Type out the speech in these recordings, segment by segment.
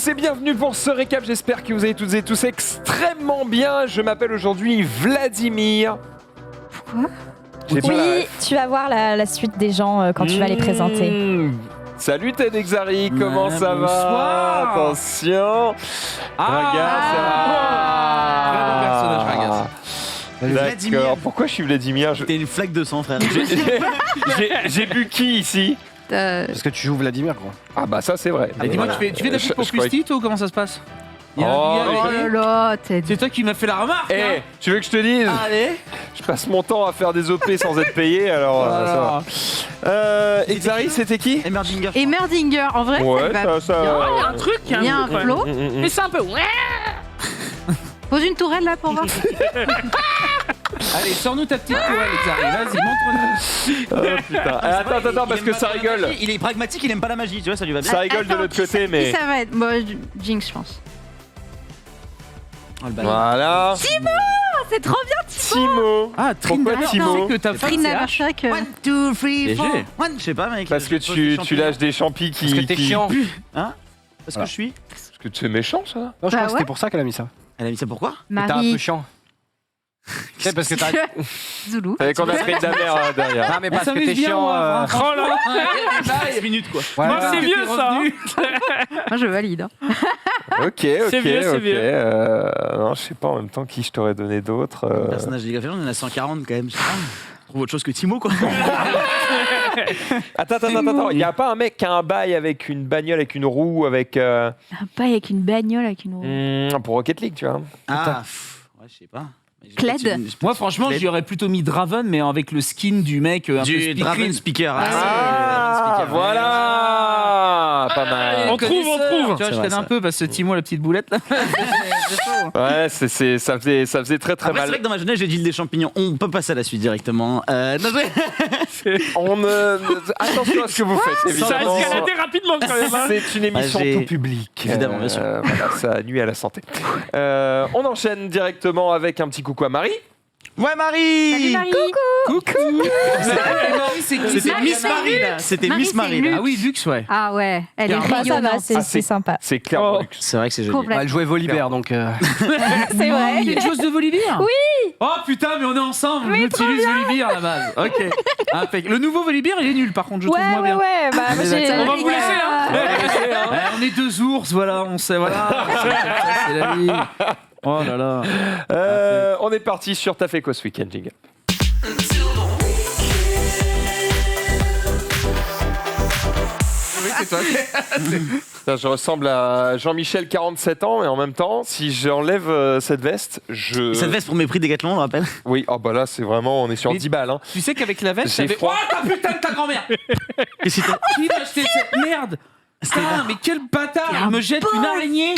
tous et bienvenue pour ce récap. J'espère que vous allez toutes et tous extrêmement bien. Je m'appelle aujourd'hui Vladimir. Pourquoi? Oui, tu vas voir la suite des gens quand tu vas les présenter. Salut Tedexari, comment ça bonsoir. va? Attention. Regarde, ça va. Très bon personnage, Ragaz. D'accord. Pourquoi je suis Vladimir? T'es une flaque de sang, frère. J'ai bu qui ici? Parce que tu joues Vladimir, quoi. Ah bah ça c'est vrai. Et dis-moi, Voilà. tu fais de la pub pour Je croyais- Fusty, toi, ou comment ça se passe? Oh, là là, Ted. C'est toi qui m'as fait la remarque. Eh, tu veux que je te dise? Allez. Je passe mon temps à faire des OP sans être payé, alors ça va. Exari, c'était qui? Emerdinger. Et Merdinger, en vrai, Ouais, ça va. ça. Il y a un truc, Il y a un flow. mais c'est un peu. Ouais. Pose une tourelle là pour voir. Allez, sors-nous ta petite tourelle, Exari. Vas-y, montre-nous. Oh, putain. Attends, parce que ça rigole. Il est pragmatique, il aime pas la magie, tu vois, ça lui va bien. Ça rigole de l'autre côté, mais. Qui ça va être? Bon, Jinx, je pense. Oh, le bâtard. Voilà. Oh, c'est trop bien, Timo. Ah, Pourquoi Trinda, Timo? que t'as fait Trina CH. Marchak. 1, 2, 3, Léger. 4. Je sais pas, mec. Parce que tu lâches des champis qui. Parce que t'es chiant. Hein? Parce que je suis. Parce que tu es méchant, ça. Non, je Bah crois que c'était ouais. pour ça qu'elle a mis ça. Elle a mis ça pourquoi? T'es un peu Marie. chiant. C'est parce que t'as. Zoulou. Avec qu'on a pris de la mer derrière. Ah, mais parce que s'amuse t'es bien, chiant. moi, Oh là. 10 minutes, quoi. Ouais, Moi, voilà. c'est vieux ça. Hein. Moi, je valide. Hein. Ok. C'est vieux, c'est vieux. Non, je sais pas en même temps qui je t'aurais donné d'autres. Le personnage de League of Legends, il y en a 140 quand même. Je sais pas. Trouve autre chose que Timo, quoi. Attends. Il y a pas un mec qui a un bail avec une bagnole, avec une roue, avec. Un paille avec une bagnole, avec une roue. Pour Rocket League, tu vois. Ah, ouais, je sais pas. Kled. Moi, franchement, j'y aurais plutôt mis Draven, mais avec le skin du mec un peu Du speakerine. Draven Speaker. Ah, voilà. Pas mal. On trouve. Tu vois, C'est je vrai, connais un ça. peu parce que Timo, la petite boulette là. Ouais, ça faisait très très Après, c'est vrai mal. que dans ma jeunesse, j'ai dit des champignons. On peut passer à la suite directement. Non, Attention à ce que vous faites, Ça a évidemment. escaladé rapidement quand même. Hein. C'est une émission j'ai- tout public. Évidemment, bien sûr. Voilà, ça nuit à la santé. On enchaîne directement avec un petit coucou à Marie. Ouais, Marie. Salut Marie. Coucou. C'était Marie, Miss Marie, là. C'était Marie, Miss c'est Marie, là. Luxe. Ah oui, Lux, ouais. Ah ouais, elle est Bah, Bah, ça va, rayonnante. c'est sympa. C'est clairement Oh. luxe. C'est vrai que c'est joli. Complètement. Elle jouait Volibear, donc. C'est vrai. Il y a une chose de Volibear. Oui. Oh putain, mais on est ensemble. On utilise Volibear à la base. Ok. Impec. Le nouveau Volibear, il est nul. Par contre, je trouve moins bien. Ouais. Bah, moi, j'ai. On va vous laisser, hein. On est deux ours, voilà. On sait, voilà. C'est la vie. Oh là là. On est parti sur T'as fait quoi ce week-end, Jingle? Oui, c'est toi. Putain, je ressemble à Jean-Michel, 47 ans, et en même temps, si j'enlève cette veste, je. Cette veste pour mépris Décathlon, on le rappelle. Oui, oh bah là, c'est vraiment, on est sur Mais- 10 balles. Hein. Tu sais qu'avec la veste, J'ai j'avais. froid. Oh ta putain de ta grand-mère. Qu'est-ce que Qui m'a acheté cette merde? Ah, mais quel bâtard! Il me jette une araignée!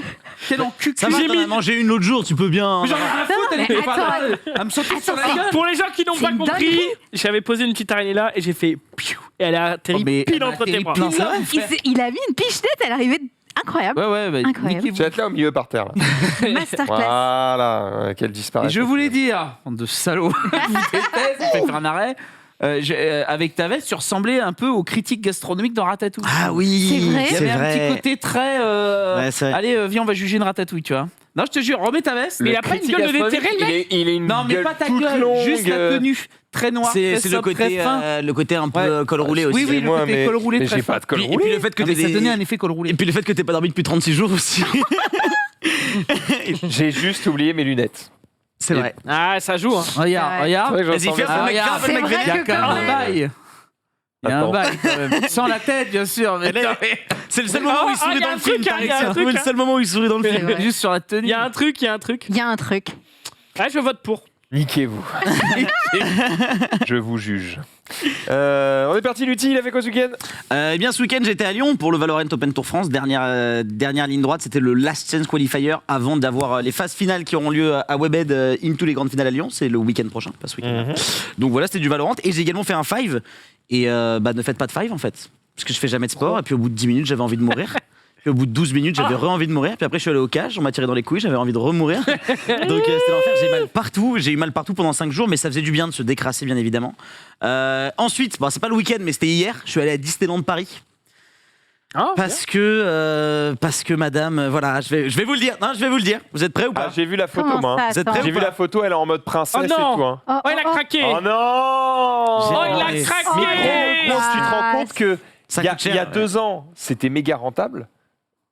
Quel enculé! Ça va, t'en as mangé une l'autre jour, tu peux bien. Mais j'en ai rien à foutre, elle mais était pas attends, là! Elle me sautait sur la gueule! Pour les gens qui n'ont C'est pas une compris, dinguerie. j'avais posé une petite araignée là et j'ai fait piou, et elle a atterri Oh, mais pile elle a entre tes atterri bras. pile Non, c'est vrai. Il a mis une pichenette, elle arrivait incroyable. Ouais, ouais, bah, Incroyable. niquez-vous. Tu vas être là au milieu par terre. Là. Masterclass. Voilà, qu'elle Et disparaît. je voulais dire, bande de salauds, je vous déteste, on fait faire un arrêt. Avec ta veste, tu ressemblais un peu aux critiques gastronomiques dans Ratatouille. Ah oui, C'est vrai. Il y c'est avait un petit vrai. côté très. Ouais, c'est vrai. Allez, viens, on va juger une ratatouille, tu vois. Non, je te jure, remets ta veste. Mais il a pas une gueule de déterré, le mec. Il est une Non, mais gueule pas ta toute gueule, longue. juste la tenue très noire. C'est très le sobre, très côté, fin. le côté un peu Ouais. col roulé aussi. Oui, oui, le Excusez-moi, côté mais- col roulé mais très j'ai fin. pas de col Et roulé. puis le fait que Non, mais t'aies ça des- donnait un effet col roulé. Et puis le fait que t'aies pas dormi depuis 36 jours aussi. J'ai juste oublié mes lunettes. C'est vrai. Ah, ça joue. Hein. Regarde, Ouais. regarde. C'est vrai que Vas-y, j'en fais sens un Ah, mec regarde, grave, c'est le mec vrai Il y a vénère. que quand même un bail. Il y a un Attends. bail quand même. Sans la tête, bien sûr. Mais C'est le seul moment où il sourit il y a dans un le film. truc, hein, t'as il y a un réussi à truc, trouver le hein. seul moment où il sourit dans le C'est film. vrai. juste sur la tenue. Il y a un truc. Il y a un truc. Ouais, je vote pour. Niquez-vous. Je vous juge. On est parti, Lutti, il a fait quoi ce week-end? Eh bien, ce week-end, j'étais à Lyon pour le Valorant Open Tour France. Dernière ligne droite, c'était le Last Chance Qualifier avant d'avoir les phases finales qui auront lieu à Webhead into les grandes finales à Lyon. C'est le week-end prochain, pas ce week-end. Donc voilà, c'était du Valorant. Et j'ai également fait un 5. Et ne faites pas de 5 en fait. Parce que je fais jamais de sport. Et puis au bout de 10 minutes, j'avais envie de mourir. Puis au bout de 12 minutes, j'avais envie de mourir. Puis après, je suis allé au cage, on m'a tiré dans les couilles, j'avais envie de remourir. Donc c'était l'enfer, j'ai eu mal partout pendant 5 jours, mais ça faisait du bien de se décrasser, bien évidemment. Ensuite, bon, c'est pas le week-end, mais c'était hier, je suis allé à Disneyland Paris. Ah, Parce que madame, voilà, je vais vous le dire. Non, je vais vous le dire. Vous êtes prêts ou Ah, pas j'ai vu la photo, Comment moi. ça, Vous êtes attends. prêts J'ai ou vu pas la photo, elle est en mode princesse Oh et non. tout. Hein. Oh, Oh, il a craqué. Oh non J'ai- Oh, il a Mais- craqué. Mais gros, tu te rends compte que Ça il y a, coûte cher, il y a ouais. 2 ans, c'était méga rentable.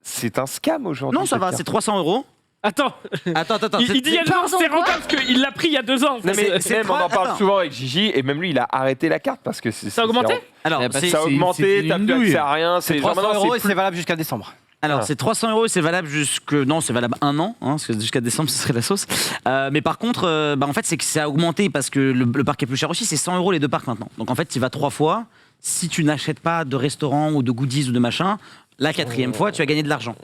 C'est un scam aujourd'hui. Non, ça cette va, carte. c'est 300 €. Attends, Attends. il dit il y a 2 ans, Pardon, c'est quoi rentable parce qu'il l'a pris il y a 2 ans. Non, mais c'est même, on en trois- parle attends. souvent avec Gigi, et même lui, il a arrêté la carte parce que Ça a augmenté Alors, Eh ben, c'est ça a augmenté, c'est t'as une plus accès douille. à rien. C'est C'est 300 genre, maintenant, € et c'est c'est valable jusqu'à décembre. Alors, Ah. c'est 300 € et c'est valable Non, c'est valable 1 an, hein, parce que jusqu'à décembre, ce serait la sauce. Mais par contre, en fait, c'est que ça a augmenté parce que le parc est plus cher aussi. C'est 100 € les 2 parcs maintenant. Donc, en fait, tu y vas 3 fois. Si tu n'achètes pas de restaurant ou de goodies ou de machin, la 4e fois, tu as gagné de l'argent.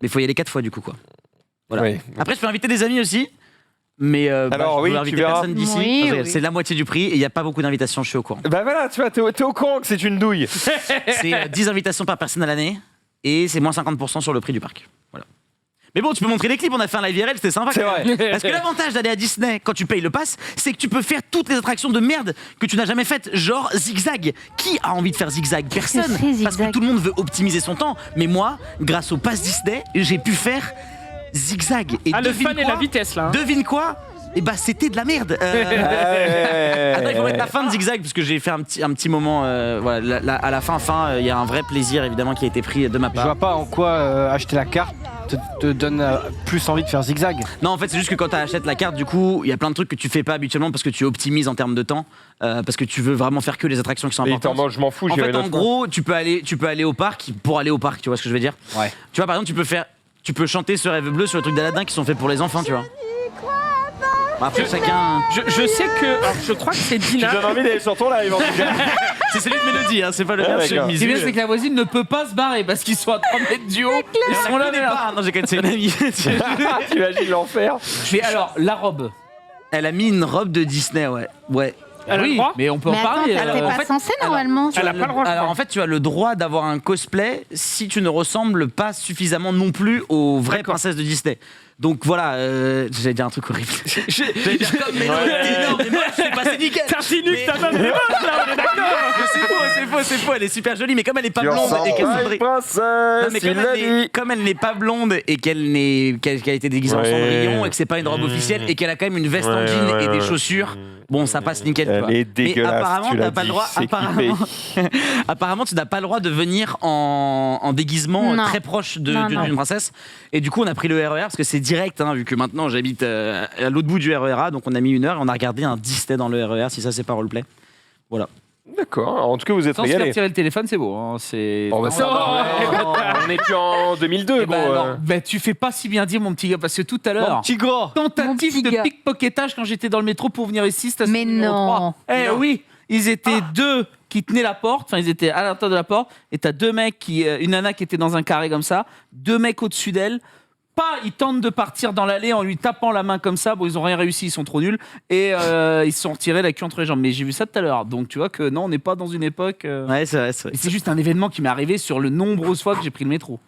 Mais il faut y aller 4 fois, du coup, quoi. Voilà. Oui. Après, je peux inviter des amis aussi. Mais Alors, je oui, peux tu inviter verras. personne d'ici. Oui, Parce que oui. C'est la moitié du prix et il n'y a pas beaucoup d'invitations, je suis au courant. Bah voilà, tu vois, t'es au courant que c'est une douille. C'est 10 invitations par personne à l'année et c'est moins 50% sur le prix du parc. Voilà. Mais bon, tu peux montrer les clips, on a fait un live IRL, c'était sympa. C'est quand même. vrai. Parce que l'avantage d'aller à Disney quand tu payes le pass, c'est que tu peux faire toutes les attractions de merde que tu n'as jamais faites, genre zigzag. Qui a envie de faire zigzag? Personne. Qu'est-ce que c'est, Parce que zigzag tout le monde veut optimiser son temps. Mais moi, grâce au pass Disney, j'ai pu faire zigzag. Et Ah, le devine fun et quoi la vitesse là. hein. Devine quoi? Et bah c'était de la merde. Attends, il faut mettre la fin de zigzag parce que j'ai fait un petit moment. Voilà, à la fin, il y a un vrai plaisir évidemment qui a été pris de ma Je part. vois pas en quoi acheter la carte te donne plus envie de faire zigzag. Non, en fait, c'est juste que quand tu achètes la carte, du coup, il y a plein de trucs que tu fais pas habituellement parce que tu optimises en termes de temps, parce que tu veux vraiment faire que les attractions qui sont Et importantes. je m'en fous, En j'irai fait, en l'autre fois. gros, tu peux aller au parc pour aller au parc, tu vois ce que je veux dire? Ouais. Tu vois, par exemple, tu peux chanter ce rêve bleu sur le truc d'Aladin qui sont faits pour les enfants, tu vois. Bon, après, chacun. Je sais que. Alors, je crois que c'est Tu Dina. donnes envie d'aller sur ton live en tout cas. C'est celui de Mélodie, hein, c'est pas le mien, Ah, c'est d'accord. Misu. Ce qui est bien, c'est que la voisine ne peut pas se barrer parce qu'ils sont à 3 mètres du haut. Ils sont là, connais mais là. pas, non, j'ai c'est une amie. T'imagines l'enfer. Je fais alors la robe. Elle a mis une robe de Disney, ouais. Ouais. Elle a le Oui, droit mais on peut en Mais attends, parler. t'es en pas fait, censé normalement. Elle a pas le droit. je Alors crois. en fait, tu as le droit d'avoir un cosplay si tu ne ressembles pas suffisamment non plus aux vraies D'accord. princesses de Disney. Donc voilà, j'allais dire un truc horrible. J'allais dire comme Mélo, non, mais moi je suis passé nickel. Tartinus, Mais- ça donne des moches là, on est d'accord. C'est faux, elle est super jolie, mais comme elle est pas Tu blonde ressembles et qu'elle à une Cendrillon- princesse, Non, mais il l'a dit. comme elle n'est pas blonde et qu'elle a été déguisée en Ouais. Cendrillon et que c'est pas une robe officielle et qu'elle a quand même une veste en Ouais, jean ouais, et des ouais. chaussures, bon ça passe nickel. Elle quoi. est Mais dégueulasse, apparemment tu l'as t'as pas le dit, droit. c'est Apparemment tu n'as pas le droit de venir en déguisement Non. très proche Non, non. d'une princesse. Et du coup on a pris le RER parce que c'est direct, hein, vu que maintenant j'habite à l'autre bout du RER A, donc on a mis 1 heure et on a regardé un Disney dans le RER. Si ça c'est pas roleplay. D'accord, en tout cas vous êtes Sans se faire régalés. tirer le téléphone, c'est beau. Hein. C'est. Oh, bah, ça va, on est plus en 2002 Eh gros. ben, alors, ben, tu fais pas si bien dire, mon petit gars, parce que tout à l'heure. Petit gros. Mon Tentative petit de gars. pickpocketage quand j'étais dans le métro pour venir ici, station Mais numéro non. 3. Eh Non. oui, ils étaient deux qui tenaient la porte, enfin ils étaient à l'intérieur de la porte, et t'as deux mecs une nana qui était dans un carré comme ça, deux mecs au-dessus d'elle. Ils tentent de partir dans l'allée en lui tapant la main comme ça. Bon, ils ont rien réussi, ils sont trop nuls. Et ils se sont retirés la queue entre les jambes. Mais j'ai vu ça tout à l'heure. Donc tu vois que non, on n'est pas dans une époque. Ouais c'est vrai. Et c'est juste un événement qui m'est arrivé sur le nombreuses fois que j'ai pris le métro.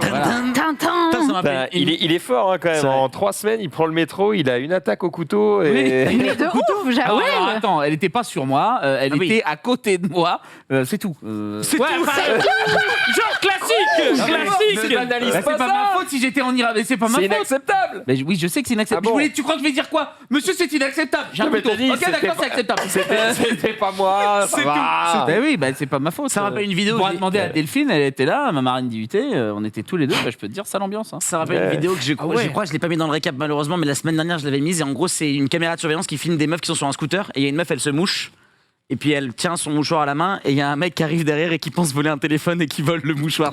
Voilà. Tintin. Putain, ça m'a Bah, rappelé il est fort hein, quand même. C'est vrai. En 3 semaines, il prend le métro, il a une attaque au couteau et. Mais de ouf, j'avoue. Alors, attends, elle était pas sur moi, elle Ah oui. était à côté de moi. C'est tout. C'est Ouais, tout. enfin, genre classique, classique. banalise Bah, c'est pas ma faute si j'étais en Irak. Mais c'est pas ma C'est faute. inacceptable. Mais oui, je sais que c'est inacceptable. Ah bon Tu crois que je vais dire quoi? Monsieur, c'est inacceptable. J'ai un Non, mais couteau. t'as dit, Ok, c'était d'accord, pas- c'est acceptable. C'était pas moi. C'est ça va. Bah oui, bah c'est pas ma faute. Ça me rappelle une vidéo, On pourra j'ai- demander à Delphine, elle était là, ma marraine d'IUT, on était tous les deux. Bah, je peux te dire, ça l'ambiance. Hein. Ça me rappelle Ouais. une vidéo que je crois, je l'ai pas mis dans le récap malheureusement, mais la semaine dernière je l'avais mise et en gros c'est une caméra de surveillance qui filme des meufs qui sont sur un scooter et il y a une meuf elle se mouche et puis elle tient son mouchoir à la main et il y a un mec qui arrive derrière et qui pense voler un téléphone et qui vole le mouchoir.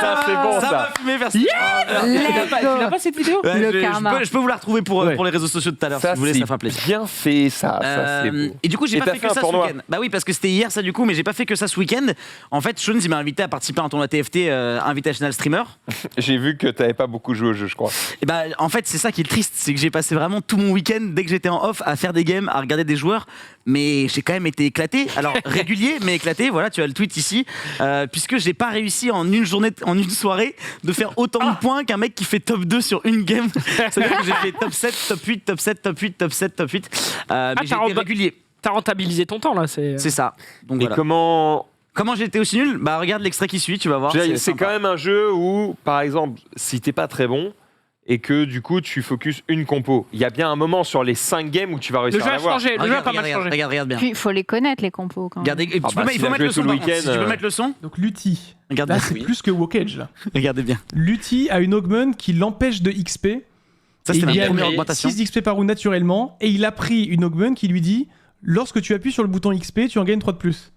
Ça c'est bon Ça ça. m'a fumé vers Tu l'as pas cette vidéo? Ouais, Le je karma. je peux vous la retrouver pour Ouais. les réseaux sociaux tout à l'heure Ça si vous voulez, c'est ça fera plaisir. bien fait ça. Ça c'est beau. Et du coup, j'ai Et pas t'as fait fait que un ça ce tournoi. week-end. Bah oui, parce que c'était hier ça du coup, mais j'ai pas fait que ça ce week-end. En fait, Shones il m'a invité à participer à un tournoi TFT Invitational Streamer. J'ai vu que t'avais pas beaucoup joué au jeu, je crois. Et bah en fait, c'est ça qui est triste, c'est que j'ai passé vraiment tout mon week-end dès que j'étais en off à faire des games, à regarder des joueurs, mais j'ai quand même été éclaté. Alors régulier, mais éclaté. Voilà, tu as le tweet ici, puisque j'ai pas réussi en une journée, en une soirée, de faire autant de points qu'un mec qui fait top 2 sur une game. C'est-à-dire que j'ai fait top 7, top 8, top 7, top 8, top 7, top 8. Mais j'ai t'as été régulier. T'as rentabilisé ton temps là, c'est. C'est ça. Donc Et voilà. comment Comment j'ai été aussi nul? Bah regarde l'extrait qui suit, tu vas voir. C'est sympa. quand même un jeu où, par exemple, si t'es pas très bon et que du coup tu focus une compo, il y a bien un moment sur les 5 games où tu vas Le réussir jeu à a l'avoir. changé, le jeu a pas mal changé. Regarde bien. Puis il faut les connaître, les compos quand même. Regardez, il bah, faut s'il a mettre joué le son. tout le par contre. Si tu week-end, peux mettre le son, Donc Lutti. regarde Là, bien. c'est plus que Wokage, là. Regardez bien. Lutti a une augment qui l'empêche de XP. Ça Et c'était il ma gagne première augmentation. 6 XP par round naturellement. Et il a pris une augment qui lui dit lorsque tu appuies sur le bouton XP, tu en gagnes 3 de plus.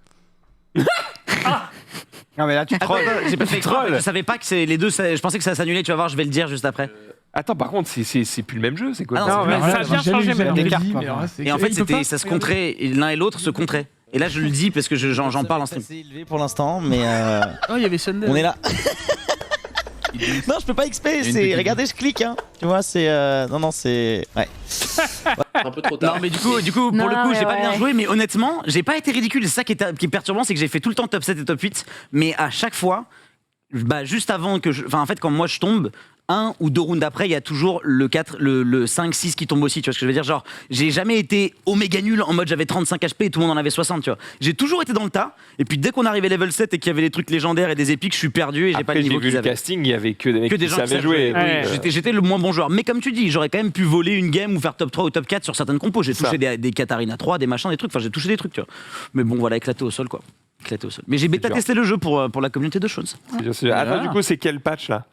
Non, mais là, tu trolls. J'ai pas fait exprès, je savais pas que c'est les deux, je pensais que ça s'annulait, tu vas voir, je vais le dire juste après. Attends, par contre, c'est plus le même jeu, c'est quoi Ah ça non, mais Voilà, ça a bien j'ai jamais changé, usé la mais des cartes, cartes, quoi. mais alors là, c'est- Et en fait, il peut pas ça se contrait, et l'un et l'autre se contraient. Et là, je le dis parce que j'en parle en stream. C'est élevé pour l'instant, mais Oh, il y avait Sunday. on est là. Non, je peux pas XP, c'est. Regardez, je clique, hein. Tu vois, c'est. Non, c'est. Ouais. Un peu trop Non, tard. mais du coup, pour Non, le coup, mais j'ai pas bien ouais. joué, mais honnêtement, j'ai pas été ridicule. C'est ça qui est perturbant, c'est que j'ai fait tout le temps top 7 et top 8, mais à chaque fois, bah, juste avant que enfin, en fait, quand moi je tombe, un ou deux rounds après, il y a toujours le 4, le 5, 6 qui tombe aussi, tu vois ce que je veux dire? Genre, j'ai jamais été oméga nul en mode j'avais 35 HP et tout le monde en avait 60, tu vois. J'ai toujours été dans le tas, et puis dès qu'on arrivait level 7 et qu'il y avait des trucs légendaires et des épiques, je suis perdu et j'ai pas Après, le j'ai niveau vu qu'ils le avaient. casting, il y avait que des mecs Que des qui gens qui savaient savent jouer. jouer. Ouais. J'étais le moins bon joueur. Mais comme tu dis, j'aurais quand même pu voler une game ou faire top 3 ou top 4 sur certaines compos. J'ai Ça. touché des Katarina 3, des machins, des trucs. Enfin, j'ai touché des trucs, tu vois. Mais bon, voilà, éclaté au sol, quoi. Éclaté au sol. Mais j'ai bêta dur. testé le jeu pour la communauté de Shones. Attends, du coup, c'est quel patch là?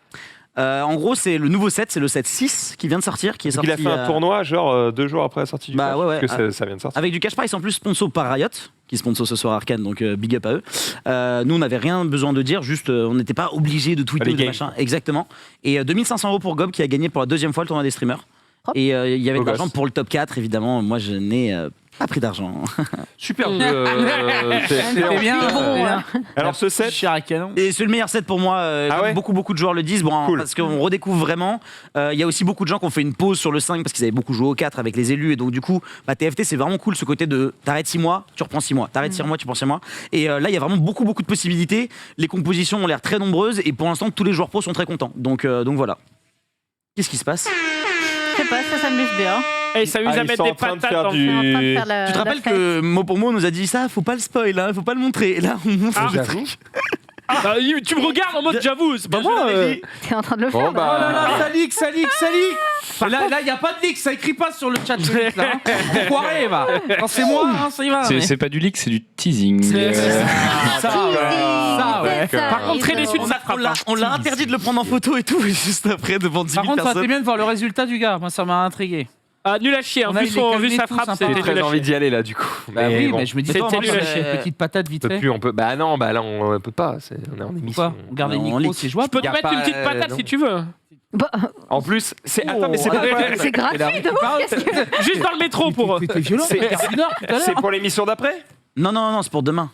En gros, c'est le nouveau set, c'est le set 6 qui vient de sortir, qui est sorti. Il a fait un tournoi, genre 2 jours après la sortie du Bah patch, ouais, ouais. parce que ça vient de sortir. Avec du cash price en plus sponsor par Riot, qui sponsor ce soir Arcane, donc big up à eux. Nous, on n'avait rien besoin de dire, juste on n'était pas obligé de tweeter Les ou de games. machin. Exactement. Et 2500 € pour Gob qui a gagné pour la deuxième fois le tournoi des streamers. Hop. Et il y avait Beau de l'argent gosse. pour le top 4, évidemment. Moi, je n'ai pas pris d'argent. Super jeu. C'était bien. Bon, bien. Alors, ce set, Cher à canon. Et c'est le meilleur set pour moi. Ah Comme ouais beaucoup de joueurs le disent. Bon, Cool. parce qu'on redécouvre vraiment. Il y a aussi beaucoup de gens qui ont fait une pause sur le 5 parce qu'ils avaient beaucoup joué au 4 avec les élus. Et donc, du coup, TFT, c'est vraiment cool ce côté de t'arrêtes 6 mois, tu reprends 6 mois. T'arrêtes 6 mois, tu prends 6 mois. Et là, il y a vraiment beaucoup de possibilités. Les compositions ont l'air très nombreuses. Et pour l'instant, tous les joueurs pro sont très contents. Donc voilà. Qu'est-ce qui se passe? Je sais pas, ça s'amuse bien. Et ça nous Ah, à ils mettre sont des en train de patates faire dans du- On est en train de faire la- Tu te la rappelles fête. que mot pour mot, on nous a dit ça, faut pas le spoil, hein, faut pas le montrer. Et là, on montre Ah, le j'avoue. truc. Ah, tu me regardes en mode j'avoue, c'est pas Bien joué, moi. la régie. T'es en train de le Bon, faire. Oh là là, bah. ça leak. Là, il n'y a pas de leak, ça écrit pas sur le chat. Le leak, là, hein. Enfoiré, va. Non, c'est moi, hein, ça y va. mais- C'est pas du leak, c'est du teasing. Ça, ouais. Ça, ouais. c'est ça. Par contre, très déçu de On ça a- frappe. on l'a interdit de le prendre en photo et tout, et juste après, devant 10 Par 000 contre, ça personnes. fait bien de voir le résultat du gars. Moi, ça m'a intrigué. Ah, nul à chier. On En a plus, eu les vu calmés sa tous frappe, sympas. J'ai c'était très nul à envie chier. d'y aller là, du coup. Bah oui, bon, mais je me dis, C'était toi, en nul plus, à chier. petite patate vite on peut fait. plus, on peut. Bah non, bah là, on peut pas. On est en émission. Pourquoi On garde les Non, on micros, leak. c'est Je jouable. peux te Y a mettre pas, une petite patate non. si tu veux. Bah, En plus, c'est. Attends, mais c'est Oh, pourquoi c'est gratuit de ouf. Qu'est-ce que- Juste dans le métro pour. T'étais violent, C'est- t'as perdu une heure tout à C'est l'heure. pour l'émission d'après? Non, c'est pour demain.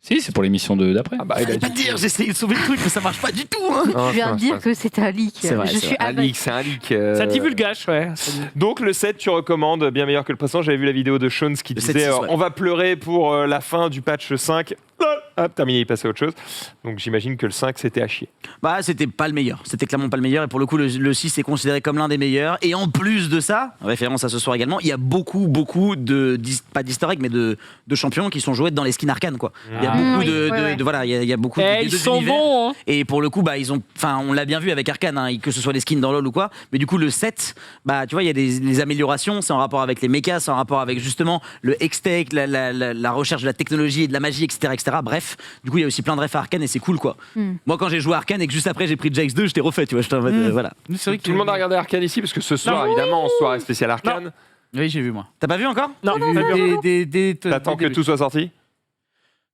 Si, c'est pour l'émission d'après. Ah bah, Fallait pas dire, j'ai essayé de sauver le truc, mais ça marche pas du tout. Hein. Je viens de dire que c'était un leak. C'est vrai, Je c'est suis vrai. Un leak, c'est un leak. Ça divulgage, ouais. Donc le set, tu recommandes, bien meilleur que le précédent. J'avais vu la vidéo de Shones qui Le disait 7-6, ouais. on va pleurer pour la fin du patch 5. Hop, terminé, il passait à autre chose. Donc j'imagine que le 5, c'était à chier. Bah, c'était pas le meilleur. C'était clairement pas le meilleur. Et pour le coup, le 6 est considéré comme l'un des meilleurs. Et en plus de ça, référence à ce soir également, il y a beaucoup pas d'easter egg, mais de champions qui sont joués dans les skins arcanes, quoi. Il y a Ah. beaucoup Oui, de, ouais, ouais. voilà, il y a beaucoup Eh, de ils deux sont univers. bons, hein. Et pour le coup, bah, on l'a bien vu avec Arcane, hein, que ce soit les skins dans LoL ou quoi. Mais du coup, le 7, bah, tu vois, il y a des améliorations. C'est en rapport avec les mechas, c'est en rapport avec justement le X-Tech, la recherche de la technologie et de la magie, etc., etc. Bref, du coup, il y a aussi plein de refs à Arcane et c'est cool, quoi. Moi, quand j'ai joué à Arcane et que juste après j'ai pris Jax 2, je t'ai refait, tu vois. J'étais en mode, voilà. C'est vrai que Tout le monde a regardé Arcane ici parce que ce soir, évidemment, soirée spéciale Arcane. Oui, j'ai vu moi. T'as pas vu encore? Non, T'attends que tout soit sorti?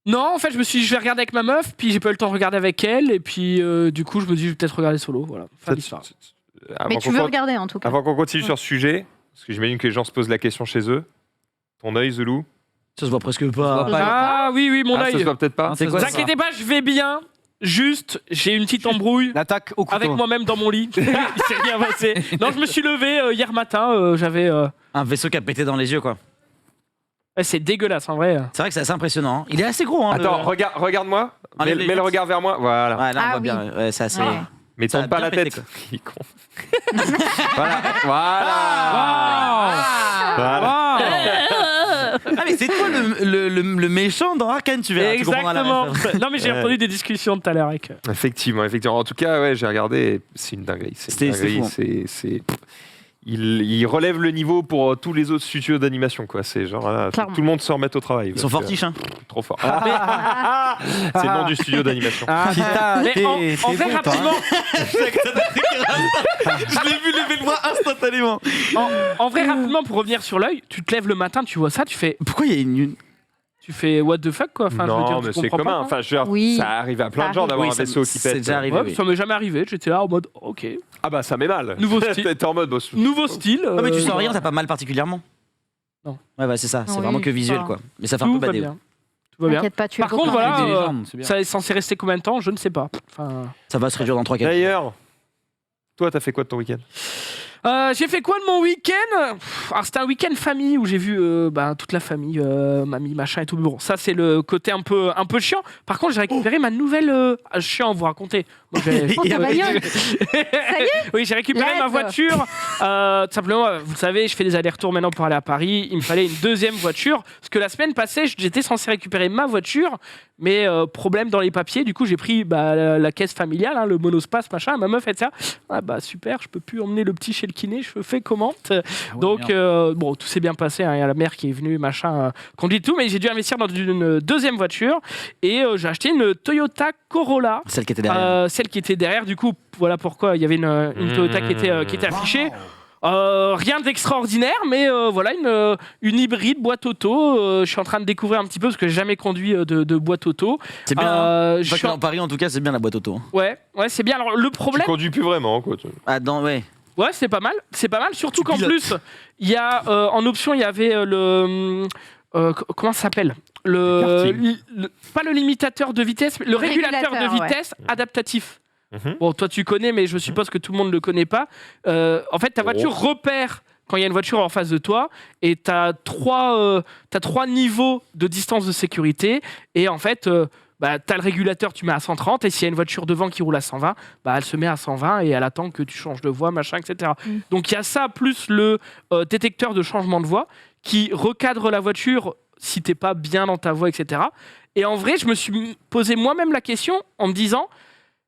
Non, en fait, je me suis dit, je vais regarder avec ma meuf, puis j'ai pas eu le temps de regarder avec elle, et puis du coup, je me dis, je vais peut-être regarder solo. Voilà. Fin de l'histoire. Mais tu veux regarder en tout cas. Avant qu'on continue sur ce sujet, parce que j'imagine que les gens se posent la question chez eux. Ton œil, Zelou? Ça se voit presque pas. Ah oui, mon Ah, ça se œil. voit peut-être pas. C'est Ne quoi vous ça? inquiétez pas, je vais bien. Juste, j'ai une petite embrouille L'attaque au couteau. avec moi-même dans mon lit. Il s'est rien passé. Non, je me suis levé hier matin. J'avais. Un vaisseau qui a pété dans les yeux, quoi. Ouais, c'est dégueulasse en vrai. C'est vrai que c'est assez impressionnant. Hein. Il est assez gros, hein. Attends, regarde-moi. Enlève Mets les le lunettes. regard vers moi. Voilà. Ouais, là, on Ah voit oui. bien. Ouais, c'est assez. Ouais. Mais Ça tourne a pas bien la pété, tête. quoi. Il est con. Voilà. Voilà. Voilà. Ah mais c'est toi le méchant dans Arcane, tu verras. Exactement. Tu comprendras la référence. Non mais j'ai entendu des discussions tout à l'heure avec. Effectivement. En tout cas, ouais, j'ai regardé. Et c'est une dinguerie. C'est fou, hein. Il relève le niveau pour tous les autres studios d'animation, quoi. C'est genre là, Clairement. tout le monde se remet au travail. Ils sont fortiches, hein. Trop fort. C'est le nom du studio d'animation. Mais en vrai, rapidement, Je l'ai vu lever le bras instantanément. en vrai, rapidement, pour revenir sur l'œil, tu te lèves le matin, tu vois ça, tu fais tu fais what the fuck quoi. Enfin, je veux Non, dire, mais tu c'est comprends commun. pas, Enfin, je veux dire, Oui. ça arrive à plein de gens d'avoir Oui, un vaisseau qui c'est pète. déjà arrivé. Ouais, oui. ça m'est jamais arrivé. J'étais là en mode ok. Ah bah ça met mal. Nouveau style. T'es en mode boss. Nouveau style. Ah mais tu sens rien, t'as pas mal particulièrement. Non. Ouais bah c'est ça, c'est Oui, vraiment que visuel enfin, quoi. Mais ça fait un peu Tout va badé. bien. Tout va bien. T'inquiète pas, tu es Par contre, copain. voilà, Des légendes, c'est bien. ça est censé rester combien de temps Je ne sais pas. Enfin, Ça va se réduire dans 3-4 jours. D'ailleurs, toi, t'as fait quoi de ton week-end? j'ai fait quoi de mon week-end? Alors c'était un week-end famille où j'ai vu toute la famille, mamie, machin et tout. Mais bon, ça c'est le côté un peu chiant. Par contre, j'ai récupéré ma nouvelle chiant à vous raconter. Donc, ta bagnole. Oui, j'ai récupéré ma Let's. voiture. Tout simplement, vous le savez, je fais des allers-retours maintenant pour aller à Paris. Il me fallait une deuxième voiture parce que la semaine passée, j'étais censé récupérer ma voiture, mais problème dans les papiers. Du coup, j'ai pris la caisse familiale, hein, le monospace, machin. Ma meuf, elle dit ah bah super, je peux plus emmener le petit chez le kiné. Je fais comment? Donc bon, tout s'est bien passé. Hein. Il y a la mère qui est venue, machin, conduit tout, mais j'ai dû investir dans une deuxième voiture et j'ai acheté une Toyota Corolla. Celle qui était derrière. Celle qui était derrière, du coup, voilà pourquoi il y avait une Toyota qui était affichée. Rien d'extraordinaire, mais voilà, une hybride boîte auto. Je suis en train de découvrir un petit peu parce que j'ai jamais conduit de boîte auto. C'est bien. je suis Dans Paris en tout cas, c'est bien la boîte auto. Ouais, c'est bien. Alors le Tu problème, conduis plus vraiment, quoi. Ah ouais. ouais, c'est pas mal. Surtout Tu qu'en pilotes. plus, il y a en option, il y avait comment ça s'appelle pas le limitateur de vitesse, mais le régulateur de Régulateur, vitesse adaptatif. Mhm. Bon, toi tu connais, mais je suppose que tout le monde ne le connaît pas. En fait, ta voiture repère quand il y a une voiture en face de toi et tu as trois niveaux de distance de sécurité. Et en fait, tu as le régulateur, tu mets à 130 et s'il y a une voiture devant qui roule à 120, elle se met à 120 et elle attend que tu changes de voie, machin, etc. Donc il y a ça plus le détecteur de changement de voie qui recadre la voiture si t'es pas bien dans ta voie, etc. Et en vrai, je me suis posé moi-même la question en me disant,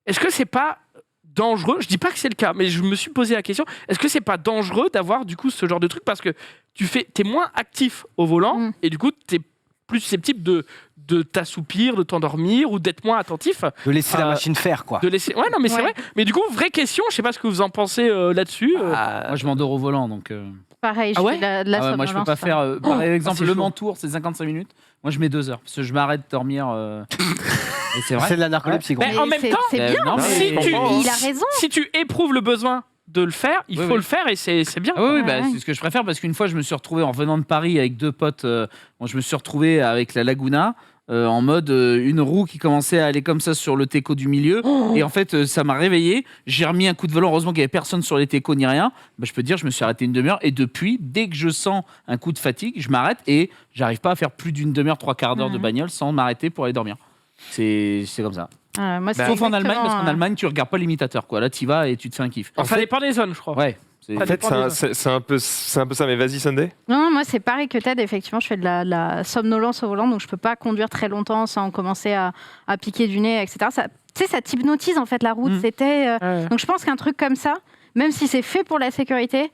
est-ce que c'est pas dangereux? Je dis pas que c'est le cas, mais je me suis posé la question, est-ce que c'est pas dangereux d'avoir du coup ce genre de truc parce que t'es moins actif au volant et du coup t'es plus susceptible de t'assoupir, de t'endormir ou d'être moins attentif. De laisser la machine faire, quoi. Ouais, non, mais c'est vrai. Mais du coup, vraie question, je sais pas ce que vous en pensez là-dessus. Moi, je m'endors au volant, donc. Pareil, je Ah ouais fais de la moi, je peux pas somnolence, faire. Par exemple, c'est Le chaud. Mans Tour, c'est 55 minutes. Moi, je mets 2 heures parce que je m'arrête de dormir. Et c'est vrai. C'est de la narcolepsie, gros. Mais en même c'est- temps, c'est bien. non, mais si tu- Il a raison. si tu éprouves le besoin de le faire, il faut le faire et c'est bien. Ah oui, Ouais. c'est ce que je préfère parce qu'une fois, je me suis retrouvé en revenant de Paris avec 2 potes. Je me suis retrouvé avec la Laguna. En mode une roue qui commençait à aller comme ça sur le teco du milieu et en fait ça m'a réveillé, j'ai remis un coup de volant, heureusement qu'il n'y avait personne sur les tecos ni rien. Je peux te dire, je me suis arrêté une demi-heure et depuis, dès que je sens un coup de fatigue, je m'arrête et j'arrive pas à faire plus d'une demi-heure, 3/4 d'heure de bagnole sans m'arrêter pour aller dormir. C'est comme ça. Moi, c'est Sauf en Allemagne, exactement, parce qu'en Allemagne tu regardes pas l'imitateur, quoi. Là tu y vas et tu te fais un kiff. Ça dépend des zones, je crois. Ouais. En fait, c'est un peu ça. Mais vas-y, Sunday. Non, moi c'est pareil que Ted, effectivement, je fais de la somnolence au volant, donc je peux pas conduire très longtemps sans commencer à piquer du nez, etc. Ça, tu sais, ça t'hypnotise en fait la route. Donc je pense qu'un truc comme ça, même si c'est fait pour la sécurité,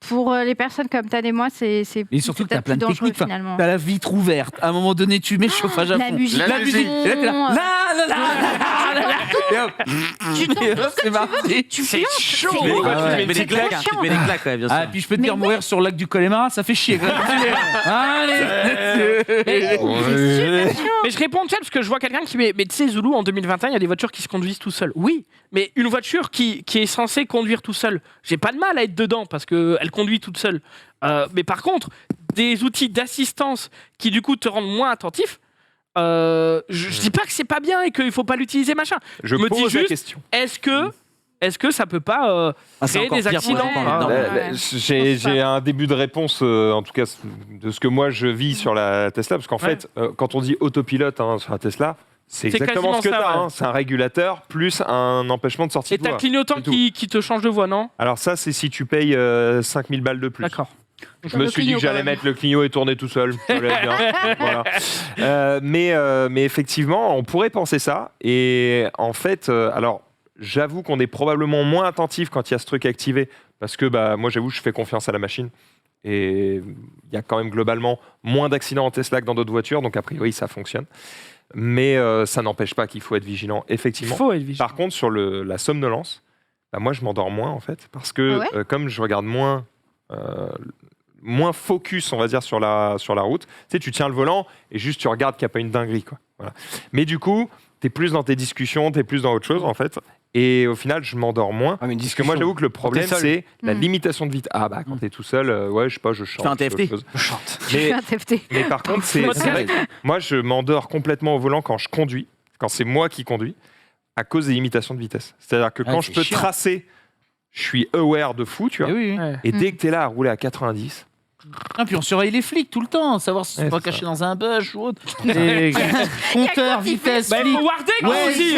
pour les personnes comme Tad et moi, c'est Et surtout que t'as peut-être plein plus de dangereux techniques. finalement. T'as la vitre ouverte. À un moment donné, tu mets le chauffage à La fond. musique. La musique. Et là, t'es là. Tu t'en fous C'est parti. tu C'est fiances, chaud. c'est- Tu c'est mets des trop claques, chiant. tu te mets des claques, ouais, bien sûr. Ah, puis je peux te dire, mourir sur le lac du Connemara, ça fait chier. Allez. C'est super chiant. Mais je réponds Chad parce que je vois quelqu'un qui met. Mais tu sais, Zoulou, en 2021, il y a des voitures qui se conduisent tout seules. Oui, mais une voiture qui est censée conduire tout seule, j'ai pas de mal à être dedans parce qu'elle conduit toute seule. Mais par contre, des outils d'assistance qui du coup te rendent moins attentif, je dis pas que c'est pas bien et qu'il faut pas l'utiliser, machin. Je me pose dis la juste, question. est-ce que ça peut pas c'est créer encore des pire pour accidents les enfants, quoi. là-dedans. J'ai un début de réponse, en tout cas de ce que moi je vis sur la Tesla, parce qu'en fait, quand on dit autopilote sur la Tesla, c'est exactement ce que quasiment tu ça, as. ouais. C'est un régulateur plus un empêchement de sortie Et de t'as voie. le clignotant C'est tout. qui te change de voie, non? Alors ça, c'est si tu payes 5000 balles de plus. D'accord. Je me suis dit que j'allais mettre le Clio et tourner tout seul. Ça allait être bien. Voilà. Mais effectivement, on pourrait penser ça. Et en fait, alors, j'avoue qu'on est probablement moins attentif quand il y a ce truc activé. Parce que moi, j'avoue, je fais confiance à la machine. Et il y a quand même globalement moins d'accidents en Tesla que dans d'autres voitures. Donc, a priori, ça fonctionne. Mais ça n'empêche pas qu'il faut être vigilant, effectivement. Il faut être vigilant. Par contre, sur la somnolence, moi, je m'endors moins, en fait. Parce que comme je regarde moins focus, on va dire, sur la route. Tu sais, tu tiens le volant et juste tu regardes qu'il n'y a pas une dinguerie, quoi. Voilà. Mais du coup, tu es plus dans tes discussions, tu es plus dans autre chose, en fait. Et au final, je m'endors moins. Parce que moi, j'avoue que le problème, c'est la limitation de vitesse. Quand tu es tout seul, je sais pas, je chante. Fais un TFT. Je chante. fais un TFT. Mais par contre, c'est vrai que moi, je m'endors complètement au volant quand je conduis, quand c'est moi qui conduis, à cause des limitations de vitesse. C'est-à-dire que quand je peux tracer, je suis aware de fou, tu vois. Et dès que tu es là à rouler à 90... Puis on surveille les flics tout le temps, savoir si ils sont pas cachés dans un bush ou autre. Compteur, vitesse, il faut warder aussi.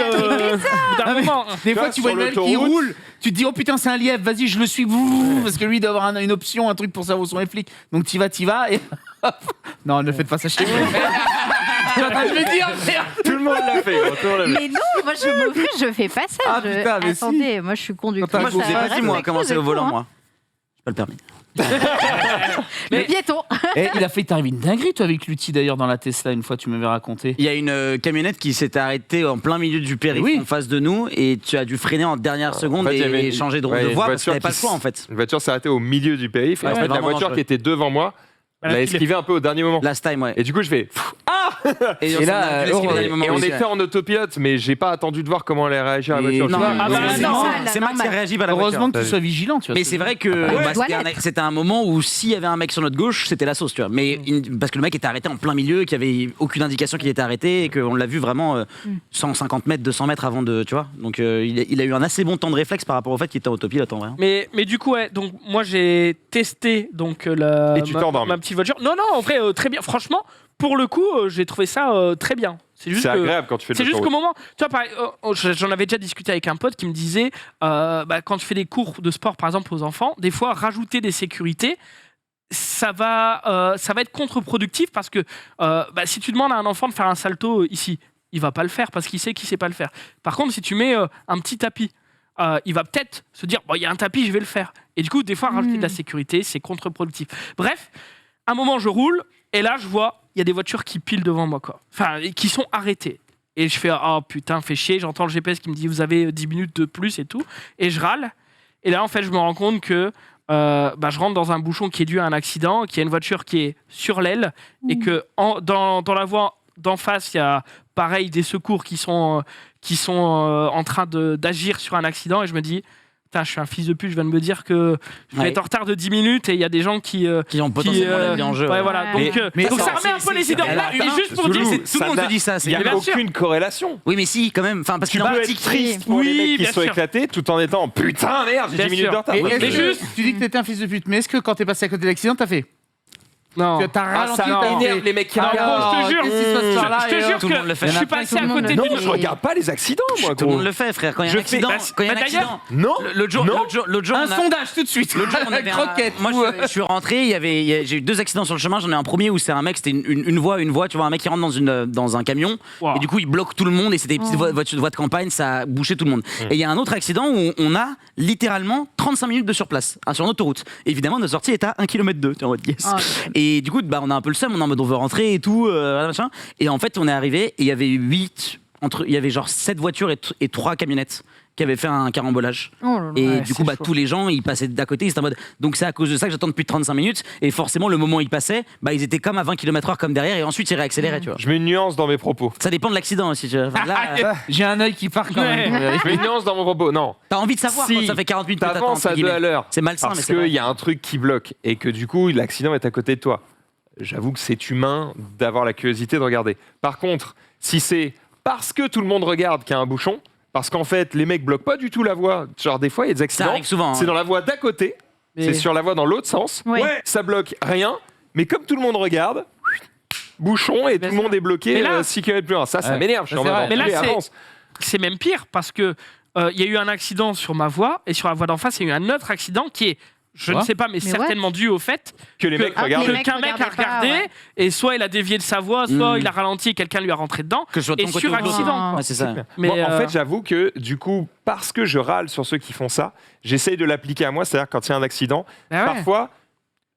Des fois, tu vois une qui roule, tu te dis, oh putain, c'est un lièvre, vas-y, je le suis, parce que lui, il doit avoir une option, un truc pour savoir où sont les flics. Donc t'y vas, et hop. Non, ne faites pas ça chez vous. Je vais dire, tout le monde l'a fait. Mais non, moi, je fais pas ça. Attendez, moi, je suis conductrice. Moi, je vous ai pas dit, moi, commencer au volant, moi. J'ai pas le permis. Le piéton. Et il a fait t'arriver une dinguerie, toi, avec l'outil d'ailleurs dans la Tesla, une fois, tu m'avais raconté. Il y a une camionnette qui s'est arrêtée en plein milieu du périph' en face de nous et tu as dû freiner en dernière seconde et changer de voie parce que t'avais pas le choix en fait. Une voiture s'est arrêtée au milieu du périph' et en fait, la voiture qui était devant moi l'a esquivé un peu au dernier moment. Last time, Et du coup, je fais et là, on était en autopilote, mais j'ai pas attendu de voir comment elle allait réagir à la voiture. C'est Max qui réagit pas à la voiture. Heureusement que tu sois vigilant, tu vois. Mais c'est vrai que c'était un moment où s'il y avait un mec sur notre gauche, c'était la sauce, tu vois. Mais parce que le mec était arrêté en plein milieu, qu'il y avait aucune indication qu'il était arrêté et qu'on l'a vu vraiment 150 mètres, 200 mètres avant de, tu vois. Donc il a eu un assez bon temps de réflexe par rapport au fait qu'il était en autopilote en vrai. Mais du coup, donc moi j'ai testé donc ma petite voiture. Non, en vrai, très bien. Franchement, pour le coup, j'ai trouvé ça très bien. C'est agréable quand tu fais de C'est juste qu'au moment, tu vois, pareil, j'en avais déjà discuté avec un pote qui me disait, quand tu fais des cours de sport, par exemple, aux enfants, des fois, rajouter des sécurités, ça va être contre-productif parce que si tu demandes à un enfant de faire un salto ici, il va pas le faire parce qu'il sait qu'il sait pas le faire. Par contre, si tu mets un petit tapis, il va peut-être se dire, il y a un tapis, je vais le faire. Et du coup, des fois, rajouter de la sécurité, c'est contre-productif. Bref, à un moment, je roule et là, je vois, il y a des voitures qui pilent devant moi, quoi. Enfin, qui sont arrêtées. Et je fais, oh putain, fais chier. J'entends le GPS qui me dit, vous avez 10 minutes de plus et tout. Et je râle. Et là, en fait, je me rends compte que je rentre dans un bouchon qui est dû à un accident, qu'il y a une voiture qui est sur l'aile et que dans la voie d'en face, il y a pareil des secours qui sont en train d'agir sur un accident. Et je me dis, putain, je suis un fils de pute, je viens de me dire que je vais être en retard de 10 minutes et il y a des gens qui ont potentiellement la vie en jeu. Ouais, voilà. Donc ça remet un peu les idées en place. Juste pour dire, tout le monde te dit ça. Il n'y a aucune corrélation. Oui, mais si, quand même. Enfin, parce tu peux être triste pour les mecs qui sont éclatés tout en étant putain, merde, j'ai 10 minutes de retard. Mais juste, tu dis que t'étais un fils de pute, mais est-ce que quand t'es passé à côté de l'accident, t'as fait non. T'as ralenti, ça énerve les mecs qui regardent. Je te jure que je suis passé à côté d'une... Non, je regarde pas les accidents, moi. Tout le monde le fait, frère. Quand il y a un accident... Non. L'autre jour, un sondage tout de suite. L'autre jour, on avait moi, je suis rentré, j'ai eu 2 accidents sur le chemin. J'en ai un premier où c'est un mec, c'était une voie, tu vois, un mec qui rentre dans un camion et du coup, il bloque tout le monde et c'était des petites voies de campagne, ça a bouché tout le monde. Et il y a un autre accident où on a littéralement 35 minutes de surplace sur une autoroute. Évidemment, notre sortie est à 1,2 km. Tu vois, yes. Et du coup, on a un peu le seum, on est en mode on veut rentrer et tout, machin. Et en fait, on est arrivé et il y avait il y avait genre 7 voitures et 3 camionnettes qui avaient fait un carambolage. Et du coup, tous les gens, ils passaient d'à côté, ils étaient en mode. Donc c'est à cause de ça que j'attends depuis 35 minutes. Et forcément, le moment où ils passaient, ils étaient comme à 20 km/h comme derrière et ensuite ils réaccéléraient, tu vois. Je mets une nuance dans mes propos. Ça dépend de l'accident aussi, tu vois. Enfin, là, j'ai un œil qui part quand même. Je mets une nuance dans mon propos. Non. T'as envie de savoir quand ça fait 40 minutes que t'attends. T'avances à 2 à l'heure. C'est malsain, parce qu'il y a un truc qui bloque et que du coup, l'accident est à côté de toi. J'avoue que c'est humain d'avoir la curiosité de regarder. Par contre, si c'est parce que tout le monde regarde qu'il y a un bouchon, parce qu'en fait, les mecs bloquent pas du tout la voie. Genre, des fois, il y a des accidents. Ça arrive souvent. C'est dans la voie d'à côté, c'est sur la voie dans l'autre sens. Ouais. Ça bloque rien, mais comme tout le monde regarde, bouchon et tout le monde est bloqué 6 km plus loin. Ça m'énerve. Je suis en mode, mais là, c'est même pire parce que il y a eu un accident sur ma voie et sur la voie d'en face, il y a eu un autre accident qui est je ne sais pas, mais certainement dû au fait que les mecs regardent. qu'un mec a regardé et soit il a dévié de sa voie, soit il a ralenti et quelqu'un lui a rentré dedans. Que ce soit de Et ton côté sur ou de l'autre. accident. Ouais, c'est ça. Mais Moi, en fait, j'avoue que du coup, parce que je râle sur ceux qui font ça, j'essaye de l'appliquer à moi. C'est-à-dire quand il y a un accident, Bah ouais. parfois,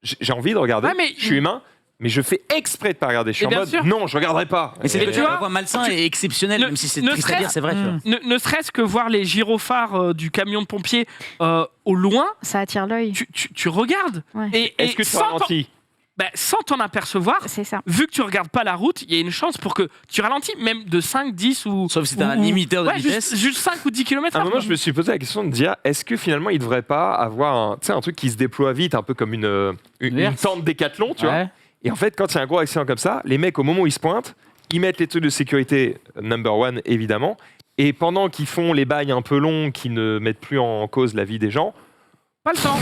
j'ai envie de regarder. Ouais, mais- je suis humain, mais je fais exprès de pas regarder. Je suis Et en bien mode sûr. non, je regarderai pas. Mais c'est Mais le tu vois, point malsain et exceptionnel, ne- même si c'est ne triste à dire, serait-ce- c'est vrai. tu vois. ne serait-ce que voir les gyrophares du camion de pompier au loin, Ça attire l'œil. tu regardes. Ouais. Et Est-ce que tu sans t'en- ralentis sans t'en apercevoir, C'est ça. vu que tu regardes pas la route, il y a une chance pour que tu ralentis, même de 5, 10 ou. Sauf si t'as un ou- limiteur de ouais, vitesse. Juste 5 ou 10 km. À un moment, je me suis posé la question de dire est-ce que finalement, il devrait pas avoir un truc qui se déploie vite, un peu comme une tente Décathlon, tu vois. Ouais. Et en fait, quand il y a un gros accident comme ça, les mecs, au moment où ils se pointent, ils mettent les trucs de sécurité number one, évidemment. Et pendant qu'ils font les bails un peu longs qui ne mettent plus en cause la vie des gens, Pas le temps.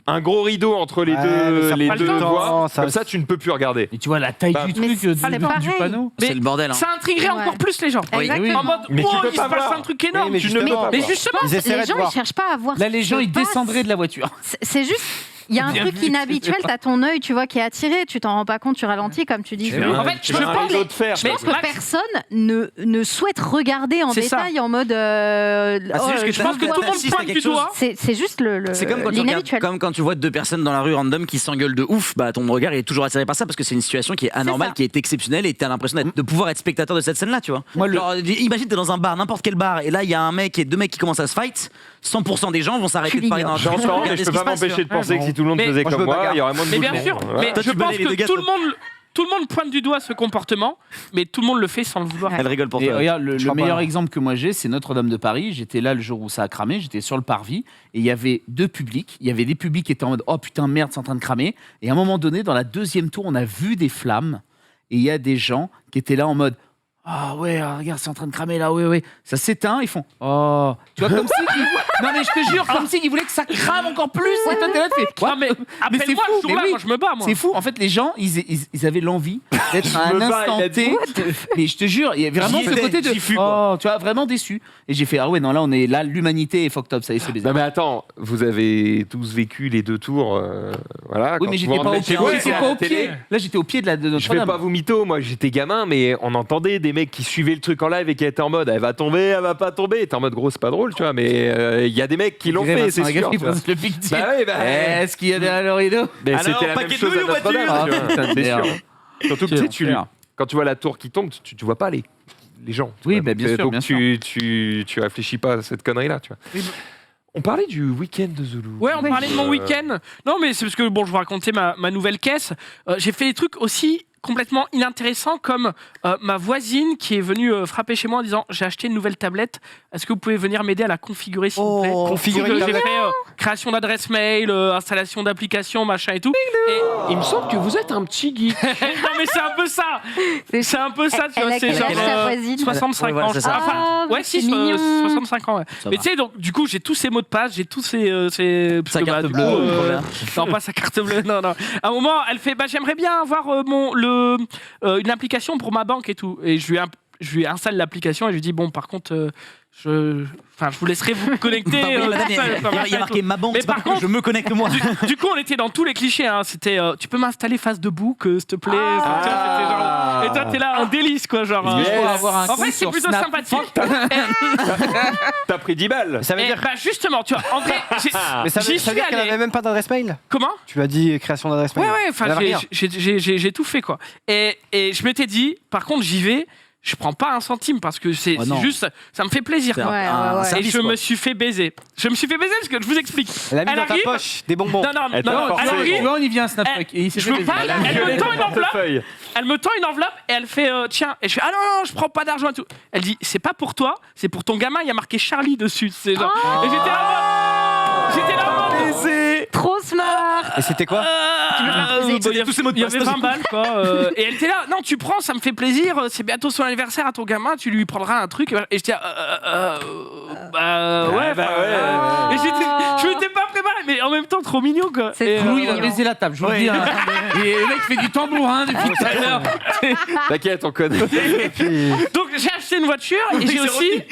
un gros rideau entre les Ouais, mais deux, ça les prend deux le temps, voies, ça- comme ça, tu ne peux plus regarder. Et tu vois la taille Bah, du mais truc, c'est du pareil. panneau. Mais C'est le bordel. Hein. Ça intriguerait Ouais. encore plus les gens. Oui. Exactement. En mode, Mais tu oh, peux il se pas passe voir. un truc énorme. Mais Tu ne peux pas Mais voir. justement, Ils essaieraient Les de gens, voir. ils cherchent pas à voir. Là, ce les qui gens, se ils passe. descendraient de la voiture. C'est juste, il y a un Bien truc vu, inhabituel, c'est t'as ton œil, tu vois, qui est attiré, tu t'en rends pas compte, tu ralentis, comme tu dis. Tu veux En un- fait, tu je veux un pense- rideau de fer. Je pense que Max- personne ne souhaite regarder en C'est ça. détail en mode. Ah, c'est juste que je pense que tout le monde pointe du doigt. C'est juste C'est comme quand tu regardes, l'inhabituel. comme quand tu vois deux personnes dans la rue random qui s'engueulent de ouf, bah ton regard est toujours attiré par ça parce que c'est une situation qui est anormale, ça. qui est exceptionnelle et t'as l'impression de pouvoir être spectateur de cette scène-là, tu vois. Moi, Genre, imagine t'es dans un bar, n'importe quel bar, et là il y a un mec et deux mecs qui commencent à se fight, 100% des gens vont s'arrêter de parler dans la rue. J'entends, mais Regarder je ce peux qui pas se passe, tu m'empêcher de vois. penser que si tout le monde Mais- faisait Moi, je comme me moi, bagarre. il y aurait moins de Mais bien bouchons. sûr, Voilà. mais Toi, je tu pense balayes les que dégâts, tout le monde pointe du doigt ce comportement, mais tout le monde le fait sans le vouloir. Elle rigole pour Et toi. regarde, le Je crois meilleur pas. exemple que moi j'ai, c'est Notre-Dame de Paris. J'étais là le jour où ça a cramé, j'étais sur le parvis, et il y avait deux publics. Il y avait des publics qui étaient en mode oh putain, merde, c'est en train de cramer. Et à un moment donné, dans la deuxième tour, on a vu des flammes, et il y a des gens qui étaient là en mode ah ouais, regarde, c'est en train de cramer là, ouais. Ça s'éteint, ils font oh. Tu vois, comme si. Non, mais je te jure, comme s'ils voulaient que ça crame encore plus. Et toi, t'es là, tu fais Non, mais Mais après c'est moi, fou, ce jour-là, mais oui. moi, je me bats, moi. C'est fou. En fait, les gens, ils avaient l'envie d'être à un me bats, instant il a dit, T. Mais je te jure, il y a vraiment ce côté de. J'y fus, quoi. Oh, tu vois, vraiment déçu. Et j'ai fait, ah ouais, non, là, on est là, l'humanité est fucked up, ça y est, c'est baisé. Non mais attends, vous avez tous vécu les deux tours, voilà. Oui, quand mais vous j'étais pas rentrez au chez pied. vous, J'étais c'est à pas la au télé. pied. Là, j'étais au pied de Je vais Notre-Dame. pas vous mytho, moi j'étais gamin, mais on entendait des mecs qui suivaient le truc en live et qui étaient en mode elle va tomber, elle va pas tomber. Et t'es en mode gros, c'est pas drôle, tu vois, mais il y a des mecs qui l'ont fait, c'est sûr. tu vois. Le big deal. Bah oui, bah. Est-ce qu'il y a derrière le rideau Mais Alors, c'était la même paquet de chose à nouilles ou Notre-Dame, voiture tu vois, Putain de c'est merde. sûr. Surtout que tu sais, Quel enfer. quand tu vois la tour qui tombe, tu vois pas les gens. tu Oui, vois. bah, bien Donc, sûr, bien tu réfléchis pas à cette connerie-là, tu vois. Oui, On parlait du week-end de Zulu. Ouais, on parlait de mon week-end. Non, mais c'est parce que, bon, je vous racontais ma nouvelle caisse. J'ai fait des trucs aussi complètement inintéressants comme ma voisine qui est venue frapper chez moi en disant j'ai acheté une nouvelle tablette, est-ce que vous pouvez venir m'aider à la configurer s'il vous plaît. Configurer Donc, une j'ai tablette. fait création d'adresse mail, installation d'application, machin et tout. Et Il me semble que vous êtes un petit geek. non mais c'est un peu ça. C'est un peu ça, tu Elle vois, a c'est quel genre âge, ta voisine 65 Ouais, voilà, ans. c'est ça. Ah, ouais, c'est si, mignon. 65 ans. Ouais. Ça Mais va. tu sais, donc du coup, j'ai tous ces mots de passe, j'ai tous ces Sa carte du bleue, coup, trop bien. non, pas sa carte bleue, non. À un moment, elle fait, j'aimerais bien avoir une application pour ma banque et tout. Et je lui installe l'application et je lui dis, bon, par contre, je vous laisserai vous connecter. Pardon, tout madame, seul, il y a machin et marqué tout. ma banque, Mais c'est pas par parce que je me connecte moi. Du coup, on était dans tous les clichés. Hein. C'était, tu peux m'installer face de bouc, s'il te plaît. Enfin, tu vois, c'était genre- et toi, t'es là, un délice, quoi. Genre, Yes. Pour avoir un en fait, compte c'est sur plutôt Snap. sympathique. T'as pris 10 balles. Ça veut Et dire, bah justement, tu vois, en vrai, mais ça veut, j'y ça suis veut dire qu'elle allé. avait même pas d'adresse mail. Comment? Tu as dit création d'adresse mail. Ouais, Elle enfin, avait rien. j'ai tout fait, quoi. Et je m'étais dit, par contre, j'y vais, je prends pas un centime parce que c'est Oh non. juste, ça me fait plaisir. C'est quoi. un ouais. Et service, je quoi. me suis fait baiser. Je me suis fait baiser parce que je vous explique. Elle a mis Elle dans ta arrive- poche des bonbons. Non, non, Elle t'a non, forcé. elle Tu arrive, vois, on y vient, Snap. Eh, Et il s'est je fait veux baiser. pas, elle me Violette tend dans une le enveloppe. portefeuille. Elle me tend une enveloppe et elle fait tiens. Et je fais ah non, je prends pas d'argent et tout. Elle dit c'est pas pour toi, c'est pour ton gamin. Il y a marqué Charlie dessus. C'est genre. Et j'étais là en mode baiser. Trop smart. Et c'était quoi? tous ces mots de Il y passe. avait 20 balles quoi. Et elle était là, non tu prends, ça me fait plaisir, c'est bientôt son anniversaire à ton gamin, tu lui prendras un truc. Et j'étais bah ouais, bah enfin, ouais. Et je m'étais pas préparé, mais en même temps trop mignon quoi. C'est Et, trop Louis, il va mignon. baiser la table, je vous le dis. Hein. Et le mec fait du tambourin depuis tout à l'heure. T'inquiète, on connaît. donc j'ai acheté une voiture et j'ai aussi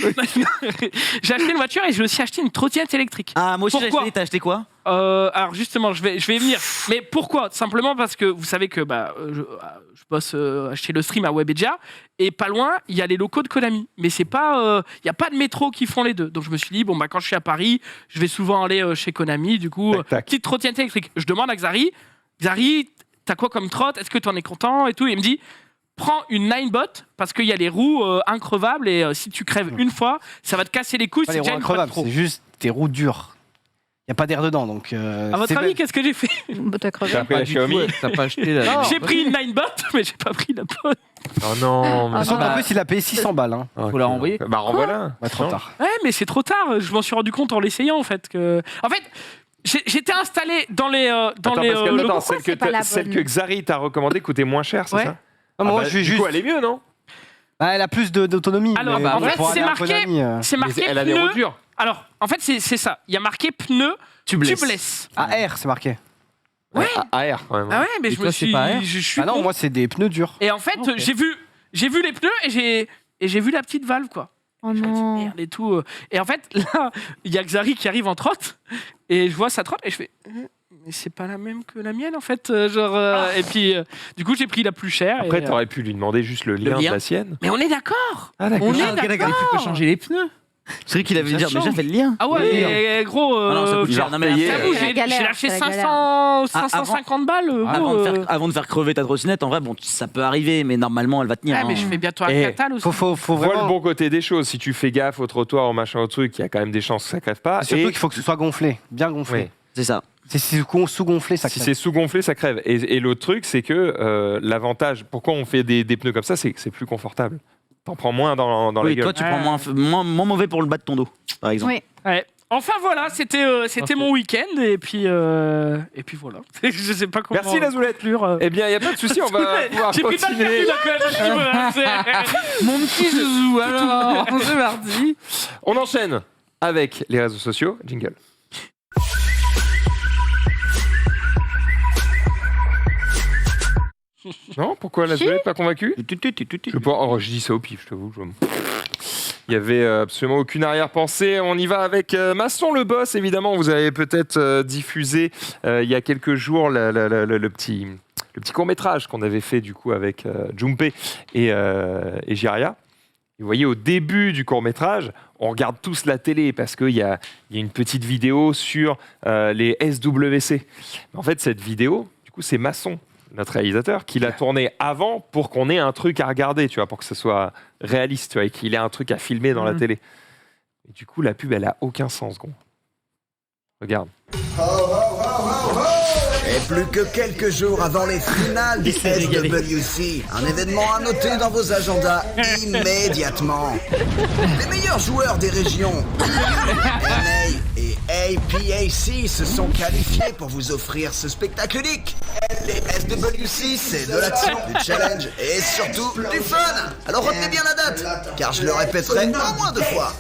j'ai acheté une voiture et j'ai aussi acheté une trottinette électrique. Ah, moi aussi j'ai Pourquoi acheté, t'as acheté quoi? Alors justement, je vais y venir. Mais pourquoi ? Simplement parce que vous savez que je bosse chez le stream à Webedia et pas loin, il y a les locaux de Konami. Mais c'est pas, il y a pas de métro qui font les deux. Donc je me suis dit quand je suis à Paris, je vais souvent aller chez Konami. Du coup, petite trottinette électrique. Je demande à Xari, t'as quoi comme trotte ? Est-ce que t'en es content et tout ? Il me dit. Prends une Ninebot parce qu'il y a les roues increvables et si tu crèves une fois, ça va te casser les couilles. Pas les roues increvables, c'est juste des roues dures. Il n'y a pas d'air dedans, donc. À votre avis, qu'est-ce que j'ai fait ? T'as crevé. T'as pris la Xiaomi. T'as pas acheté la. J'ai pris une Ninebot, mais j'ai pas pris la bonne. Oh non. De toute façon, en plus, il a payé 600 balles. Hein. Faut la renvoyer. Bah renvoie-la. Trop tard. Ouais, mais c'est trop tard. Je m'en suis rendu compte en l'essayant en fait. En fait, j'étais installé dans les locaux. Celle que Xari t'a recommandée coûtait moins cher, c'est ça ? Moi, du coup, elle est mieux, non ? Elle a plus d'autonomie. Alors, en fait, c'est marqué elle a des roues pneus. dures. Alors, en fait, c'est ça. Il y a marqué pneus tubeless. AR, c'est marqué. Ouais. AR, quand même. Ah ouais, mais Et je toi, me c'est suis. pas air Je suis Ah non, con. moi, c'est des pneus durs. Et en fait, j'ai vu les pneus et j'ai vu la petite valve, quoi. Oh Je me dis, non. merde et tout. Et en fait, là, il y a Xari qui arrive en trotte et je vois sa trotte et je fais. Mais c'est pas la même que la mienne en fait. Et puis, du coup, j'ai pris la plus chère. Après, et, t'aurais pu lui demander juste le lien de la sienne. Mais on est d'accord. Ah, d'accord. On est Ah, ok, d'accord. Tu peux changer les pneus. C'est vrai qu'il avait dit, mais j'ai fait le lien. Ah ouais, et gros. Ah non, ça coûte cher. Non, mais j'avoue, C'est la j'ai galère, lâché c'est la galère. 550 balles. Avant de faire crever ta trottinette, en vrai, bon, ça peut arriver, mais normalement, elle va tenir. Ouais, mais je fais bientôt un catal aussi. Faut Vois le vraiment. bon côté des choses. Si tu fais gaffe au trottoir, au machin, au truc, il y a quand même des chances que ça crève pas. Surtout qu'il faut que ce soit gonflé, bien gonflé. Oui. C'est ça. Si c'est sous-gonflé, ça Si crève. c'est sous-gonflé, ça crève. Et l'autre truc, c'est que l'avantage, pourquoi on fait des pneus comme ça, c'est que c'est plus confortable. T'en prends moins dans la Oui, gueule. toi, tu prends moins mauvais pour le bas de ton dos, par exemple. Oui. Ouais. Enfin voilà, c'était mon week-end et puis voilà. Je sais pas comment. Merci la Zoulette. Eh bien, il n'y a pas de souci, on va pouvoir J'ai pris pas de continuer. Mon petit zouzou, alors c'est parti. On enchaîne avec les réseaux sociaux. Jingle. Non, pourquoi la Zoulette pas convaincue? Je sais pas. Oh, je dis ça au pif, je t'avoue. Il y avait absolument aucune arrière-pensée. On y va avec Masson le boss, évidemment. Vous avez peut-être diffusé il y a quelques jours le petit court-métrage qu'on avait fait du coup avec Junpei et Jiraya. Vous voyez, au début du court-métrage, on regarde tous la télé parce qu'il y a une petite vidéo sur les SWC. En fait, cette vidéo, du coup, c'est Masson, notre réalisateur, qui l'a tourné avant pour qu'on ait un truc à regarder, tu vois, pour que ce soit réaliste, tu vois, et qu'il ait un truc à filmer dans la télé. Et du coup, la pub, elle a aucun sens, gros. Regarde. Et plus que quelques jours avant les finales du SWC, un événement à noter dans vos agendas immédiatement. Les meilleurs joueurs des régions NA et APAC se sont qualifiés pour vous offrir ce spectacle unique. Les SWC, c'est de l'action, du challenge et surtout du fun. Alors retenez bien la date, car je le répéterai au moins 2 fois.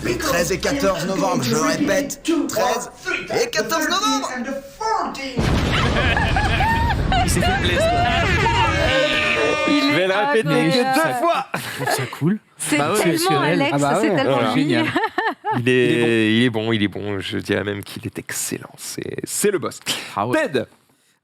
Les 13 et 14 novembre, je répète, 13 et 14 novembre. Il s'est fait plaisir. Je vais le répéter que 2 fois. Je trouve ça cool. C'est Bah ouais, tellement Alex, c'est tellement Voilà. lui. Génial. Il est bon. Je dirais même qu'il est excellent. C'est le boss. Ah ouais. Ted.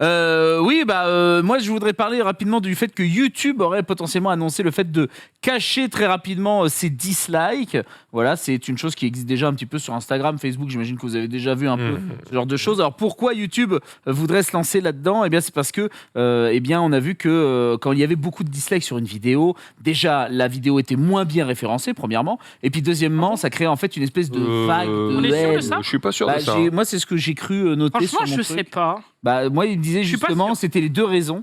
Oui, moi je voudrais parler rapidement du fait que YouTube aurait potentiellement annoncé le fait de cacher très rapidement ses dislikes. Voilà, c'est une chose qui existe déjà un petit peu sur Instagram, Facebook. J'imagine que vous avez déjà vu un peu ce genre de choses. Alors pourquoi YouTube voudrait se lancer là-dedans ? Eh bien, c'est parce que, on a vu que quand il y avait beaucoup de dislikes sur une vidéo, déjà la vidéo était moins bien référencée, premièrement, et puis deuxièmement, ça crée en fait une espèce de vague On de est sûr de haine. ça ? Je suis pas sûr de ça. Moi, c'est ce que j'ai cru noter Franchement, sur mon je truc. sais pas. Moi, il me disait suis pas justement, sûr. c'était les deux raisons.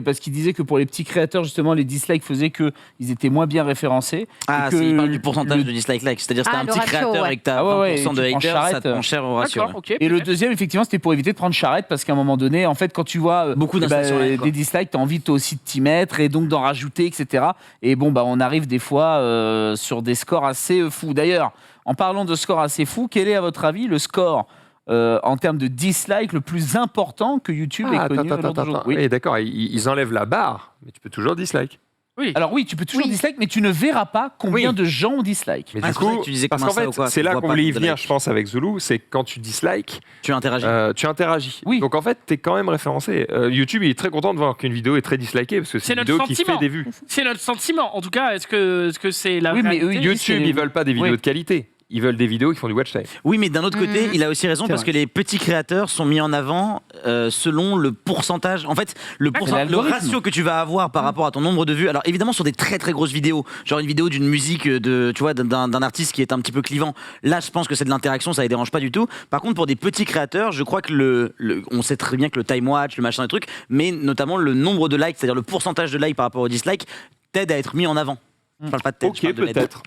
Parce qu'il disait que pour les petits créateurs, justement, les dislikes faisaient qu'ils étaient moins bien référencés. Ah, et que il parle du pourcentage de dislike. C'est-à-dire que t'as Ah, un le petit ratio, créateur ouais. et que t'as Ah ouais, 20% de tu prends haters, charrette. ça te prend cher au ratio. D'accord, ok. Et le peut-être. deuxième, effectivement, c'était pour éviter de prendre charrette parce qu'à un moment donné, en fait, quand tu vois Beaucoup d'installations, quoi. des dislikes, t'as envie toi aussi de t'y mettre et donc d'en rajouter, etc. Et bon, on arrive des fois sur des scores assez fous. D'ailleurs, en parlant de scores assez fous, quel est à votre avis le score en termes de dislikes le plus important que YouTube ait connu au jour d'aujourd'hui ? Oui. Oui, d'accord, ils enlèvent la barre, mais tu peux toujours dislike. Oui. Alors oui, tu peux toujours dislike, mais tu ne verras pas combien de gens ont dislike. Mais du coup, parce qu'en fait, c'est là qu'on voulait y venir, je pense, avec Zulu, c'est quand tu dislikes, tu interagis. Oui. Donc en fait, t'es quand même référencé. YouTube, il est très content de voir qu'une vidéo est très dislikée, parce que c'est une vidéo qui fait des vues. C'est notre sentiment. En tout cas, est-ce que c'est la réalité ? Mais YouTube, ils veulent pas des vidéos de qualité. Ils veulent des vidéos qui font du watch time. Oui, mais d'un autre côté, il a aussi raison parce que les petits créateurs sont mis en avant selon le pourcentage. En fait, le ratio que tu vas avoir par rapport à ton nombre de vues. Alors évidemment, sur des très très grosses vidéos, genre une vidéo d'une musique d'un artiste qui est un petit peu clivant. Là, je pense que c'est de l'interaction, ça les dérange pas du tout. Par contre, pour des petits créateurs, je crois que on sait très bien que le time watch, le machin, des trucs, mais notamment le nombre de likes, c'est-à-dire le pourcentage de likes par rapport au dislike, t'aide à être mis en avant. Je parle pas de tête. Ok, peut-être.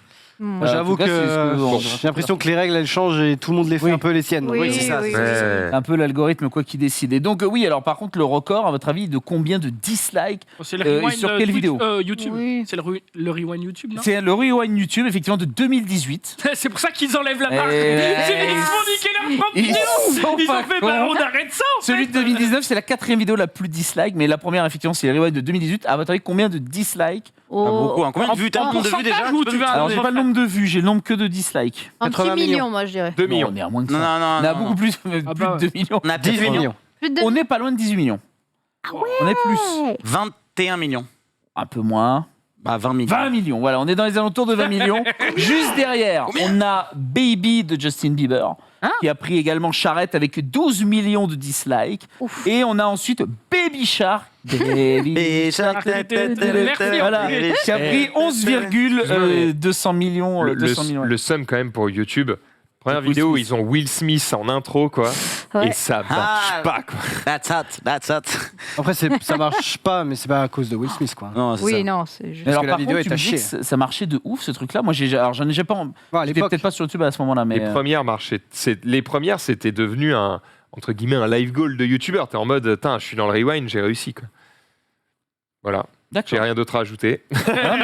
J'avoue que j'ai l'impression que les règles elles changent et tout le monde les fait un peu les siennes. Oui, c'est ça. C'est un peu l'algorithme quoi qui décide. Et donc oui, alors par contre le record, à votre avis, de combien de dislikes sur quelle vidéo YouTube. C'est le rewind YouTube, non ? C'est le rewind YouTube, effectivement, de 2018. C'est pour ça qu'ils enlèvent la marque. Ils vont niquer leur propre vidéo. Ils ont fait on arrête ça. Celui de 2019, c'est la 4e vidéo la plus dislike, mais la première, effectivement, c'est le rewind de 2018. À votre avis, combien de dislikes ? Beaucoup. Combien de vues ? T'as le nombre de vues déjà ? Alors j'ai pas le nombre de vues, j'ai le nombre que de dislikes. Un petit million, moi je dirais. 2 millions. On est à moins que ça. Non, on a beaucoup plus, plus de 2 millions. On a 18 millions. On n'est pas loin de 18 millions. Ah ouais. On est plus. 21 millions. Un peu moins. 20 millions. 20 millions, voilà, on est dans les alentours de 20 millions. Juste derrière, on a Baby de Justin Bieber, qui a pris également Charrette avec 12 millions de dislikes. Ouf. Et on a ensuite Baby Shark. Baby Shark. Voilà, qui a pris 11,200 millions. Le sum quand même pour YouTube. Première vidéo, ils ont Will Smith en intro, quoi. Ouais. Et ça marche pas, quoi. That's hot. Après, ça marche pas, mais c'est pas à cause de Will Smith, quoi. Non, c'est ça. Non, c'est juste. Alors, que la vidéo est à chier. Ça marchait de ouf, ce truc-là. Moi, j'en ai pas. J'étais peut-être pas sur YouTube à ce moment-là, mais. Les premières, c'était devenu entre guillemets, un live goal de YouTuber. T'es en mode, je suis dans le rewind, j'ai réussi, quoi. Voilà. J'ai rien d'autre à ajouter. Non,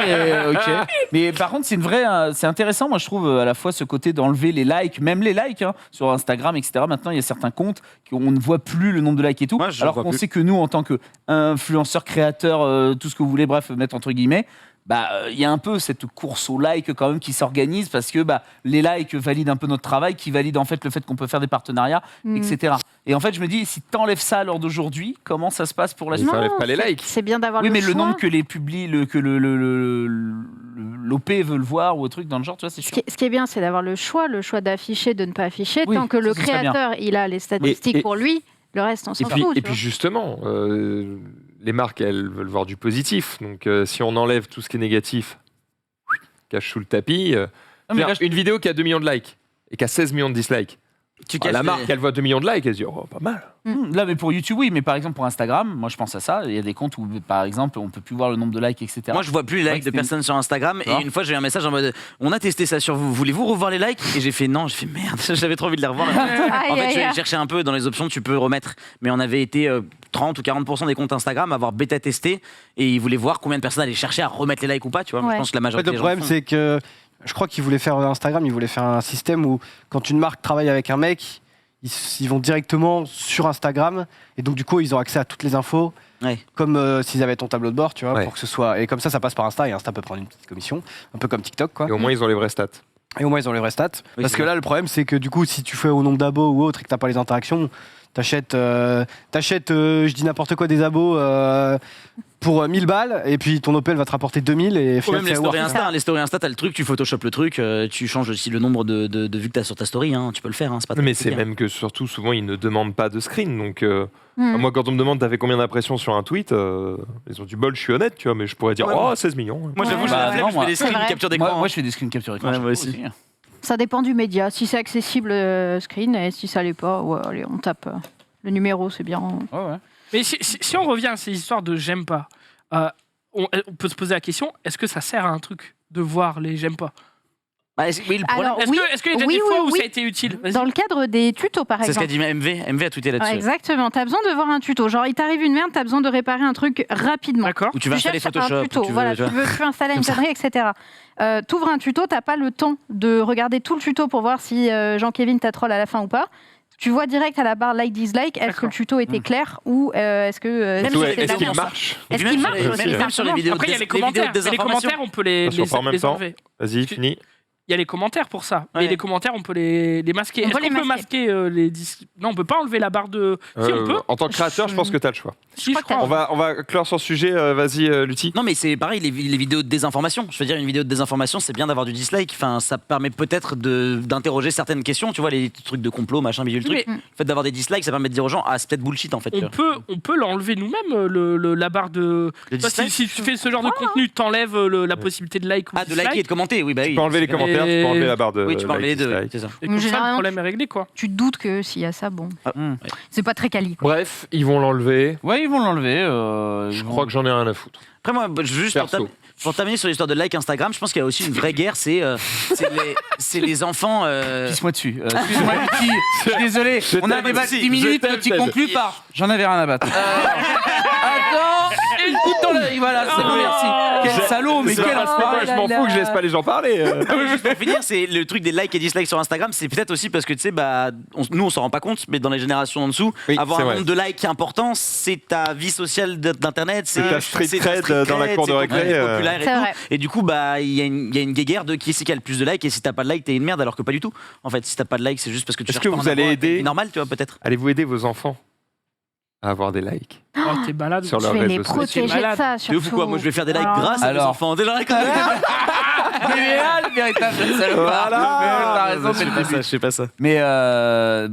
mais par contre, c'est intéressant, moi je trouve à la fois ce côté d'enlever les likes, même les likes sur Instagram, etc. Maintenant, il y a certains comptes où on ne voit plus le nombre de likes et tout. Moi, alors qu'on sait que nous, en tant qu'influenceurs, créateurs, tout ce que vous voulez, bref, mettre entre guillemets, y a un peu cette course aux likes quand même qui s'organise parce que les likes valident un peu notre travail, qui valident en fait le fait qu'on peut faire des partenariats, etc. Et en fait, je me dis, si t'enlèves ça à l'heure d'aujourd'hui, comment ça se passe pour la suite ? T'enlèves pas les likes. C'est bien d'avoir le choix. Oui, mais le nombre que les l'OP veut le voir ou au truc dans le genre, tu vois, c'est chiant. Ce qui est bien, c'est d'avoir le choix d'afficher, de ne pas afficher. Tant que le créateur, il a les statistiques pour lui, le reste, on s'en fout. Et puis justement, les marques, elles veulent voir du positif. Donc si on enlève tout ce qui est négatif, cache sous le tapis. Une vidéo qui a 2 millions de likes et qui a 16 millions de dislikes. La marque, elle voit 2 millions de likes, elle se dit, oh, pas mal. Là, mais pour YouTube, oui, mais par exemple pour Instagram, moi je pense à ça. Il y a des comptes où, par exemple, on peut plus voir le nombre de likes, etc. Moi, je vois plus les likes de personnes sur Instagram. Et une fois, j'ai eu un message en mode, on a testé ça sur vous. Voulez-vous revoir les likes ? Et j'ai fait non. J'ai fait merde. J'avais trop envie de les revoir. En fait, je cherchais un peu dans les options, tu peux remettre. Mais on avait été 30 ou 40% des comptes Instagram à avoir bêta testé et ils voulaient voir combien de personnes allaient chercher à remettre les likes ou pas. Tu vois, je pense que la majorité. Le problème, c'est que je crois qu'ils voulaient faire Instagram, ils voulaient faire un système où quand une marque travaille avec un mec, ils vont directement sur Instagram et donc du coup ils ont accès à toutes les infos comme s'ils avaient ton tableau de bord, tu vois, pour que ce soit, et comme ça passe par Insta et Insta peut prendre une petite commission, un peu comme TikTok, quoi. Et au moins ils ont les vraies stats. Parce que là le problème c'est que du coup si tu fais au nombre d'abos ou autre et que t'as pas les interactions, t'achètes je dis n'importe quoi, des abos pour 1000 balles et puis ton OP va te rapporter 2000 et même les stories Insta, t'as le truc, tu photoshop le truc, tu changes aussi le nombre de vues que t'as sur ta story, tu peux le faire, c'est pas mais c'est même que surtout souvent ils ne demandent pas de screen, donc moi quand on me demande t'as fait combien d'impressions sur un tweet, ils ont du bol, je suis honnête, tu vois, mais je pourrais dire 16 millions. Moi j'avoue, je fais des screens capture d'écran. Moi je fais des screens capture d'écran. Moi aussi. Ça dépend du média. Si c'est accessible screen et si ça l'est pas, allez, on tape le numéro, c'est bien. Mais si on revient à ces histoires de j'aime pas, on peut se poser la question, est-ce que ça sert à un truc de voir les j'aime pas ? Est-ce qu'il y a déjà des fois où ça a été utile ? Dans le cadre des tutos, par exemple. C'est ce qu'a dit MV a tweeté là-dessus. Exactement. T'as besoin de voir un tuto. Genre, il t'arrive une merde, t'as besoin de réparer un truc rapidement. D'accord. Ou tu vas installer Photoshop. Tu veux installer une connerie, etc. T'ouvres un tuto, t'as pas le temps de regarder tout le tuto pour voir si Jean-Kévin t'a troll à la fin ou pas. tu vois direct à la barre like dislike, est-ce que le tuto était clair ou est-ce que est-ce qu'il marche? Est-ce qu'il marche Même sur les vidéos. Après, il y a les commentaires. Les commentaires, on peut les enlever. Vas-y, fini. Il y a les commentaires pour ça. Mais les commentaires, on peut les masquer. Est-ce qu'on peut masquer les disques? Non, on peut pas enlever la barre de. Si, on peut. En tant que créateur, je pense que tu as le choix. Si, je crois. On va clore sur ce sujet. Vas-y, Lutti. Non, mais c'est pareil, les vidéos de désinformation. Je veux dire, une vidéo de désinformation, c'est bien d'avoir du dislike. Enfin, ça permet peut-être d'interroger certaines questions. Tu vois, les trucs de complot, machin, bidule, truc. Le fait d'avoir des dislikes, ça permet de dire aux gens, ah, c'est peut-être bullshit en fait. On peut l'enlever nous-mêmes, la barre de. Si tu fais ce genre de contenu, t'enlèves la possibilité de like ou de liker et de commenter, oui, bah oui. Tu peux enlever les commentaires, tu peux enlever la barre de. Oui, tu peux enlever les deux, c'est ça. Et comme ça, le problème est réglé, quoi. Tu te doutes que s'il y a ça, bon. C'est pas très quali. Bref, ils vont l'enlever. Ouais, ils vont l'enlever. Je crois que j'en ai rien à foutre. Après, moi, juste pour terminer sur l'histoire de like Instagram, je pense qu'il y a aussi une vraie guerre, c'est les enfants. Pisse-moi dessus. Excuse-moi, Lutti. Je suis désolé. On a un débat de 10 minutes, tu conclus par. J'en avais rien à battre. Attends, une goutte dans l'œil, voilà, c'est bon, merci. Quel salaud, mais quel enfoiré. Je m'en fous que je laisse pas les gens parler. Juste pour finir, c'est le truc des likes et dislikes sur Instagram, c'est peut-être aussi parce que tu sais, nous on s'en rend pas compte, mais dans les générations en dessous, avoir un nombre de likes important, c'est ta vie sociale d'internet, c'est ta street cred dans la cour de récré. Et du coup, il y a une guéguerre de qui c'est qui a le plus de likes, et si t'as pas de likes, t'es une merde, alors que pas du tout. En fait, si t'as pas de likes, c'est juste parce que tu cherches pas. Est-ce que vous allez aider? Normal, tu vois, peut-être. Allez-vous aider vos enfants à avoir des likes? Oh, t'es malade. Sur je vais les protéger de ça, surtout. Moi, je vais faire des likes grâce à mes enfants. Déjà, le véritable salopard. T'as raison, je sais pas ça. Mais moi,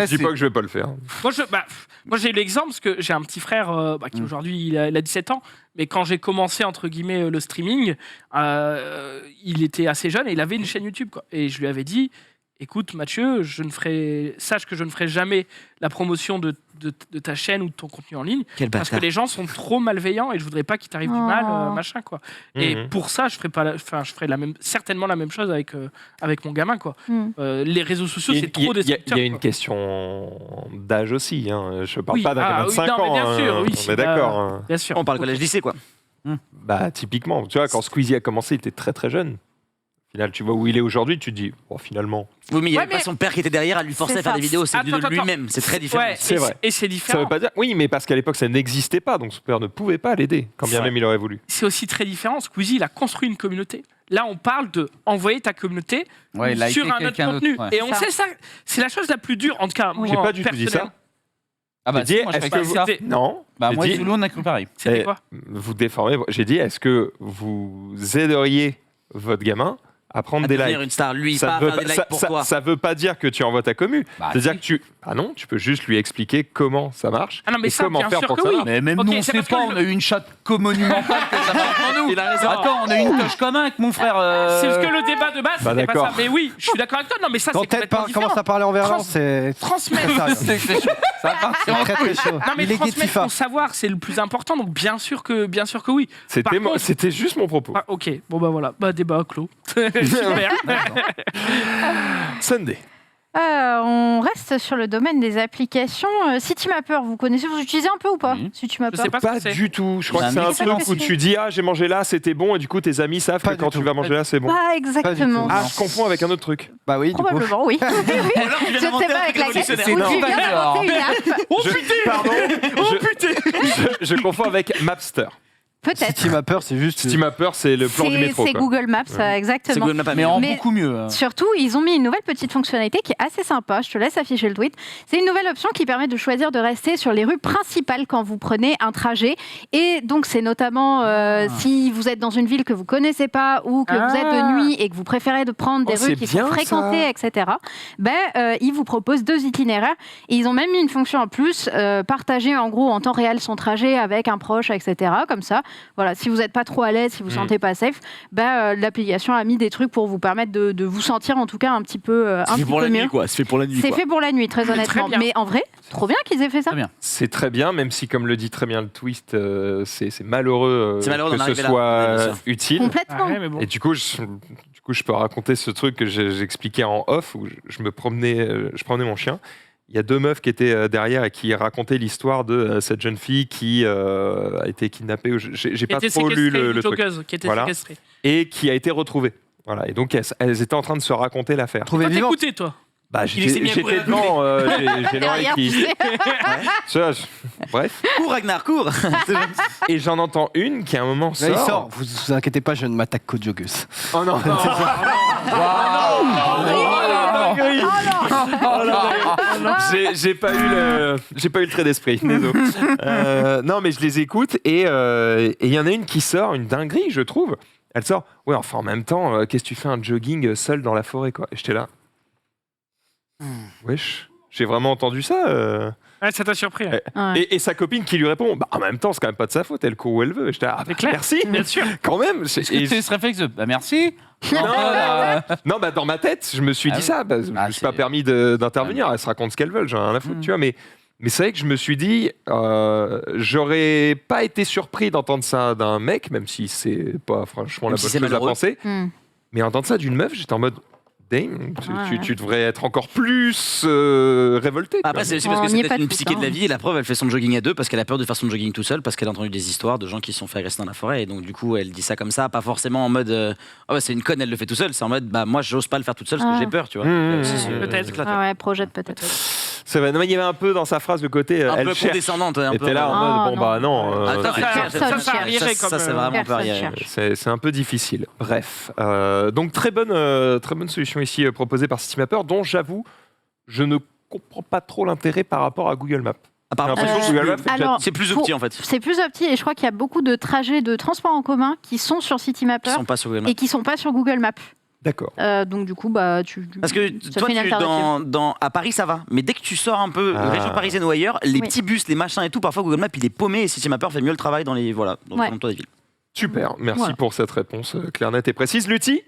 je dis pas que je vais pas le faire. Moi, j'ai eu l'exemple parce que j'ai un petit frère qui aujourd'hui il a 17 ans, mais quand j'ai commencé entre guillemets le streaming, il était assez jeune et il avait une chaîne YouTube, quoi. Et je lui avais dit, écoute Mathieu, sache que je ne ferai jamais la promotion de ta chaîne ou de ton contenu en ligne, parce que les gens sont trop malveillants et je voudrais pas qu'il t'arrive du mal, machin, quoi. Et pour ça, je ferai certainement la même chose avec mon gamin, quoi. Les réseaux sociaux, c'est trop destructeur. Il y a une question d'âge aussi. Hein. Je parle pas d'un gamin de 5 ans. Mais bien sûr, oui, on est d'accord. Bien sûr. On parle collège-lycée, quoi. Bah typiquement, tu vois, quand Squeezie a commencé, il était très très jeune. Au final, tu vois où il est aujourd'hui, tu te dis, bon, finalement. Oui, mais il n'y avait pas son père qui était derrière à lui forcer à faire des vidéos, c'est de lui-même, c'est très différent. C'est vrai. Et c'est différent. Ça veut pas dire. Oui, mais parce qu'à l'époque, ça n'existait pas, donc son père ne pouvait pas l'aider, quand bien même il aurait voulu. C'est aussi très différent. Squeezie, il a construit une communauté. Là, on parle de envoyer ta communauté sur un autre contenu. Et on sait ça, c'est la chose la plus dure, en tout cas. J'ai pas du tout dit ça. Ah bah, dit, moi, je est-ce que ça. Non. Bah, moi, Zulu, on a cru pareil. C'était quoi? Vous déformez. J'ai dit, est-ce que vous aideriez votre gamin à prendre des likes? Une star, lui, ça veut pas faire des likes pour toi. Ça veut pas dire que tu envoies ta commu. C'est-à-dire que tu. Ah non, tu peux juste lui expliquer comment ça marche. Ah non, mais et ça, comment bien faire sûr pour que que ça oui. marche. Mais même nous, on sait pas, on a eu une chatte monumentale que ça marche pour nous. Il a raison. Attends, on a eu une toche commun avec mon frère. C'est parce que le débat de base, c'était pas ça. Mais oui, je suis d'accord avec toi. Non, mais ça, c'est complètement différent. Commence à parler en verlan, c'est. Transmettre. C'est chaud. Ça va partir en très très chaud. Non, mais transmettre ton savoir, c'est le plus important. Donc, bien sûr que oui. C'était juste mon propos. Ah, ok, bon bah voilà, débat clos. Super. Sunday. On reste sur le domaine des applications. Citymapper, vous connaissez, vous utilisez un peu ou pas Citymapper? Je sais pas du tout. Je crois que c'est un truc où tu dis j'ai mangé là, c'était bon, et du coup tes amis savent que quand tu vas manger là, c'est bon. Pas exactement. Ah, je confonds avec un autre truc. Bah oui, probablement, oui. Je sais pas avec laquelle. C'est énorme. Oh putain, pardon. Je confonds avec Mapster. Peut-être. Citymapper, c'est juste. Citymapper, c'est le plan du métro. C'est Google Maps, exactement. Google Maps, mais en beaucoup mieux. Surtout, ils ont mis une nouvelle petite fonctionnalité qui est assez sympa. Je te laisse afficher le tweet. C'est une nouvelle option qui permet de choisir de rester sur les rues principales quand vous prenez un trajet. Et donc, c'est notamment si vous êtes dans une ville que vous connaissez pas ou que vous êtes de nuit et que vous préférez de prendre des rues qui sont fréquentées, etc. Ils vous proposent 2 itinéraires. Et ils ont même mis une fonction en plus, partager en gros en temps réel son trajet avec un proche, etc. Comme ça. Voilà, si vous n'êtes pas trop à l'aise, si vous ne vous sentez pas safe, l'application a mis des trucs pour vous permettre de vous sentir en tout cas un petit peu mieux. C'est fait pour la nuit, quoi. C'est fait pour la nuit. C'est fait pour la nuit, très honnêtement. Mais en vrai, trop bien qu'ils aient fait ça. C'est très bien, même si, comme le dit très bien le twist, c'est malheureux, que ce soit utile. Complètement. Ouais, bon. Et du coup, je peux raconter ce truc que j'expliquais en off, où je promenais mon chien. Il y a 2 meufs qui étaient derrière et qui racontaient l'histoire de cette jeune fille qui a été kidnappée. J'ai pas trop lu le truc. Qui était séquestrée. Et qui a été retrouvée. Voilà. Et donc elles étaient en train de se raconter l'affaire. T'as écouté, toi? Bah, Il s'est mis à courir j'étais à côté. devant, j'ai l'oreille qui... Bref. Cours, Ragnar, cours. Et j'en entends une qui à un moment Là, il sort. sort. Vous inquiétez pas, je ne m'attaque qu'au Diogus. Oh non, J'ai pas eu le trait d'esprit, désolé. Non, mais je les écoute et il y en a une qui sort, une dinguerie, je trouve. Elle sort. Ouais, enfin en même temps, qu'est-ce que tu fais un jogging seul dans la forêt, quoi. Et j'étais là. Wesh, j'ai vraiment entendu ça. Ouais, ça t'a surpris. Hein. Et sa copine qui lui répond, bah en même temps c'est quand même pas de sa faute, elle court où elle veut. J'étais bah, clair. merci, bien sûr. Quand même. Est-ce que tu as ce réflexe de bah merci? Non, bah dans ma tête, je me suis dit ça. Bah, je me suis pas permis d'intervenir. Elles se racontent ce qu'elles veulent, j'en ai rien à foutre, tu vois. Mais c'est vrai que je me suis dit, j'aurais pas été surpris d'entendre ça d'un mec, même si c'est pas franchement la bonne chose à penser. Mais entendre ça d'une meuf, j'étais en mode. Tu devrais être encore plus révolté. Après, c'est aussi parce que c'est peut-être une psyché de la vie et la preuve, elle fait son jogging à deux parce qu'elle a peur de faire son jogging tout seul parce qu'elle a entendu des histoires de gens qui se sont fait agresser dans la forêt et donc du coup, elle dit ça comme ça, pas forcément en mode oh, bah, c'est une conne, elle le fait tout seul, c'est en mode bah moi, j'ose pas le faire toute seule parce que j'ai peur, tu vois. Peut-être. Ouais, projette peut-être. C'est vrai, il y avait un peu dans sa phrase le côté un elle peu condescendante. Elle était là en mode bon bah non. Ça, c'est vraiment pas rien. C'est un peu difficile. Bref, donc très bonne solution ici proposée par Citymapper, dont j'avoue, je ne comprends pas trop l'intérêt par rapport à Google Maps. C'est plus opti en fait. C'est plus opti et je crois qu'il y a beaucoup de trajets de transport en commun qui sont sur Citymapper et qui sont pas sur Google Maps. D'accord. Donc du coup, bah, parce que toi, à Paris, ça va. Mais dès que tu sors un peu région parisienne ou ailleurs, les petits bus, les machins et tout, parfois Google Maps, il est paumé et Citymapper fait mieux le travail dans les des villes. Super, merci pour cette réponse claire, nette et précise. Lutti,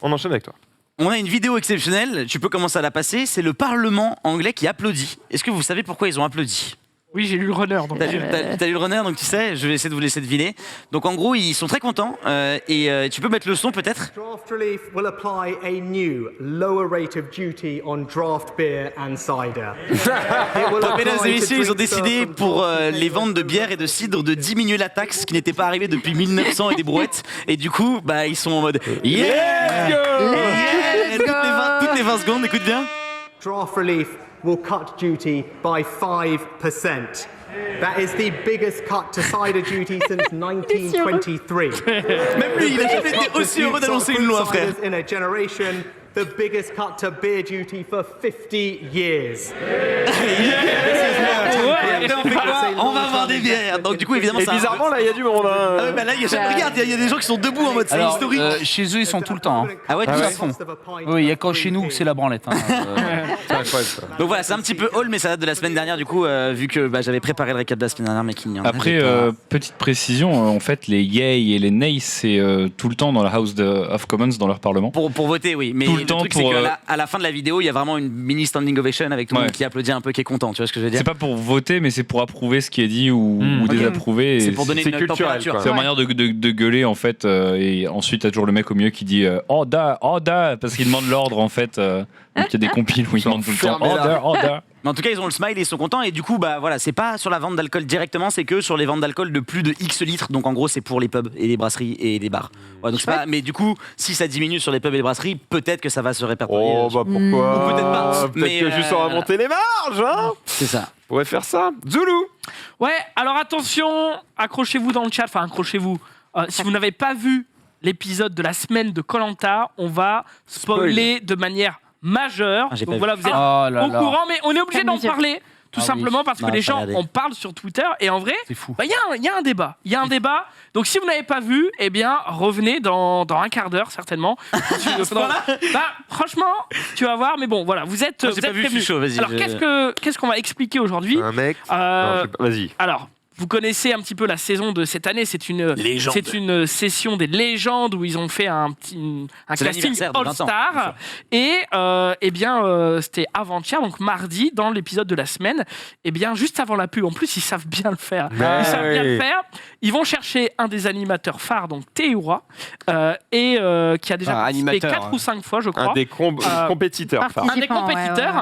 on enchaîne avec toi. On a une vidéo exceptionnelle, tu peux commencer à la passer. C'est le Parlement anglais qui applaudit. Est-ce que vous savez pourquoi ils ont applaudi ? Oui, j'ai lu le runner. T'as lu le runner, donc tu sais, je vais essayer de vous laisser deviner. Donc en gros, ils sont très contents et tu peux mettre le son peut-être. Draft Relief will apply a new lower rate of duty on draft beer and cider. Donc, mesdames et messieurs, ils ont décidé pour les ventes de bière et de cidre de diminuer la taxe, qui n'était pas arrivée depuis 1900 et des brouettes. Et du coup, bah ils sont en mode toutes les 20 secondes, écoute bien. Draft Relief will cut duty by 5%. That is the biggest cut to cider duty since 1923. Même lui, il a jamais été aussi heureux d'annoncer une loi, frère. In a generation, the biggest cut to beer duty for 50 years. On fait quoi ? On va avoir des bières. Donc du coup, évidemment, et bizarrement, là, il y a du monde. Bah là, regarde, il y a des gens qui sont debout en mode c'est historique. Chez eux, ils sont tout le temps. Hein. Ah ouais, tout à fond. Oui, il y a quand chez nous que c'est la branlette. Hein. Donc voilà, c'est un petit peu haul, mais ça date de la semaine dernière, du coup, vu que j'avais préparé le récap de la semaine dernière, mais qu'il n'y en avait pas. Après, petite précision, en fait, les Yay et les Nay, c'est tout le temps dans la House of Commons, dans leur parlement. Pour voter, oui. Mais le truc, c'est qu'à la fin de la vidéo, il y a vraiment une mini standing ovation avec tout le monde qui applaudit un peu, qui est content. Tu vois ce que je veux dire ? C'est pas pour voter, mais c'est pour approuver ce qui est dit ou désapprouver. C'est pour donner une température. C'est une manière de gueuler, en fait. Et ensuite, t'as toujours le mec au milieu qui dit order, order, parce qu'il demande l'ordre, en fait. Donc il y a des compiles où ils demandent tout le temps order, order. Mais en tout cas, ils ont le smile et ils sont contents. Et du coup, bah voilà, c'est pas sur la vente d'alcool directement, c'est que sur les ventes d'alcool de plus de X litres. Donc en gros, c'est pour les pubs et les brasseries et les bars. Ouais, donc pas, mais du coup, si ça diminue sur les pubs et les brasseries, peut-être que ça va se répertorier. Oh bah pourquoi ? Ou peut-être pas. Peut-être que juste on va monter les marges, hein ? C'est ça. On pourrait faire ça. Zoulou ! Ouais, alors attention, accrochez-vous dans le chat. Enfin, accrochez-vous. Si vous n'avez pas vu l'épisode de la semaine de Koh-Lanta, on va spoiler de manière majeure. Donc voilà, vous êtes au courant, mais on est obligé d'en parler. Tout simplement parce que les gens en parlent sur Twitter et en vrai, il y a un débat. Il y a un débat. Donc si vous n'avez pas vu, eh bien revenez dans un quart d'heure certainement. Franchement, tu vas voir. Mais bon, voilà, vous êtes prévenus. Alors qu'est-ce qu'on va expliquer aujourd'hui ? Un mec. Vas-y. Alors. Vous connaissez un petit peu la saison de cette année, c'est une session des légendes où ils ont fait un casting All-Star. Et c'était avant-hier, donc mardi, dans l'épisode de la semaine, et bien juste avant la pub. En plus, ils savent bien le faire. Ils vont chercher un des animateurs phares, donc Théoura, qui a déjà participé 4 ou 5 fois, je crois. Un des compétiteurs phares. Un des compétiteurs. Ouais.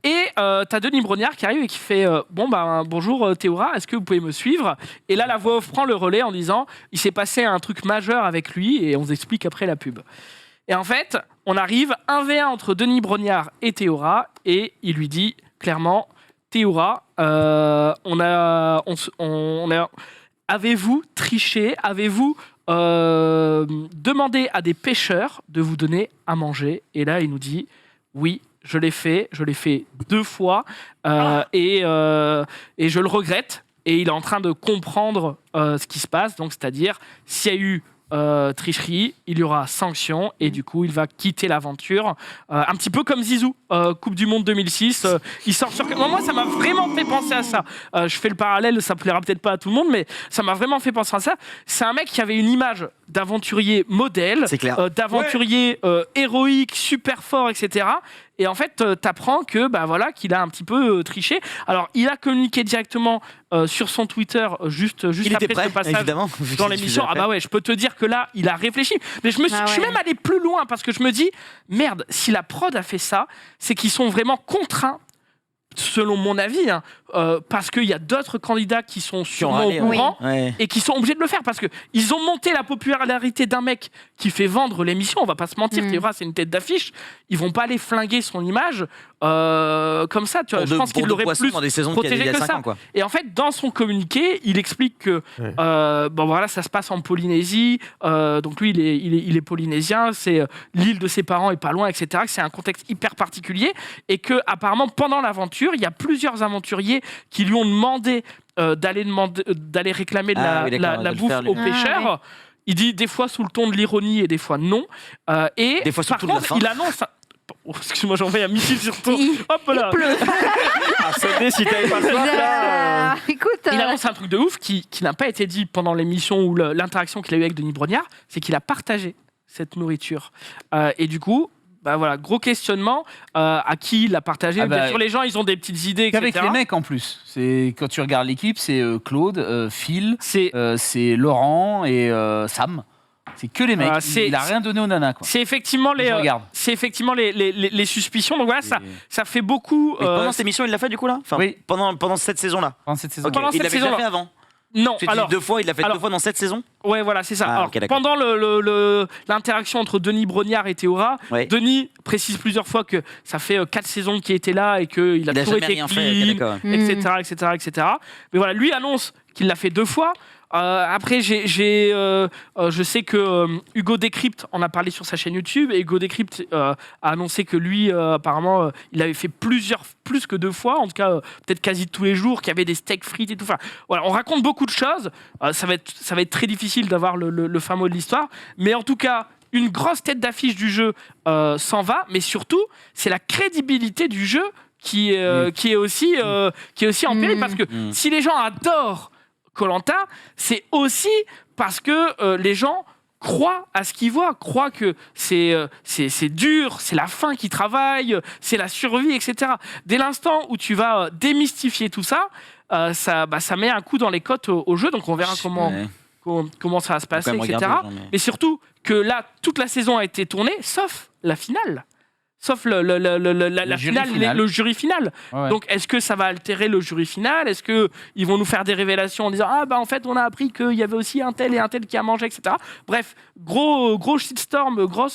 Et t'as Denis Brognard qui arrive et qui fait bonjour Théoura, est-ce que vous pouvez me suivre ? Et là la voix off prend le relais en disant il s'est passé un truc majeur avec lui et on vous explique après la pub. Et en fait, on arrive 1v1 entre Denis Brognard et Théora, et il lui dit clairement, Théora, avez-vous triché, avez-vous demandé à des pêcheurs de vous donner à manger? Et là, il nous dit, oui, je l'ai fait 2 fois, et je le regrette. Et il est en train de comprendre ce qui se passe, donc c'est-à-dire s'il y a eu tricherie, il y aura sanction, et du coup il va quitter l'aventure, un petit peu comme Zizou, Coupe du Monde 2006, il sort sur... Moi ça m'a vraiment fait penser à ça, je fais le parallèle, ça plaira peut-être pas à tout le monde, mais ça m'a vraiment fait penser à ça. C'est un mec qui avait une image d'aventurier modèle, d'aventurier héroïque, super fort, etc. Et en fait, t'apprends que qu'il a un petit peu triché. Alors, il a communiqué directement sur son Twitter juste après ce passage dans l'émission. Ah bah ouais, je peux te dire que là, il a réfléchi. Mais je suis même allé plus loin parce que je me dis, merde, si la prod a fait ça, c'est qu'ils sont vraiment contraints, selon mon avis, parce qu'il y a d'autres candidats qui sont sûrement au courant et qui sont obligés de le faire parce qu'ils ont monté la popularité d'un mec qui fait vendre l'émission, on va pas se mentir, Théora c'est une tête d'affiche, ils vont pas aller flinguer son image comme ça, tu vois. Je pense qu'il l'aurait plus protégé que ça. Et en fait, dans son communiqué, il explique que ça se passe en Polynésie, donc lui il est polynésien, c'est l'île de ses parents est pas loin, etc. C'est un contexte hyper particulier et que apparemment pendant l'aventure, il y a plusieurs aventuriers qui lui ont demandé d'aller réclamer la bouffe aux pêcheurs. Il dit des fois sous le ton de l'ironie et des fois non. Et des fois sous par le ton de la contre, fin. il annonce... Oh, excuse-moi, j'envoie un missile sur toi. Hop là. Il pleut. Si t'avais pas soif, là, Écoute, il annonce un truc de ouf qui n'a pas été dit pendant l'émission ou l'interaction qu'il a eu avec Denis Brognard, c'est qu'il a partagé cette nourriture. Et du coup, gros questionnement, à qui il l'a partagé. Bien sûr, les gens, ils ont des petites idées, etc. Avec les mecs en plus. Quand tu regardes l'équipe, c'est Claude, Phil, c'est Laurent et Sam. C'est que les mecs. Il n'a rien donné aux nanas. Quoi. C'est effectivement les suspicions. Donc voilà, ça fait beaucoup. Pendant cette émission, il l'a fait du coup là, pendant cette saison-là. Pendant cette saison. Okay. Il l'avait déjà fait avant. Non, alors 2 fois, il l'a fait 2 fois dans cette saison. Ouais, voilà, c'est ça. Ah, alors, okay, pendant l'interaction entre Denis Brognard et Théora, Denis précise plusieurs fois que ça fait 4 saisons qu'il était là et qu'il a toujours été clean, etc. Mais voilà, lui annonce qu'il l'a fait 2 fois. Après, je sais que Hugo Décrypte en a parlé sur sa chaîne YouTube et Hugo Décrypte a annoncé que lui, apparemment, il avait fait plus que 2 fois, en tout cas, peut-être quasi tous les jours, qu'il y avait des steaks frites et tout. Enfin, voilà, on raconte beaucoup de choses. Ça va être très difficile d'avoir le fin mot de l'histoire, mais en tout cas, une grosse tête d'affiche du jeu s'en va, mais surtout, c'est la crédibilité du jeu qui est aussi en péril, parce que si les gens adorent Koh-Lanta, c'est aussi parce que les gens croient à ce qu'ils voient, croient que c'est dur, c'est la faim qui travaille, c'est la survie, etc. Dès l'instant où tu vas démystifier tout ça, ça met un coup dans les côtes au jeu, donc on verra comment ça va se passer, etc. Mais surtout que là, toute la saison a été tournée, sauf la finale. Sauf la finale, le jury final. Ouais. Donc, est-ce que ça va altérer le jury final? Est-ce qu'ils vont nous faire des révélations en disant en fait, on a appris qu'il y avait aussi un tel et un tel qui a mangé, etc. Bref, gros shitstorm, gros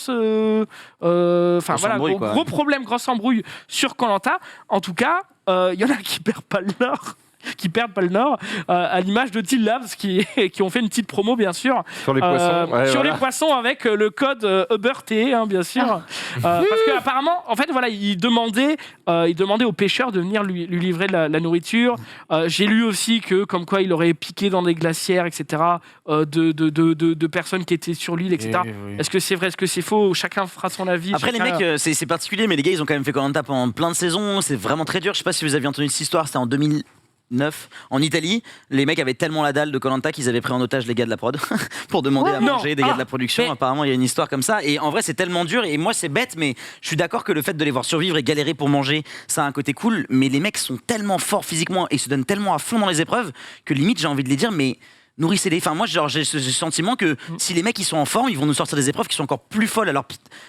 problème, grosse embrouille sur Koh-Lanta. En tout cas, il y en a qui perdent pas le nord, à l'image de Team Labs qui ont fait une petite promo, bien sûr, sur les poissons, les poissons avec le code UberTE, bien sûr, parce qu'apparemment, en fait, voilà, il demandait aux pêcheurs de venir lui livrer de la nourriture. J'ai lu aussi que, comme quoi, il aurait piqué dans des glacières, etc., de personnes qui étaient sur l'île, etc. Oui. Est-ce que c'est vrai, est-ce que c'est faux? Chacun fera son avis. Après, les mecs, c'est particulier, mais les gars, ils ont quand même fait Koh-Lanta pendant plein de saisons. C'est vraiment très dur. Je sais pas si vous aviez entendu cette histoire. C'était en 2009 en Italie, les mecs avaient tellement la dalle de Koh-Lanta qu'ils avaient pris en otage les gars de la prod pour demander à manger des gars de la production. Apparemment, il y a une histoire comme ça. Et en vrai, c'est tellement dur. Et moi, c'est bête, mais je suis d'accord que le fait de les voir survivre et galérer pour manger, ça a un côté cool. Mais les mecs sont tellement forts physiquement et se donnent tellement à fond dans les épreuves que limite, j'ai envie de les dire, mais nourrissez-les. Enfin, moi, genre, j'ai ce sentiment que si les mecs ils sont en forme, ils vont nous sortir des épreuves qui sont encore plus folles. Alors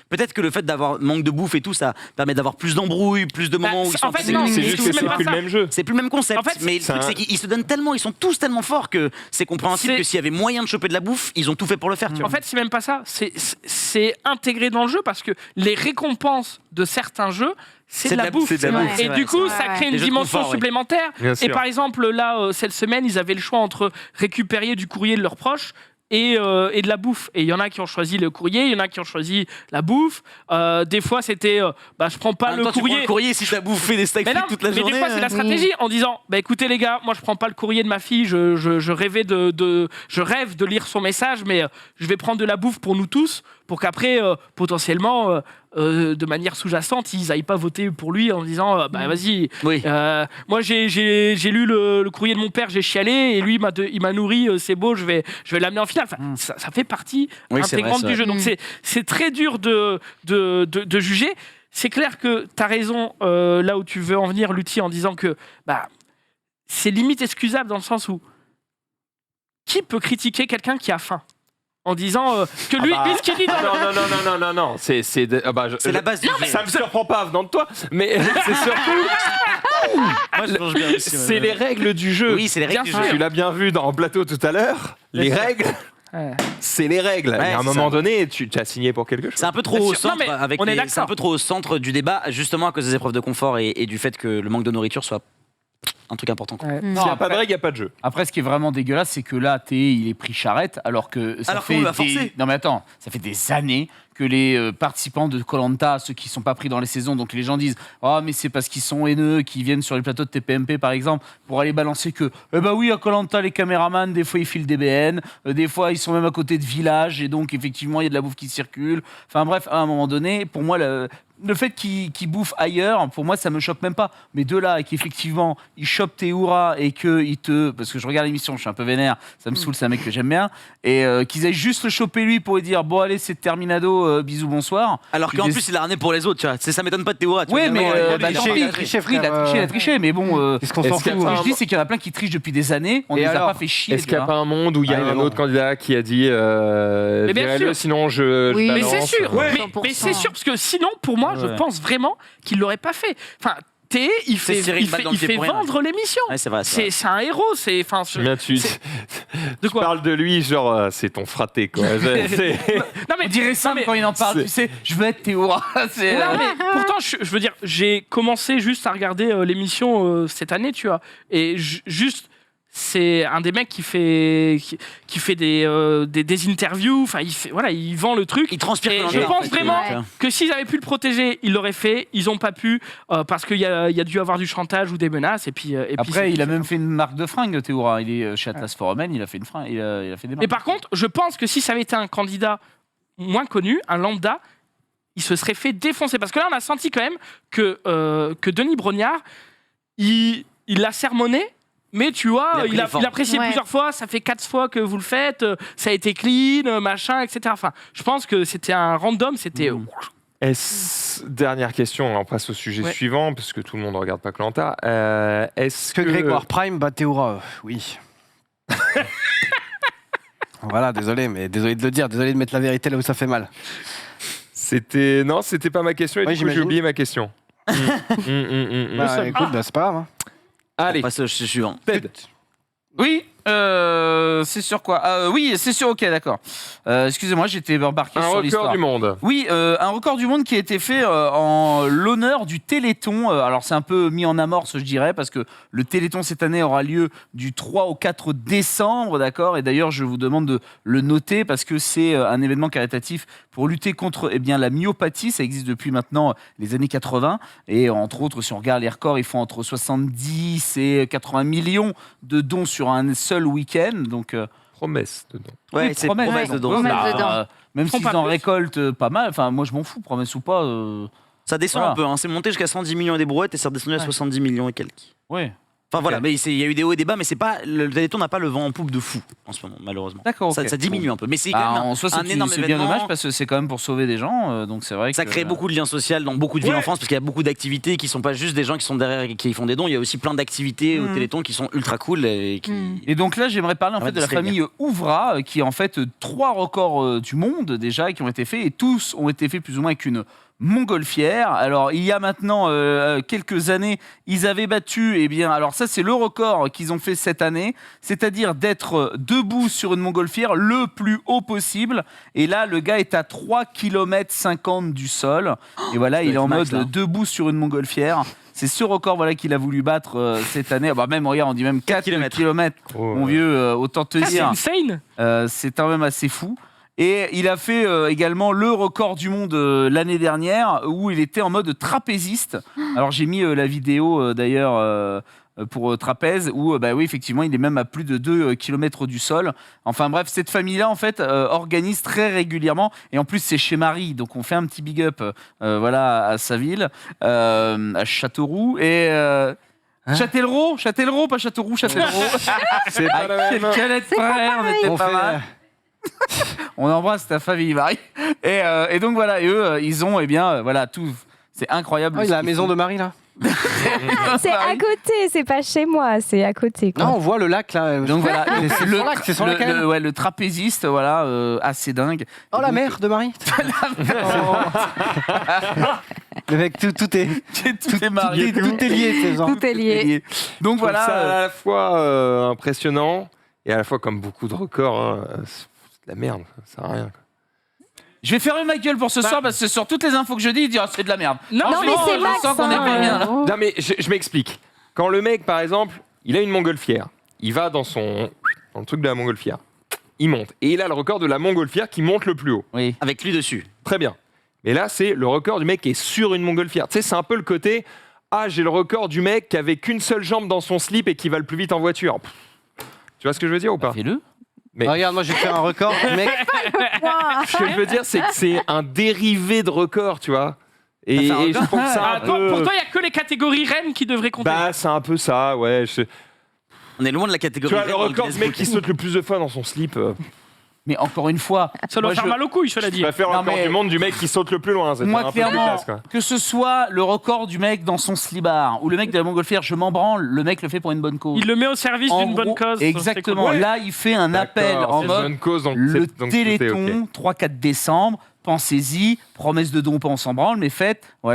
peut-être que le fait d'avoir manque de bouffe et tout, ça permet d'avoir plus d'embrouilles, plus de moments où ils sont. En fait, non, c'est juste que c'est plus le même jeu. C'est plus le même concept. En fait, mais le truc, c'est qu'ils se donnent tellement, ils sont tous tellement forts que c'est compréhensible que s'il y avait moyen de choper de la bouffe, ils ont tout fait pour le faire. Tu vois. En fait, c'est même pas ça. C'est intégré dans le jeu parce que les récompenses de certains jeux, c'est de la bouffe. Et du coup, ça crée une dimension supplémentaire. Et par exemple, là, cette semaine, ils avaient le choix entre récupérer du courrier de leurs proches et de la bouffe. Et il y en a qui ont choisi le courrier, il y en a qui ont choisi la bouffe. Des fois, c'était je prends pas le courrier. Tu prends le courrier si tu as bouffé des steaks frites toute la journée. Mais des fois, c'est la stratégie en disant écoutez, les gars, moi, je prends pas le courrier de ma fille, je rêve de lire son message, mais je vais prendre de la bouffe pour nous tous, pour qu'après, potentiellement, de manière sous-jacente, ils n'aillent pas voter pour lui en disant vas-y, moi j'ai lu le courrier de mon père, j'ai chialé et lui il m'a nourri, c'est beau, je vais l'amener en finale. Enfin, ça fait partie intégrante du jeu. Donc c'est très dur de juger. C'est clair que tu as raison là où tu veux en venir, Lutti, en disant que c'est limite excusable dans le sens où qui peut critiquer quelqu'un qui a faim en disant que lui, ce qu'il dit dans non, c'est la base du jeu. Ça me surprend pas venant de toi, mais c'est surtout moi, je mange bien aussi, c'est les règles du jeu. Oui, c'est les règles du jeu. Tu l'as bien vu dans le plateau tout à l'heure, les règles. C'est les règles. Ouais, à un moment donné, tu as signé pour quelque chose. C'est un peu trop au centre c'est un peu trop au centre du débat, justement à cause des épreuves de confort et du fait que le manque de nourriture soit un truc important. S'il n'y a pas de règle, il n'y a pas de jeu. Après, ce qui est vraiment dégueulasse, c'est que là, il est pris charrette, alors que ça fait non mais attends, ça fait des années que les participants de Koh-Lanta, ceux qui sont pas pris dans les saisons, donc les gens disent mais c'est parce qu'ils sont haineux, qu'ils viennent sur les plateaux de TPMP par exemple, pour aller balancer que oui, à Koh-Lanta, les caméramans, des fois ils filent des BN, des fois ils sont même à côté de villages, et donc effectivement il y a de la bouffe qui circule. Enfin bref, à un moment donné, pour moi, le fait qu'ils bouffent ailleurs, pour moi, ça me choque même pas. Mais de là, et qu'effectivement, ils chopent Théoura et qu'ils parce que je regarde l'émission, je suis un peu vénère, ça me saoule, c'est un mec que j'aime bien, et qu'ils aient juste le choper lui pour lui dire bon, allez, c'est terminado, bisous, bonsoir. Alors qu'en plus, il a ramené pour les autres, tu vois. Ça m'étonne pas de Théoura. Oui, mais il a triché, mais bon. Qu'est-ce qu'on s'en fout? Ce que je dis, c'est qu'il y en a plein qui trichent depuis des années, on les a pas fait chier. Est-ce qu'il n'y a pas un monde où il y a un autre candidat qui a dit virez-le, sinon je mais balance. c'est sûr, mais c'est sûr, parce que sinon, pour moi, je pense vraiment qu'il l'aurait pas fait. Enfin, il fait vendre l'émission. Ouais, c'est vrai. C'est un héros. Tu parles de lui, genre, c'est ton fraté, quoi. Non, mais on dirait ça quand il en parle, tu sais, je veux être Théoura. Non, mais pourtant, je veux dire, j'ai commencé juste à regarder l'émission cette année, tu vois. Et juste. C'est un des mecs qui fait des interviews. Enfin, il vend le truc. Il transpire. Et je pense vraiment que s'ils avaient pu le protéger, ils l'auraient fait. Ils n'ont pas pu parce qu'il y a dû avoir du chantage ou des menaces. Après, il a même fait une marque de fringues, Théoura. Il est chez Atlas Forumen, il a fait une fringue, il a fait des marques. Mais par contre, je pense que si ça avait été un candidat moins connu, un lambda, il se serait fait défoncer. Parce que là, on a senti quand même que Denis Brognard, il l'a sermonné. Mais tu vois, il a apprécié plusieurs fois, ça fait 4 fois que vous le faites, ça a été clean, machin, etc. Enfin, je pense que c'était un random, c'était... Dernière question, on passe au sujet suivant, parce que tout le monde ne regarde pas Koh-Lanta. Est-ce que Grégoire Prime bat Théoura? Oui. Voilà, désolé de le dire, désolé de mettre la vérité là où ça fait mal. C'était pas ma question, et du coup j'ai oublié ma question. Écoute, c'est pas grave. Allez, on passe au suivant. Ted. Oui, c'est sur quoi? Oui, c'est sur. Ok, d'accord. Excusez-moi, j'étais embarqué sur l'histoire. Un record du monde. Oui, un record du monde qui a été fait en l'honneur du Téléthon. Alors, c'est un peu mis en amorce, je dirais, parce que le Téléthon cette année aura lieu du 3 au 4 décembre, d'accord. Et d'ailleurs, je vous demande de le noter parce que c'est un événement caritatif pour lutter contre la myopathie. Ça existe depuis maintenant les années 80. Et entre autres, si on regarde les records, ils font entre 70 et 80 millions de dons sur un seul week-end. Donc, promesse dedans. Ouais, c'est promesse dedans. Même s'ils en récoltent pas mal. Enfin, moi, je m'en fous, promesse ou pas. Ça descend un peu. Hein. C'est monté jusqu'à 110 millions et des brouettes et c'est redescendu à 70 millions et quelques. Ouais. Enfin voilà, mais il y a eu des hauts et des bas, mais c'est pas le Téléthon n'a pas le vent en poupe de fou en ce moment, malheureusement. D'accord. Ça diminue un peu, mais c'est quand même en soi, un énorme c'est bien événement. dommage parce que c'est quand même pour sauver des gens, donc c'est vrai que Ça crée beaucoup de liens sociaux dans beaucoup de villes en France parce qu'il y a beaucoup d'activités qui sont pas juste des gens qui sont derrière et qui font des dons. Il y a aussi plein d'activités au Téléthon qui sont ultra cool et qui. Et donc là, j'aimerais parler en fait de la famille Ouvra, qui a en fait 3 records du monde déjà qui ont été faits et tous ont été faits plus ou moins avec une montgolfière. Alors il y a maintenant quelques années, ils avaient battu, alors ça c'est le record qu'ils ont fait cette année, c'est-à-dire d'être debout sur une montgolfière le plus haut possible. Et là, le gars est à 3,50 km du sol. Et voilà, il est en mode debout sur une montgolfière. C'est ce record qu'il a voulu battre cette année. Même, regarde, on dit même 4 km. Mon vieux, autant te dire. C'est insane. C'est quand même assez fou. Et il a fait également le record du monde l'année dernière où il était en mode trapéziste. Alors j'ai mis la vidéo d'ailleurs pour trapèze où oui effectivement il est même à plus de 2 km du sol. Enfin bref, cette famille-là en fait organise très régulièrement et en plus c'est chez Marie, donc on fait un petit big up à sa ville, à Châteauroux et... Châtellerault, pas Châteauroux, Châtellerault. C'est pas la même. Quel est frère, on était pas mal. On embrasse ta famille, Marie. Et donc voilà, et eux, ils ont, tout. C'est incroyable. Il a la maison de Marie là. C'est à côté, c'est pas chez moi, c'est à côté. Quoi. Non, on voit le lac là. Donc voilà, c'est sur lac, le trapéziste, assez dingue. Oh, la mère de Marie. Le mec, tout est marié, tout est lié. Tout est lié. Donc voilà, ça à la fois impressionnant et à la fois comme beaucoup de records. C'est de la merde, ça sert à rien. Je vais fermer ma gueule pour ce soir parce que sur toutes les infos que je dis, il dit c'est de la merde. Non mais c'est Max. Je sens qu'on est pas bien là. Non mais je m'explique. Quand le mec, par exemple, il a une montgolfière, il va dans le truc de la montgolfière, il monte et il a le record de la montgolfière qui monte le plus haut. Oui. Avec lui dessus. Très bien. Mais là, c'est le record du mec qui est sur une montgolfière. Tu sais, c'est un peu le côté j'ai le record du mec qui avait qu'une seule jambe dans son slip et qui va le plus vite en voiture. Tu vois ce que je veux dire ou pas? Fais-le. Mais... regarde, moi je vais faire un record, mec. Ce que je veux dire, c'est que c'est un dérivé de record, tu vois. Et je trouve que ça un peu... Pour toi, il n'y a que les catégories reines qui devraient compter. Bah, c'est un peu ça, ouais. On est loin de la catégorie. Tu vois, le record du mec qui saute le plus de fois dans son slip. Mais encore une fois, ça doit faire mal aux couilles, cela dit. Je préfère le record du monde du mec qui saute le plus loin. Moi, clairement, que ce soit le record du mec dans son slibard ou le mec de la montgolfière, je m'en branle, le mec le fait pour une bonne cause. Il le met au service d'une bonne cause. Exactement. Cool. Là, il fait un appel en mode bonne cause, donc le donc Téléthon, 3-4 décembre. Pensez-y, promesse de don, pas on s'en branle, mais faites, pour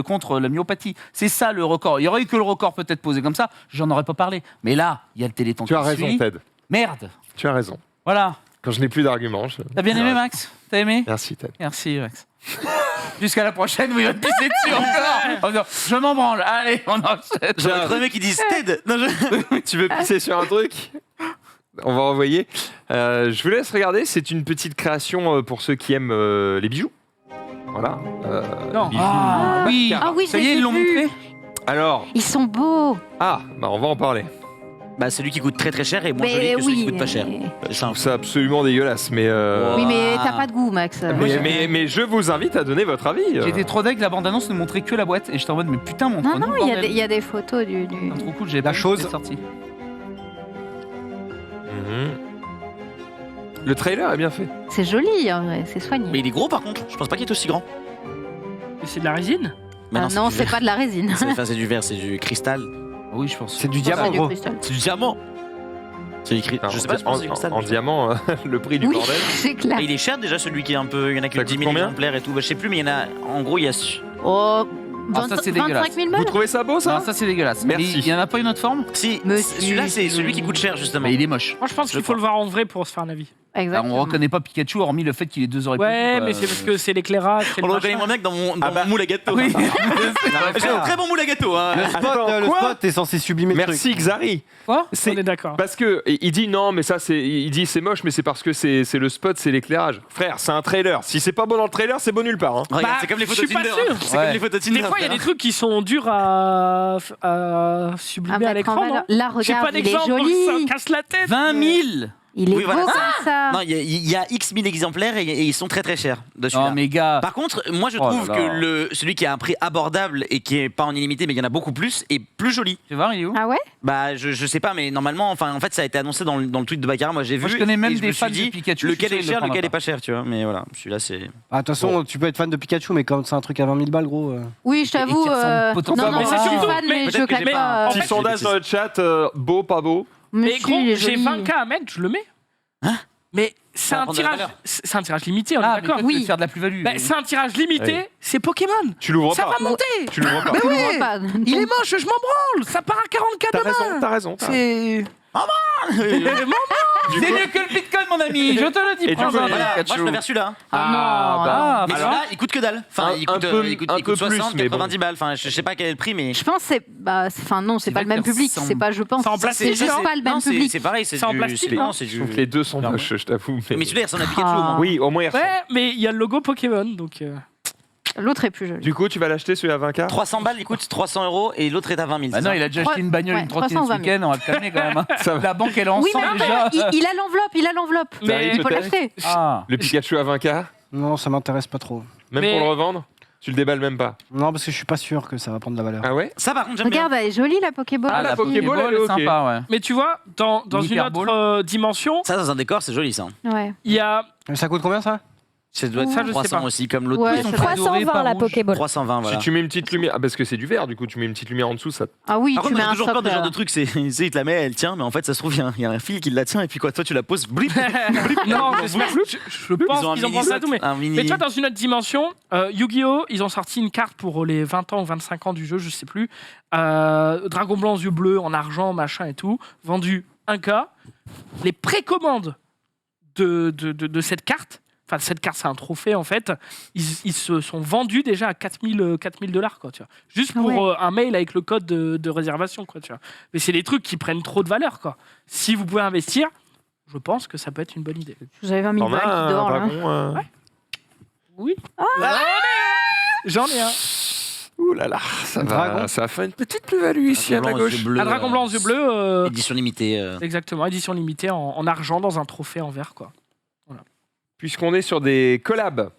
contre la myopathie. C'est ça le record. Il y aurait eu que le record peut-être posé comme ça, j'en aurais pas parlé. Mais là, il y a le Téléthon qui suit. Tu as raison, Ted. Merde. Tu as raison. Voilà. Quand je n'ai plus d'arguments. T'as bien aimé, Max? T'as aimé? Merci, Ted. Merci, Max. Jusqu'à la prochaine où il va te pisser dessus encore. Je m'en branle. Allez, on enchaîne. J'ai un mec qui dit Ted. Tu veux pisser sur un truc? On va envoyer. Je vous laisse regarder. C'est une petite création pour ceux qui aiment les bijoux. Voilà. Non. Bijoux. Oui, ça y est, ils l'ont montré. Alors. Ils sont beaux. On va en parler. Celui qui coûte très très cher est moins Mais joli que celui qui oui, coûte pas cher. C'est absolument dégueulasse, mais. Oui, mais t'as pas de goût, Max. Mais je vous invite à donner votre avis. J'étais trop deg, la bande-annonce ne montrait que la boîte et j'étais en mode mais putain, montre-nous. Non, il y a des photos du. Trop cool, j'ai la chose sortie. Le trailer est bien fait. C'est joli, en vrai, c'est soigné. Mais il est gros par contre. Je pense pas qu'il est aussi grand. Mais c'est de la résine? Non, c'est pas de la résine. C'est du verre, c'est du cristal. Oui, je pense. C'est du diamant, gros. C'est du diamant. C'est écrit. Je sais pas, je pense que c'est du cristal. En diamant, le prix du bordel. C'est clair. Il est cher déjà celui qui est un peu. Il y en a que 10 000 exemplaires et tout. Je sais plus, mais il y en a. En gros, il y a. Oh, ça, c'est 25 000 balles. Vous trouvez ça beau, ça? Non, ça c'est dégueulasse. Merci. Il y en a pas une autre forme? Si, celui-là c'est celui qui coûte cher justement. Mais il est moche. Moi, je pense qu'il faut le voir en vrai pour se faire un avis. Exactement. On reconnaît pas Pikachu hormis le fait qu'il est 2 heures et Ouais, mais c'est parce que c'est l'éclairage. On le reconnaît moins bien que dans mon moule à gâteau. Oui. J'ai un très bon moule à gâteau. Le spot est censé sublimer le truc. Merci, Xari. Quoi? On est d'accord. Parce que il dit non, mais ça il dit c'est moche, mais c'est parce que c'est le spot, c'est l'éclairage. Frère, c'est un trailer. Si c'est pas beau dans le trailer, c'est beau nulle part. Hein. Regarde, c'est comme les photos Tinder. C'est comme les photos Tinder. Des fois, il y a des trucs qui sont durs à sublimer à l'écran. Là, J'ai pas regarde, il est d'exemple, joli. ça casse la tête. 20 000. Il est Oui, voilà, beau ça. comme ça. Non, il y a X 1000 exemplaires et ils sont très très chers dessus. Non, mais gars. Par contre, moi je Oh là trouve là. que celui qui a un prix abordable et qui est pas en illimité, mais il y en a beaucoup plus, est plus joli. Tu vois, il est où? Ah ouais? Bah, je sais pas, mais normalement, en fait, ça a été annoncé dans le tweet de Baccarat. Moi, j'ai vu. Moi, je connais même et je des me suis fans de dit, Pikachu, lequel je suis est sûr, il cher, le lequel prendra est pas cher, tu vois. Mais voilà, celui-là, c'est. De toute façon, tu peux être fan de Pikachu, mais quand c'est un truc à 20 000 balles, gros. Oui, je t'avoue. qui ressemble potentiellement- Non, Mais c'est je suis surtout- fan, mais mais je peut-être que claque j'ai pas. Petit sondage dans le chat, beau, pas beau. Mais si, gros, il est j'ai joli. 20K à mettre, je le mets. Hein? Mais c'est Ça va un prendre de la tirage, valeur. c'est un tirage limité, on est Ah, mais d'accord. toi, tu veux faire de la plus-value. Bah, c'est un tirage limité, Oui. c'est Pokémon. Tu l'ouvres Ça pas. va monter. Tu l'ouvres pas. Mais Je oui. vois pas. Il est moche, je m'en branle. Ça part à 40K T'as demain. raison, t'as raison. C'est. Du C'est coup- mieux que le Bitcoin, mon ami. Je te le dis. Et du prends coup, un Voilà, Pikachu. moi je préfère celui-là. Ah, bah. Mais alors celui-là, il coûte que dalle. Enfin, Un- il coûte, un peu- il coûte, un il coûte peu plus, 60, mais bon. 90 balles. Enfin, je sais pas quel est le prix, mais. Je pense que c'est. Enfin, non, c'est Il pas va le même faire public. 100. C'est pas, je pense. C'est en plastique, C'est juste non pas le Non, même c'est public. c'est pareil, c'est C'est en du. plastique, c'est- non Non, c'est Je du. trouve que les deux sont moches, je t'avoue. Mais celui-là, il ressemble à Pikachu au moins. Oui, au moins il ressemble. Ouais, mais il y a le logo Pokémon, donc. L'autre est plus joli. Du coup, tu vas l'acheter celui à 20K 300 balles, il coûte 300 € et l'autre est à 20 000. Bah c'est non, ça il a déjà acheté une bagnole, Ouais, une trottinette ce 320 000. week-end, on va le calmer quand même. hein. Ça va. La banque, elle est Oui, ensemble mais déjà. il a l'enveloppe, il a l'enveloppe. Mais Il faut peut-être. l'acheter. Ah. Le Pikachu à 20K Non, ça m'intéresse pas trop. Même Mais- pour le revendre Tu le déballes même pas Non, parce que je suis pas sûr que ça va prendre de la valeur. Ah ouais Ça, par contre, j'aime bien. Regarde, elle est jolie la Pokéball. Ah, la Pokéball, elle est ok. sympa, ouais. Mais tu vois, dans Une une hyperbole. autre dimension, Ça, dans un décor, c'est joli ça. Ouais. il y a. Ça coûte combien ça? Ça doit Ça, être je sais 300 pas. aussi, comme l'autre. Ouais, Ils sont ça- très dorés, 320 pas la rouge. Pokéball. 320, voilà. Si tu mets une petite lumière, ah, parce que c'est du vert, du coup, tu mets une petite lumière en dessous, ça. Ah oui, Par tu contre, mets j'ai un toujours peur de ce genre de socle. truc, c'est, tu sais, il te la met, elle tient, mais en fait, ça se trouve, il y a un fil qui la tient, et puis quoi, toi, tu la poses, blip. Non, j'espère que je pense Ils ont un qu'ils ont mini pensé à socle, tout. Mais, un mini- mais tu vois, dans une autre dimension, Yu-Gi-Oh! Ils ont sorti une carte pour les 20 ans ou 25 ans du jeu, je sais plus. Dragon blanc, yeux bleus, en argent, machin et tout. Vendu 1K. Les précommandes de cette carte. Enfin, cette carte, c'est un trophée en fait. Ils se sont vendus déjà à 4000 $, quoi, tu vois. Juste pour Ouais. un mail avec le code de réservation, quoi, tu vois. Mais c'est des trucs qui prennent trop de valeur, quoi. Si vous pouvez investir, je pense que ça peut être une bonne idée. Vous avez 20 000 T'en as balles un qui dort là. dragon Oui. J'en ai un. Ouh là là, ça va faire une petite plus-value ici à ma gauche. Un dragon blanc aux yeux bleus. Édition limitée. Exactement, édition limitée en argent dans un trophée en verre, quoi. Puisqu'on est sur des collabs,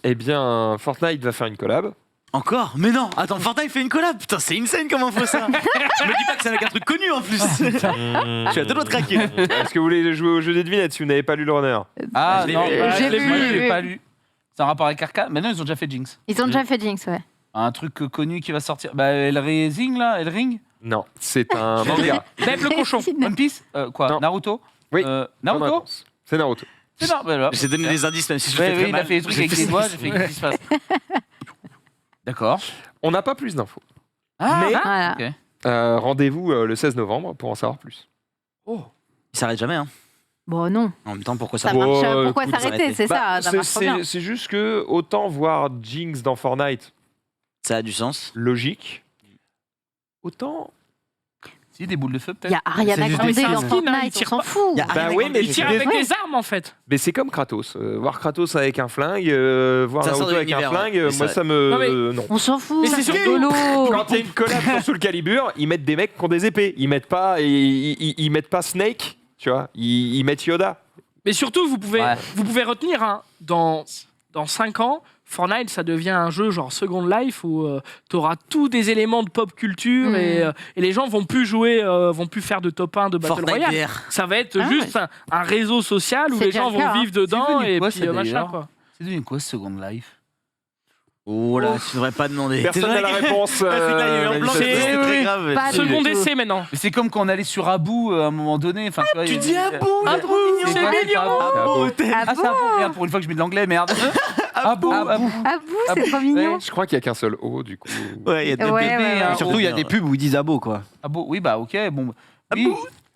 eh bien, Fortnite va faire une collab. Encore? Mais non, attends, Fortnite fait une collab. Putain, c'est insane comme info ça. Je me dis pas que c'est avec un truc connu en plus. Je suis à deux doigts de craquer. Est-ce que vous voulez jouer au jeu des devinettes si vous n'avez pas lu le runner? Ah Je l'ai non, vu. bah, J'ai je l'ai vu, moi, j'ai je l'ai vu. pas lu. C'est un rapport avec Arcane. Mais non, ils ont déjà fait Jinx. Ils ont déjà fait Jinx, ouais. Un truc connu qui va sortir. Bah, Elring là, Elring. Non, c'est un manga. Bête le cochon. One Piece. Quoi? Non. Naruto. Oui. Naruto. Bonne réponse. C'est Naruto. C'est Naruto. Bah, voilà. J'ai donné des indices même si je Ouais, fais oui, très il mal. a fait des trucs avec les doigts. J'ai fait qu'est-ce qui se passe. D'accord. On n'a pas plus d'infos. Ah, Mais Voilà. ok. rendez-vous le 16 novembre pour en savoir plus. Oh. Il s'arrête jamais, hein. Bon, non. En même temps, pourquoi Ça ça marche. Oh, Pourquoi écoute, s'arrêter? C'est Bah, ça, ça marche trop bien. c'est juste que autant voir Jinx dans Fortnite, Ça a du sens. logique, autant... Si, des boules de feu Il y peut-être. a Ariana C'est juste Grande des dans skins, hein, ils Fortnite, on tirent s'en pas. fout. Il y a Bah Ariana oui, Grande mais Il qui tire fait- avec des armes, en fait. Mais c'est comme Kratos. Voir Kratos avec un flingue, voir Ça sort Naruto de avec un l'univers, flingue, ouais. moi Ça- ça me... Non, mais- non. On s'en fout. Mais c'est c'est surtout- rigolo. Quand il y a une collab sur Soul Calibur, ils mettent des mecs qui ont des épées. Ils mettent pas Snake, tu vois. Ils mettent Yoda. Mais surtout, vous pouvez retenir, hein, dans 5 ans, Fortnite, ça devient un jeu genre Second Life où tu auras tous des éléments de pop culture et les gens vont plus jouer, vont plus faire de top 1 de Battle Fortnite Royale. VR. Ça va être Ah juste un réseau social où C'est les déjà gens le cas, vont hein. vivre dedans C'est devenu et quoi, puis ça, machin, d'ailleurs quoi. C'est devenu quoi, Second Life? Oh là, tu devrais pas demander. Personne n'a la réponse. C'est que là, il y a eu un blanc, manifestement. c'était très oui. grave. Pas Second essai maintenant. Mais c'est comme quand on allait sur Abou à un moment donné. Enfin, vois, Tu il y a- dis Abou, Ah, trop mignon. c'est quoi, c'est pas Abou Abou, t'es- Ah Ah, c'est bon Abou. Merde, pour une fois que je mets de l'anglais, merde. Abou. Abou. Ah vous, c'est trop mignon. Je crois qu'il n'y a qu'un seul O, du coup. Ouais, il y a des Ouais, bébés. ouais, ouais. hein. Surtout, il y a des pubs où ils disent abo, quoi. Abou. Oui, bah, ok. Bon. Oui.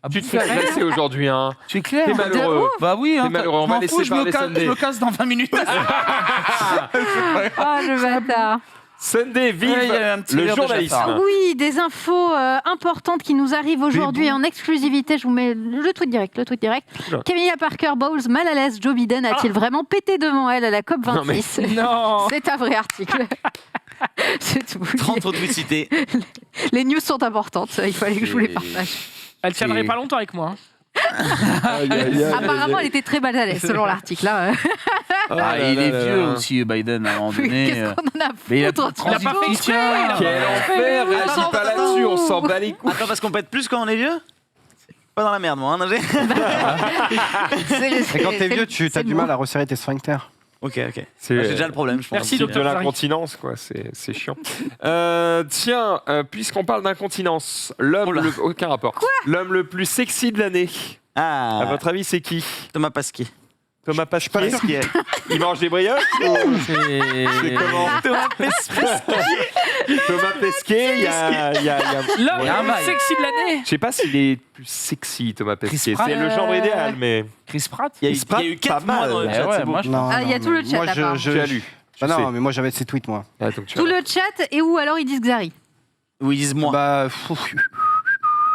Abou, Tu te fais agresser aujourd'hui, hein. Tu es clair. T'es malheureux. Bah oui, hein. T'es malheureux, on je va m'en laisser fous, je parler me casse- Sunday. je me casse dans 20 minutes. Oh le bâtard. Sunday, vive Ouais, il y a un petit le verre de journalisme. Jafar. Oui, des infos importantes qui nous arrivent aujourd'hui en exclusivité. Je vous mets le tweet direct. Oula. Camilla Parker Bowles, mal à l'aise. Joe Biden a-t-il vraiment pété devant elle à la Non, mais- COP26? Non. C'est un vrai article. C'est tout. 30 autres cités. Les news sont importantes. Il fallait que je vous les partage. Elle tiendrait Et- pas longtemps avec moi. Hein. Apparemment, elle était très mal à l'aise, selon l'article. Là. Il est vieux aussi, Biden, à un moment donné. Qu'est-ce qu'on en a Mais il a foutre il a pas fait exprès. Quel enfer, réagis pas là-dessus, on s'en bat les couilles. Attends, parce qu'on pète plus quand on est vieux? Pas dans la merde, moi. Hein, Et quand t'es vieux, tu as du mal à resserrer tes sphincters. Ok. C'est J'ai déjà le problème, je pense. Merci, de docteur l'incontinence, quoi. C'est chiant. Tiens, puisqu'on parle d'incontinence, aucun rapport. L'homme le plus sexy de l'année. À votre avis, c'est qui? Thomas Pasquier. Thomas Pasquier. Il mange des brioches C'est comment? Thomas Pasquier. Thomas Pesquet, il y a... L'homme le plus sexy de l'année. Je sais pas s'il est plus sexy, Thomas Pesquet. Pratt, C'est le genre idéal, mais... Chris Pratt. Il y a eu 4 mois dans le chat, c'est beau. Il y a tout le chat, Moi, apparemment. Tu as lu. Bah non, mais moi j'avais ses tweets, moi. Ah, donc tu Tout vas- le chat, et où alors ils disent Xari. Ou ils disent moi. Bah,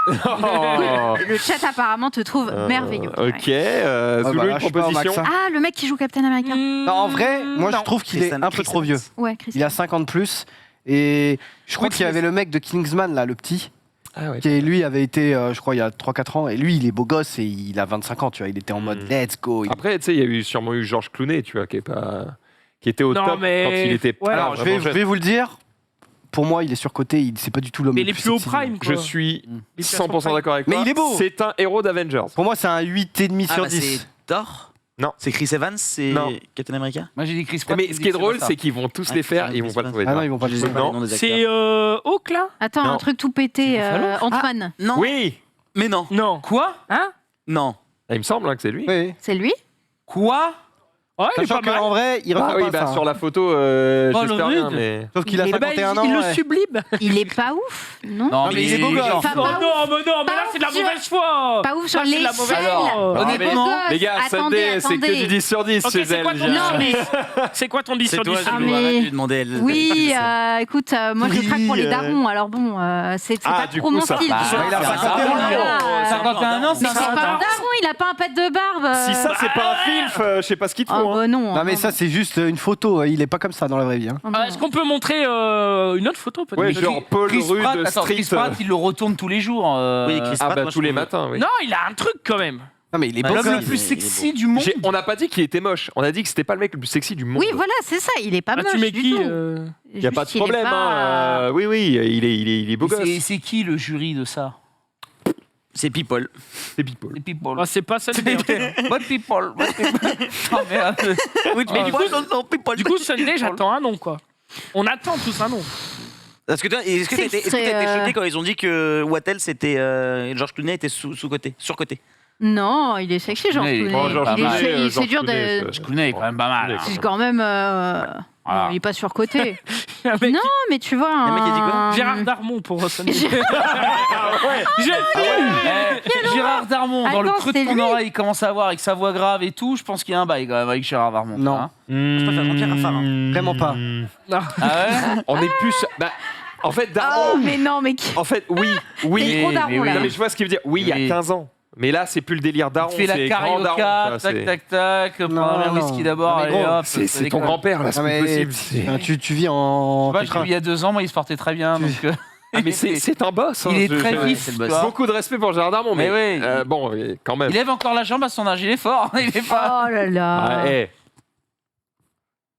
Oh. Le chat apparemment te trouve merveilleux. Ok, bah Zulu, là, une je suis pas au proposition. max, hein. Ah, le mec qui joue Captain America. Non, en vrai, moi je trouve qu'il est un peu trop vieux. Ouais, Chris. Il a 50 plus. Et je crois qu'il y avait le mec de Kingsman, là, le petit. Ah ouais. Qui lui avait été, je crois, il y a 3-4 ans. Et lui, il est beau gosse et il a 25 ans, tu vois. Il était en mode let's go. Après, tu sais, il y a sûrement eu Georges Clooney, tu vois, qui était au Non, top mais- quand il était. Ouais. Alors, je vais vous le dire. Pour moi, il est surcoté. C'est pas du tout l'homme Mais le il est plus au sexy. prime, quoi. Je suis Il est plus à son 100% prime. d'accord avec Mais toi. il est beau. C'est un héros d'Avengers. Pour moi, c'est un 8,5 Ah, sur bah, 10. c'est Thor? Non. C'est Chris Evans? C'est Non. Captain America? Moi j'ai dit Chris Pratt. Mais ce qui est drôle, c'est qu'ils vont tous les faire et ils vont pas le trouver. Ah non, ils vont pas le Je sais trouver. pas les Non. noms des acteurs. C'est Hawk là. Attends, Non. un truc tout pété. Ant-Man. Non. Oui. Mais non. Non. Quoi? Hein? Non. Ah, il me semble hein, que c'est lui. Oui. C'est lui? Quoi? Ouais, il est Sachant pas mal. qu'en vrai, il Ah ressemble oui, pas à bah, ça. sur la photo, le j'espère bien, rude. mais... Sauf qu'il a Eh ben, 51 ans. il le ouais. sublime. Il est pas ouf, non? Non, mais il est beau gosse. Enfin, Oh pas non, ouf. mais non, mais là c'est de la ouf sur- mauvaise foi. Pas ouf sur Là, c'est de la mauvaise l'échelle. foi. Non, Honnêtement, les gars, Sunday, c'est que du 10 sur 10 Ok, chez c'est elle. quoi ton déjà. Non, mais C'est quoi ton 10 C'est sur 10? toi, Ah, je mais- vais lui demander. oui, écoute, moi je craque pour les darons, alors bon, c'est Ah, pas du trop coup, mon ça- style. bah, tu vois. il a Voilà. 51 ans, Mais c'est c'est un pas un daron. daron, il a pas un pet de barbe. Si ça, c'est pas un filf, je sais pas ce qu'il te Oh, faut. bah hein. non. Non, mais ça, c'est juste une photo. Il est pas comme ça dans la vraie vie. hein. Oh, non. Est-ce qu'on peut montrer une autre photo peut-être? Ouais, genre Paul Chris Rudd Pratt, attends, Street. Chris Pratt, il le retourne tous les jours. Oui, Chris Ah Pratt, bah moi, tous je les trouve- matins, oui. Non, il a un truc quand même. Non, mais il est Bah, beau l'homme L'homme gosse. le plus sexy du monde. On n'a pas dit qu'il était moche, on a dit que c'était pas le mec le plus sexy du monde. Oui, voilà, c'est ça, il est pas Ah, moche tu mets du qui tout. Il n'y a pas de Juste, il est problème. pas, Hein. Oui, il est beau gosse. C'est qui le jury de ça? C'est People. C'est people. Les people. Ah, c'est pas Sunday. en fait. What people? What people? Oh merde. Oui, Mais du coup, non, People. Du coup, Sunday, j'attends un nom quoi. On attend tous un nom. Est-ce que tu as été choqué quand ils ont dit que Wattel, c'était. George Clooney était sous-côté, surcoté? Non, il est sexy, Georges Ouais, Clooney. Oh, Georges Il est- Clooney, il- Georges C'est dur Clooney, de. ça- Clooney est quand même pas mal. hein. C'est quand même. Voilà. Il est pas surcoté. Un mec Non, mais tu vois. Le mec, il a dit quoi un- Gérard Darmon pour Sunday. Gérard Darmon, dans le Attends, creux de c'est ton lui. oreille, il commence à avoir avec sa voix grave et tout. Je pense qu'il y a un bail quand même avec Gérard Darmon. Non. hein. Je préfère Jean-Pierre Raffarin. Vraiment pas. Ah ouais? On est plus. Bah, en fait, Oh, Darmon. mais non, mais qui. En fait, oui. C'est Oui. trop daron, là. Non, mais je vois ce qu'il veut dire. Oui, il y Oui. a 15 ans. Mais là, c'est plus le délire daron. Tu fais c'est la grand daron. carioca, ça, c'est- tac, tac, tac, prends un non. whisky d'abord, Non, mais allez gros, hop. C'est ça ton déconne. grand-père, là, c'est Non, plus mais possible. c'est- tu vis en. Moi, je l'ai vu il y a 2 ans, moi il se portait très bien. Donc, Ah, mais c'est un boss. hein, il est je- très je- vif. c'est le tu boss. vois. Beaucoup de respect pour Gérard Darmon, mais Mais oui. bon, quand même. Il lève encore la jambe à son âge, il est fort. Il est pas. Oh là là. Ah, hey.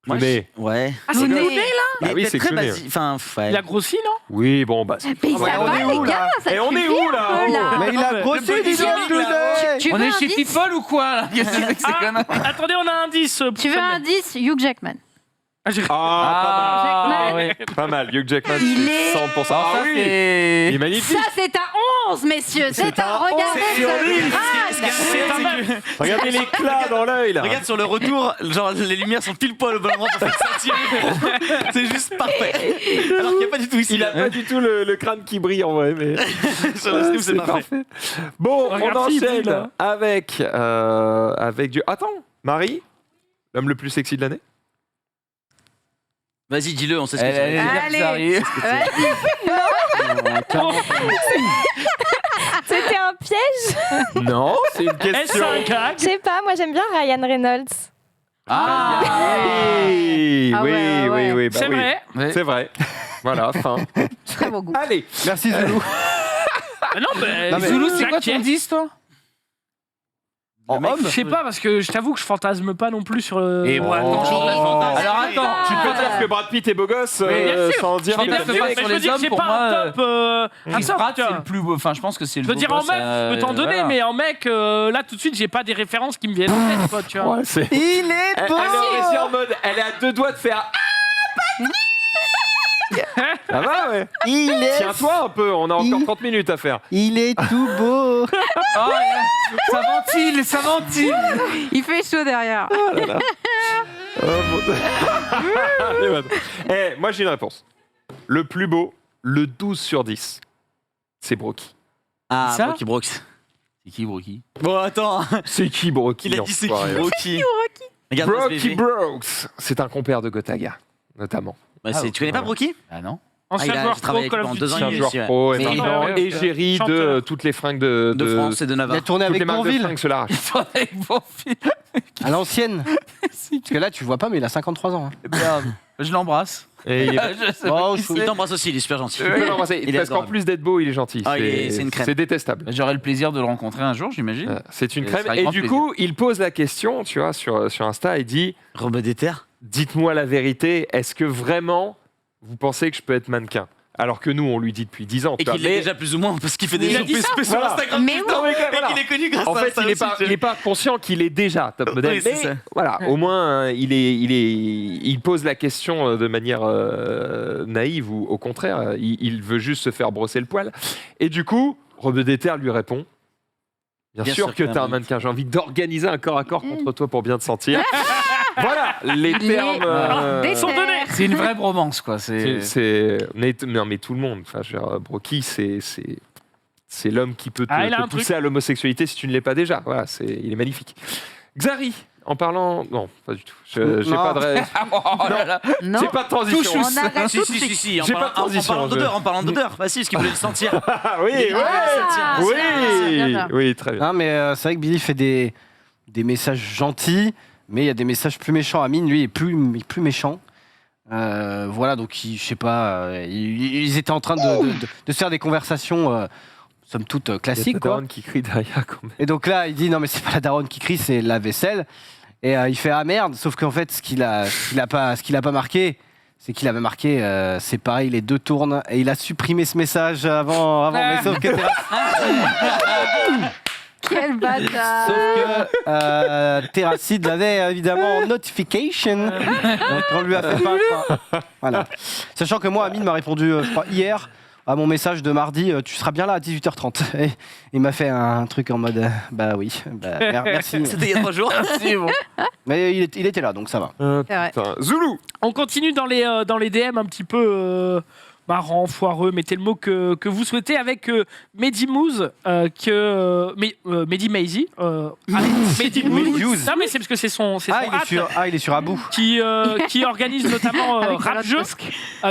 Moi, Clooney. Ouais. Ah, c'est Clooney. Clooney là? Bah oui, c'est très Clooney. basique. Enfin, ouais. Il a grossi, non? Oui, bon, bah. c'est- Mais ça Ouais, on va, est où, les là gars, ça Et on est suffit où, un là peu, là. Mais il a grossi, dis donc, Clooney. Tu On veux est un chez 10? People ou quoi là? Qu'est-ce que c'est que ces conneries? Attendez, on a un 10. pour Tu veux Sunday. un 10? Hugh Jackman. Ah, ouais. pas mal. Hugh Jackman, Il c'est est- 100%. Ah, Ah ça, oui, c'est- il est magnifique. Ça, c'est un 11, messieurs. C'est un. Regardez sur ce 10. crâne. C'est un mal. Regardez l'éclat dans l'œil, là. Regarde sur le retour, genre les lumières sont pile poil au bon moment pour faire ça tirer. C'est juste parfait. Alors qu'il n'y a pas du tout ici. Il a pas du tout le crâne qui brille en vrai, mais Sur le stream, c'est parfait. Bon, Regarde, on il brille, enchaîne là. avec du. Attends, Marie, l'homme le plus sexy de l'année. Vas-y, dis-le, on sait ce que Elle est c'est. Allez. ça arrive. C'était un piège. Non, c'est une question. Est-ce un gag? Je sais pas, moi j'aime bien Ryan Reynolds. Ah Oui, Ah ouais, ouais. oui, bah C'est oui. vrai. C'est vrai. Voilà, fin. Très beau goût. Allez, Merci, Zoulou. Ah non, mais Non, mais- Zoulou, c'est quoi Jackie. ton 10 toi? En homme Je sais pas, parce que je t'avoue que je fantasme pas non plus sur le. Et moi, attends, alors attends, Tu peux dire que Brad Pitt est beau gosse sans dire Mais que je veux dire que j'ai pas un top. Chris Pratt, c'est le plus beau. Enfin, je pense que c'est le Je veux beau dire en gosse, meuf, je peux t'en donner, voilà. mais en mec, là tout de suite, j'ai pas des références qui me viennent en tête, quoi, tu vois. Ouais, c'est... Il est Elle beau. est en mode, elle est à 2 doigts de faire. Ça va, ouais. Tiens-toi un peu, on a encore 30 minutes à faire. Il est tout beau. Oh, ça ventile. Il fait chaud derrière. Oh là là. Moi j'ai une réponse. Le plus beau, le 12 sur 10, c'est Brocky. Ah, Ça Brocky Brooks. C'est qui, Brocky? Bon, attends. C'est qui Brocky? Il a dit c'est qui, enfoiré, là. Brocky. Regarde Brocky Brooks, c'est un compère de Gotaga, notamment. Bah, tu connais pas Brocky? Ah non. Ancien joueur pro, travaillé Call of pendant 2 ans Duty. et C'est un demi. joueur pro et Mais maintenant il est égérie de chanteur. toutes les fringues De France et de Il a Navarre. tourné toutes les avec marques de Bourville fringues se l'arrachent. Avec Bourville. à l'ancienne. Parce que là, tu le vois pas, mais il a 53 ans. hein. Merde. Je l'embrasse. Et il est... Je sais Oh, pas qui je- Il c'est. t'embrasse aussi, il est super gentil. Tu peux l'embrasser, Il est parce qu'en adorable. plus d'être beau, il est gentil. Ah, c'est une crème. C'est détestable. J'aurai le plaisir de le rencontrer un jour, j'imagine. C'est une Et crème. ça avec Et grand du plaisir. coup, il pose la question, tu vois, sur Insta, il dit Robin des terres. dites-moi la vérité, est-ce que vraiment vous pensez que je peux être mannequin? Alors que nous, on lui dit depuis 10 ans. Et tu vois, qu'il est déjà plus ou moins, parce qu'il fait des Il a jeux dit ça sur Voilà. Instagram. Mais tout le oui. temps, Non, mais et voilà. qu'il est connu grâce En à fait, ça il aussi. est pas conscient qu'il est déjà top modèle. Oui, c'est mais ça. voilà, au moins, il pose la question de manière naïve ou au contraire, il veut juste se faire brosser le poil. Et du coup, Rebeu d'Éther lui répond Bien sûr que t'es un mannequin, j'ai envie d'organiser un corps à corps contre toi pour bien te sentir. Voilà, les termes Des sont donnés. C'est une vraie bromance, quoi. non, mais tout le monde. Enfin, je veux dire, Brocky, c'est l'homme qui peut Ah, il a te un pousser truc. à l'homosexualité si tu ne l'es pas déjà. Voilà, il est magnifique. Xari, en parlant, non, pas du tout. J'ai Non. pas de, Oh là là. Non. j'ai pas de transition. On arrête tout de suite. Si, J'ai pas de transition, en parlant d'odeur. Bah si, parce qu'il voulait le sentir. Ah oui, Il est- oui, Ah, oui, bien, bien. oui, très bien. Non, mais c'est vrai que Billy fait des messages gentils, mais il y a des messages plus méchants. Amine, lui, est plus méchant. Voilà, donc je sais pas, ils étaient en train de se faire des conversations, somme toute classiques, Il y a ta quoi. daronne qui crie derrière quand même. Et donc là, il dit non, mais c'est pas la daronne qui crie, c'est la vaisselle. Et il fait ah merde, sauf qu'en fait, ce qu'il a pas marqué, c'est qu'il avait marqué c'est pareil, les deux tournent, et il a supprimé ce message avant, mais sauf que Quel bâtard. Sauf que Terracide l'avait évidemment en notification. Donc on lui a fait pas. Voilà. Sachant que moi, Amine m'a répondu, je crois, hier à mon message de mardi, tu seras bien là à 18h30. Et il m'a fait un truc en mode, bah oui, bah, merci. C'était il y a 3 jours. C'est bon. Mais il était là, donc ça va. C'est vrai. Putain. Zoulou. On continue dans les DM un petit peu marrant, foireux, mettez le mot que vous souhaitez avec Mehdi Mouz, Mehdi Maizy. Mehdi Mouz. Non mais c'est parce que c'est son Il est sur Abou. qui organise notamment Rap Jeu,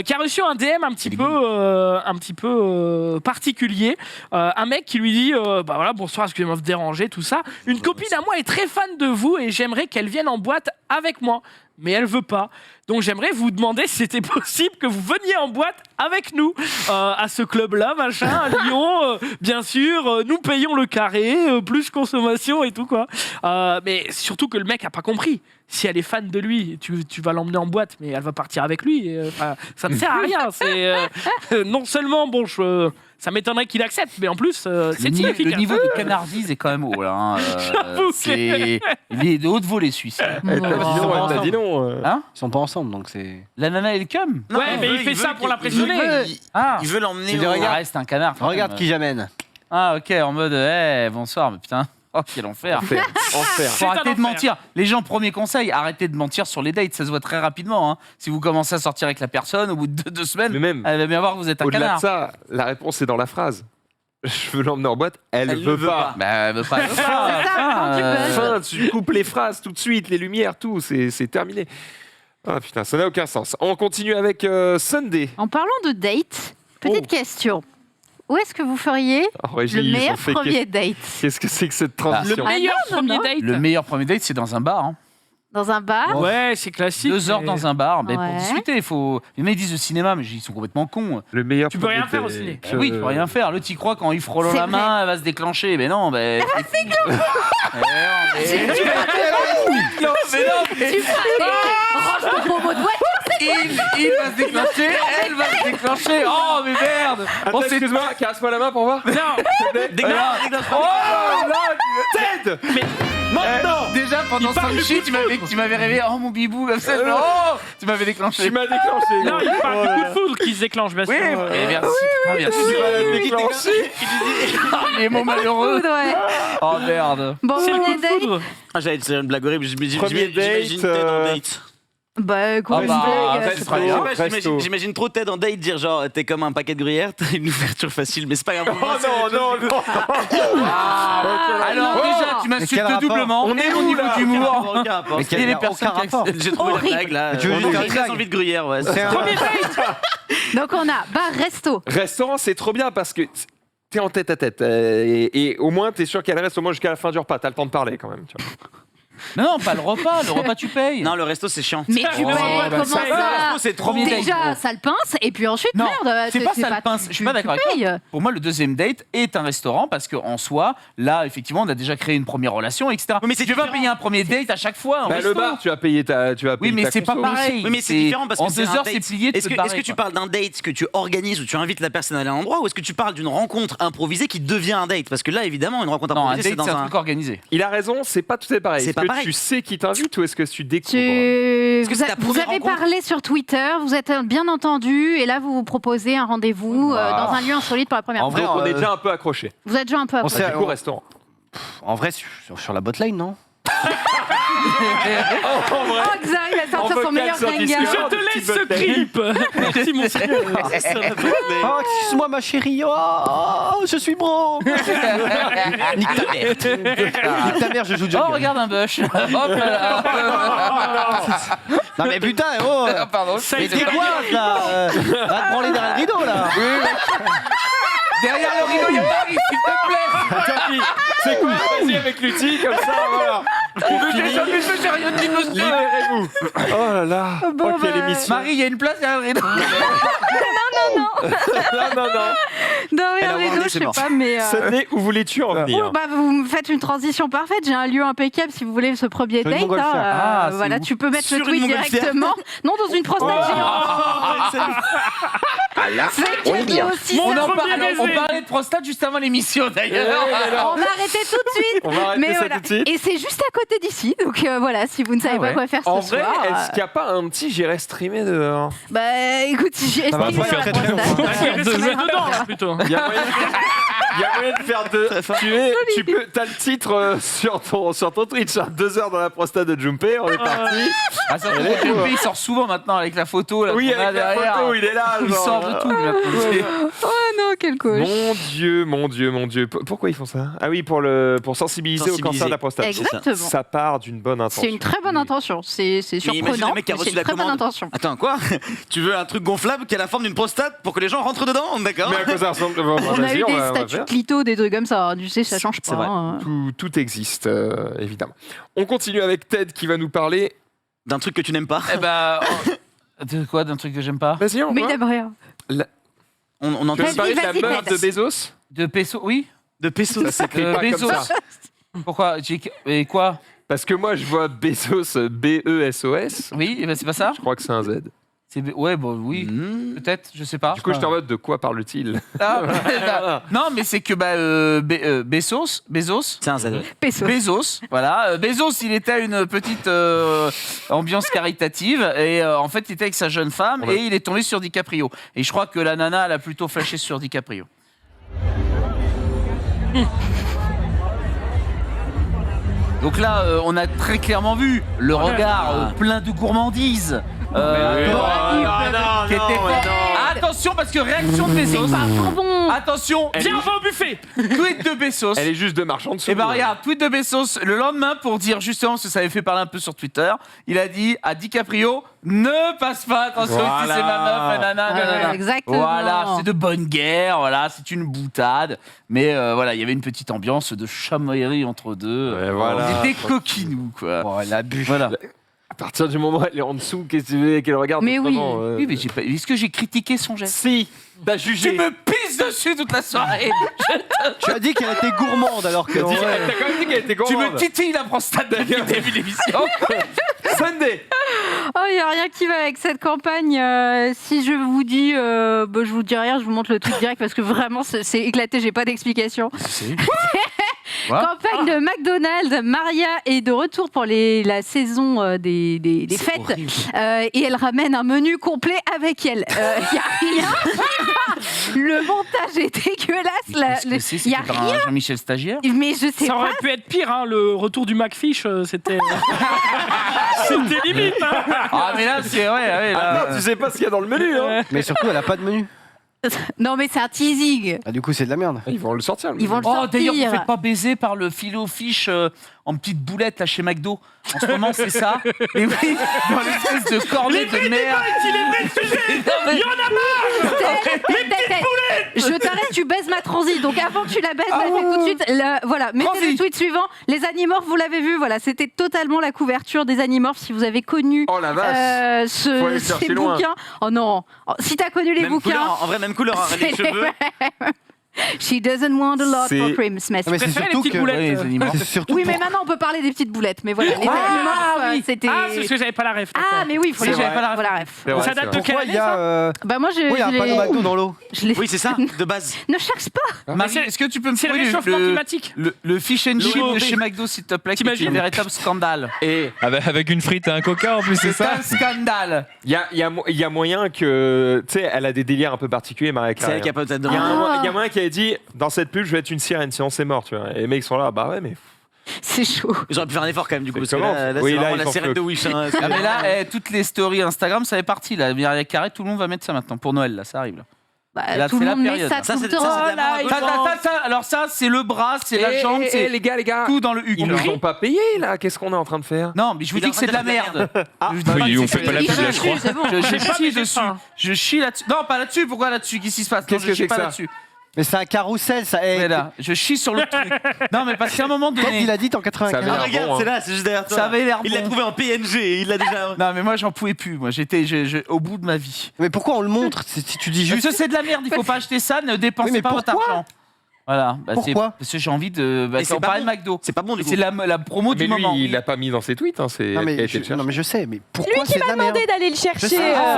qui a reçu un DM un petit peu particulier. Un mec qui lui dit bah voilà, bonsoir, excusez-moi de vous déranger, tout ça. Une copine à moi est très fan de vous et j'aimerais qu'elle vienne en boîte avec moi. Mais elle veut pas. Donc j'aimerais vous demander si c'était possible que vous veniez en boîte avec nous à ce club-là, machin, à Lyon. Bien sûr, nous payons le carré, plus consommation et tout quoi. Mais surtout que le mec a pas compris. Si elle est fan de lui, tu vas l'emmener en boîte, mais elle va partir avec lui. Ça ne sert à rien. C'est non seulement bon, ça m'étonnerait qu'il accepte, mais en plus c'est inefficace. Le niveau de canardise est quand même haut là. Hein. J'avoue il est de haute volée celui-ci. T'as dit non. Hein, Ils sont pas ensemble, donc c'est. la nana et le cum. Non, Ouais, mais il fait ça pour l'impressionner. Il veut l'emmener. Il regarde. Reste un canard. quand Regarde même. qui j'amène. Ah ok, en mode bonsoir, mais putain. Oh quel enfer. Enfer. C'est Faut un arrêter de enfer. mentir. Les gens, premier conseil, arrêtez de mentir sur les dates, ça se voit très rapidement. Hein. Si vous commencez à sortir avec la personne, au bout de 2 semaines, Mais même, elle va bien voir que vous êtes un au-delà canard. de ça, la réponse est dans la phrase. Je veux l'emmener en boîte, elle Elle veut veut pas. Bah, elle veut pas. C'est ça, quand tu peux. Fin, tu coupes les phrases tout de suite, les lumières, tout, c'est terminé. Ah putain, ça n'a aucun sens. On continue avec Sunday. En parlant de date, petite question. Où est-ce que vous feriez En régie, le ils ont meilleur fait premier date? Qu'est-ce que c'est que cette transition Le meilleur non, premier non. date. Le meilleur premier date, c'est dans un bar. Hein. Dans un bar. Ouais, c'est classique. 2 heures dans un bar, mais Ouais. pour discuter, il faut. Les mecs disent le cinéma, mais ils sont complètement cons. Le meilleur. Tu peux rien faire au ciné. Oui, tu peux rien faire. L'autre, il croit qu'en lui frôlant C'est la vrai. main, elle va se déclencher. Mais non, ben. Elle va se déclencher. Non, mais non, mais. Tu range ton pommeau de voiture, Il va se déclencher, elle va se déclencher. Oh, mais merde. Attends, excuse-moi, caresse-moi la main pour voir. Non. Dégage. Oh Ted. Mais maintenant. Déjà, pendant 5 minutes, tu m'avais rêvé. Oh, mon bibou, comme ça. Oh, tu m'avais déclenché. Tu m'as déclenché. non, il parle du coup de foudre qui se déclenche, bien sûr. Oui, merci. Ah, merci. Tu m'as déclenché. Ah, les mots malheureux. ouais. Oh, merde. Bon, C'est le coup premier de date. foudre. Ah, j'allais dire une blague horrible. Premier J'imagine date, Ted en date. Bah, écoute, Ah une bah, blague, reste c'est pas pas bien. grave. Je sais pas, j'imagine trop Ted en date dire genre t'es comme un paquet de gruyère, t'as une ouverture facile, mais c'est pas grave. Oh non. Alors, déjà, tu Mais quel m'insultes rapport doublement. On est au où, niveau là d'humour. Aucun rapport. Mais Et quel les a personnes aucun qui rapport. J'ai trouvé la Horrible. blague là. Tu veux On juste a faire une très blague envie de gruyère, ouais. C'est un- Premier date. Donc, on a bar-resto. Restaurant, c'est trop bien parce que t'es en tête à tête et au moins t'es sûr qu'elle reste au moins jusqu'à la fin du repas. T'as le temps de parler quand même. Tu vois. Non, pas le repas. Le repas, tu payes. Non, le resto c'est chiant. Mais tu Oh, payes, bah, comment ça, Le ça resto c'est trop Premier bien. date. Déjà, ça le pince, et puis ensuite, Non, merde. c'est pas ça le pince. Je suis pas d'accord avec toi. Pour moi, le deuxième date est un restaurant parce qu'en soi, là, effectivement, on a déjà créé une première relation, etc. Oui, mais c'est tu vas différent. payer un premier date à chaque fois. Bah, le bar, tu vas payer ta. Oui, mais ta c'est pas conso. pareil. Oui, mais c'est différent parce que en c'est 2 un heures, date. c'est plié. Est-ce que tu parles d'un date que tu organises où tu invites la personne à aller à un endroit ou est-ce que tu parles d'une rencontre improvisée qui devient un date? Parce que là, évidemment, une rencontre Non, un improvisée, date, c'est c'est dans un truc organisé. Il a raison, c'est pas tout à fait pareil. C'est Est-ce pas que pareil. tu sais qui t'invite ou est-ce que tu découvres que Vous, c'est ta vous première avez rencontre parlé sur Twitter, vous êtes bien entendu, et là vous vous proposez un rendez-vous dans un lieu insolite pour la première En fois. vrai, Donc on est déjà un peu accroché. Vous êtes déjà un peu on approché. s'est- Du coup, restaurant. En vrai, sur la botlane, non? Oh, Xavier va sortir son meilleur sur Rengar. Discord. Je te laisse ce clip. Merci, mon frère. Oh, excuse-moi, ma chérie. Oh, je suis broke. Nique ta mère. Nique ta mère, je joue Jungle. Oh, regarde un bush. Hop là. Non, mais putain, oh. Pardon. Mais dégoise, là. Va te branler derrière le rideau, là. Derrière le rideau, il y a Paris, s'il te plaît. Tant pis. C'est cool. Vas-y avec l'outil, comme ça, voilà. J'ai rien dit, monsieur. Libérez-vous. Oh là là. Bon, Oh, quelle bah, émission. Marie, il y a une place derrière le rideau. Non. Non, mais Elle a un rideau, warné, je c'est sais mort. pas, mais. Sydney, où voulais-tu en venir Oh, bah, vous me faites une transition parfaite. J'ai un lieu impeccable si vous voulez ce premier Sur une date. montgolfière. Ah, c'est voilà, où tu peux mettre Sur le une tweet montgolfière. directement. Non, dans une prostate géante. C'est cadeau, si On ça- en premier parlait, baiser. on parlait de prostate juste avant l'émission d'ailleurs. On va arrêter tout de suite. On va arrêter Mais ça voilà. tout de suite. Et c'est juste à côté d'ici. Donc voilà, si vous ne savez Ah ouais. pas quoi faire ce En vrai, soir. est-ce qu'il n'y a pas un petit j'irai streamer dehors Bah écoute, j'ai Ça va estimé pas faire la très, très prostate. long. Il reste dedans, là, plutôt. Il y a moyen de faire t'as le titre sur ton Twitch, hein, 2 heures dans la prostate de Junpei, on est parti. Ah, ça, il sort souvent maintenant avec la photo. Là, Oui, qu'on a avec la derrière. photo, il est là. Il genre, sort de tout. Là, Oh non, quel coach. Mon Dieu. Pourquoi ils font ça? Ah oui, pour sensibiliser au cancer de la prostate. Exactement. Ça part d'une bonne intention. C'est une très bonne intention. C'est Mais imagine surprenant. le mec qui a mais reçu c'est la une très bonne commande. intention. Attends, quoi? Tu veux un truc gonflable qui a la forme d'une prostate pour que les gens rentrent dedans? D'accord. Mais à quoi ça ressemble? On a eu des va statues faire. de clito, des trucs comme ça. Tu sais, ça change C'est pas. vrai. hein. Tout existe, évidemment. On continue avec Ted qui va nous parler. D'un truc que tu n'aimes pas? Eh ben, de quoi? D'un truc que j'aime pas? Vas-y, on Mais voit. il aime rien. On Tu veux entend nous parler de la Vas-y, meuf de Ted. Bezos? De Peso, oui. de pesos. Ça s'écrit pas Bezos. comme ça. Pourquoi? Et quoi? Parce que moi, je vois Bezos, B-E-S-O-S. Oui, eh ben, c'est pas ça? Je crois que c'est un Z. Ouais, bon, oui. Peut-être, je sais pas. Du coup, je suis en mode de quoi parle-t-il? Ah, non, mais c'est que Bezos, C'est un Z. ouais. Peso. Bezos, voilà. Bezos, il était à une petite ambiance caritative et en fait, il était avec sa jeune femme et il est tombé sur DiCaprio. Et je crois que la nana, elle a plutôt flashé sur DiCaprio. Donc là, on a très clairement vu le regard plein de gourmandise. Qui était fait. Attention, parce que réaction de Bezos. Attention, Viens, on va au buffet. tweet de Bezos. Elle est juste de marchand de Et ben regarde, tweet de Bezos le lendemain pour dire justement, parce que ça avait fait parler un peu sur Twitter, il a dit à DiCaprio, ne passe pas, attention, Voilà. si c'est ma meuf, nanana. Exactement. Voilà, c'est de bonne guerre, voilà, c'est une boutade. Mais voilà, il y avait une petite ambiance de chamaillerie entre deux. Ouais, voilà. On était coquinous, quoi. Oh, elle a bu. Voilà. partir du moment où elle est en dessous, qu'est-ce que tu veux qu'elle regarde Mais oui. autrement, Oui, mais est-ce que j'ai critiqué son geste? Si, t'as jugé. Tu me pisses dessus toute la soirée. Tu as dit qu'elle était gourmande alors que. T'as en vrai- quand même dit qu'elle était Tu gourmande. me titilles la prostate depuis le début de l'émission. Sunday. Oh, il n'y a rien qui va avec cette campagne. Si je vous dis, je vous dis rien, je vous montre le truc direct parce que vraiment, c'est éclaté, j'ai pas d'explication. Campagne de McDonald's. Maria est de retour pour la saison des fêtes. Et elle ramène un menu complet avec elle. Il n'y a rien. Le montage est dégueulasse. Il n'y a rien. Jean-Michel Stagiaire. Mais je sais Ça aurait pas. pu être pire, hein, le retour du McFish, c'était. C'était limite, hein. Ah, mais là, c'est. Ouais, là. Non, tu sais pas ce qu'il y a dans le menu. Hein. Mais surtout, elle a pas de menu. Non, mais c'est un teasing. Ah, du coup, c'est de la merde. Ils vont le sortir. Ils vont le Oh, sortir. d'ailleurs, vous faites pas baiser par le filet-au-fish en petite boulette là chez McDo. En ce moment, c'est ça. Et oui, dans l'espèce de cornet de merde. Il y en a marre. Je t'arrête, tu baises ma transi. Donc avant que tu la baises, tout de suite. Voilà, mettez le tweet suivant. Les Animorphes, vous l'avez vu, voilà, c'était totalement la couverture des Animorphes. Si vous avez connu Oh la vache. Faut aller ces chercher loin. bouquins. Oh non, si t'as connu les Même bouquins. couleur, en vrai, même couleur, hein, les cheveux. She doesn't want a lot for Christmas. Mais c'est préfère les surtout petites que. boulettes. C'est surtout Oui, pour- mais maintenant on peut parler des petites boulettes. Mais voilà, les Animorphes, c'était. Ah, c'est parce que j'avais pas la ref. Ah, mais oui, il faut C'est les vrai. j'avais pas la ref. C'est vrai, Ça c'est date vrai. de quelle Pourquoi année il y a. Bah moi je. Oui, il y a un je panneau l'ai- McDo dans l'eau. je l'ai- Oui, c'est ça, de base. Ne cherche pas. Marie, est-ce que tu peux me C'est le trouver réchauffement climatique. le fish and chip L'eau. de chez McDo, s'il te plaît, qui est T'imagines un véritable scandale. Et Avec une frite et un coca en plus, c'est ça un scandale. il y a moyen que. Tu sais, elle a des délires un peu particuliers, Maria C'est elle Carey. qui a pas peut-être Il y a demandé. un moyen qui avait dit dans cette pub, je vais être une sirène, sinon c'est mort, tu vois. Et les mecs sont là, bah ouais, mais. C'est chaud. J'aurais pu faire un effort quand même, du coup, parce que comment là, Oui, c'est là, vraiment ils la sont sirène de Wish. hein. Ah mais là, toutes les stories Instagram, ça fait partie là. Maria Carré, tout le monde va mettre ça maintenant pour Noël là, ça arrive là. Bah, Là, tout c'est le la monde met période, ça là. Ça, tout c'est le temps. ça, c'est de la merde. Alors ça, c'est le bras, c'est la jambe, c'est les gars, tout dans le huc. ils là. nous ont pas payé là, qu'est-ce qu'on est en train de faire? Non, mais je vous Il est dis en que c'est de train la de faire de la merde. Ah, Je dis bah, pas ils que ont c'est fait pas la Il pub, là, chie, je crois. c'est bon. Je J'ai pas chie mis dessus. ça. Je chie là-dessus. Non, pas là-dessus. Pourquoi là-dessus? Qu'est-ce qui se passe? Qu'est-ce Non, que je chie c'est pas que ça là-dessus. Mais c'est un carrousel, ça. Ouais, là, je chie sur le truc. Non, mais parce qu'à un moment Quand donné, il a dit en Ça 95. avait Ah, l'air regarde, bon, hein. c'est là, c'est juste derrière toi. ça avait l'air Il l'a bon. trouvé en PNG, il l'a déjà. Non, mais moi, j'en pouvais plus. Moi, j'étais au bout de ma vie. Mais pourquoi on le montre si tu dis Juste juste. c'est de la merde. Il faut pas acheter ça. Ne dépensez Oui, mais pas votre pourquoi argent. Voilà. Bah, Pourquoi parce que j'ai envie de. Bah, Et c'est on pas parlait bon. de McDo. C'est pas bon, du coup. C'est la promo Mais du lui, moment. il l'a pas mis dans ses tweets, hein, c'est Non elle qui a mais, été le chercher. non mais je sais, mais Lui pourquoi qui c'est de m'a la merde demandé d'aller le Je sais, chercher.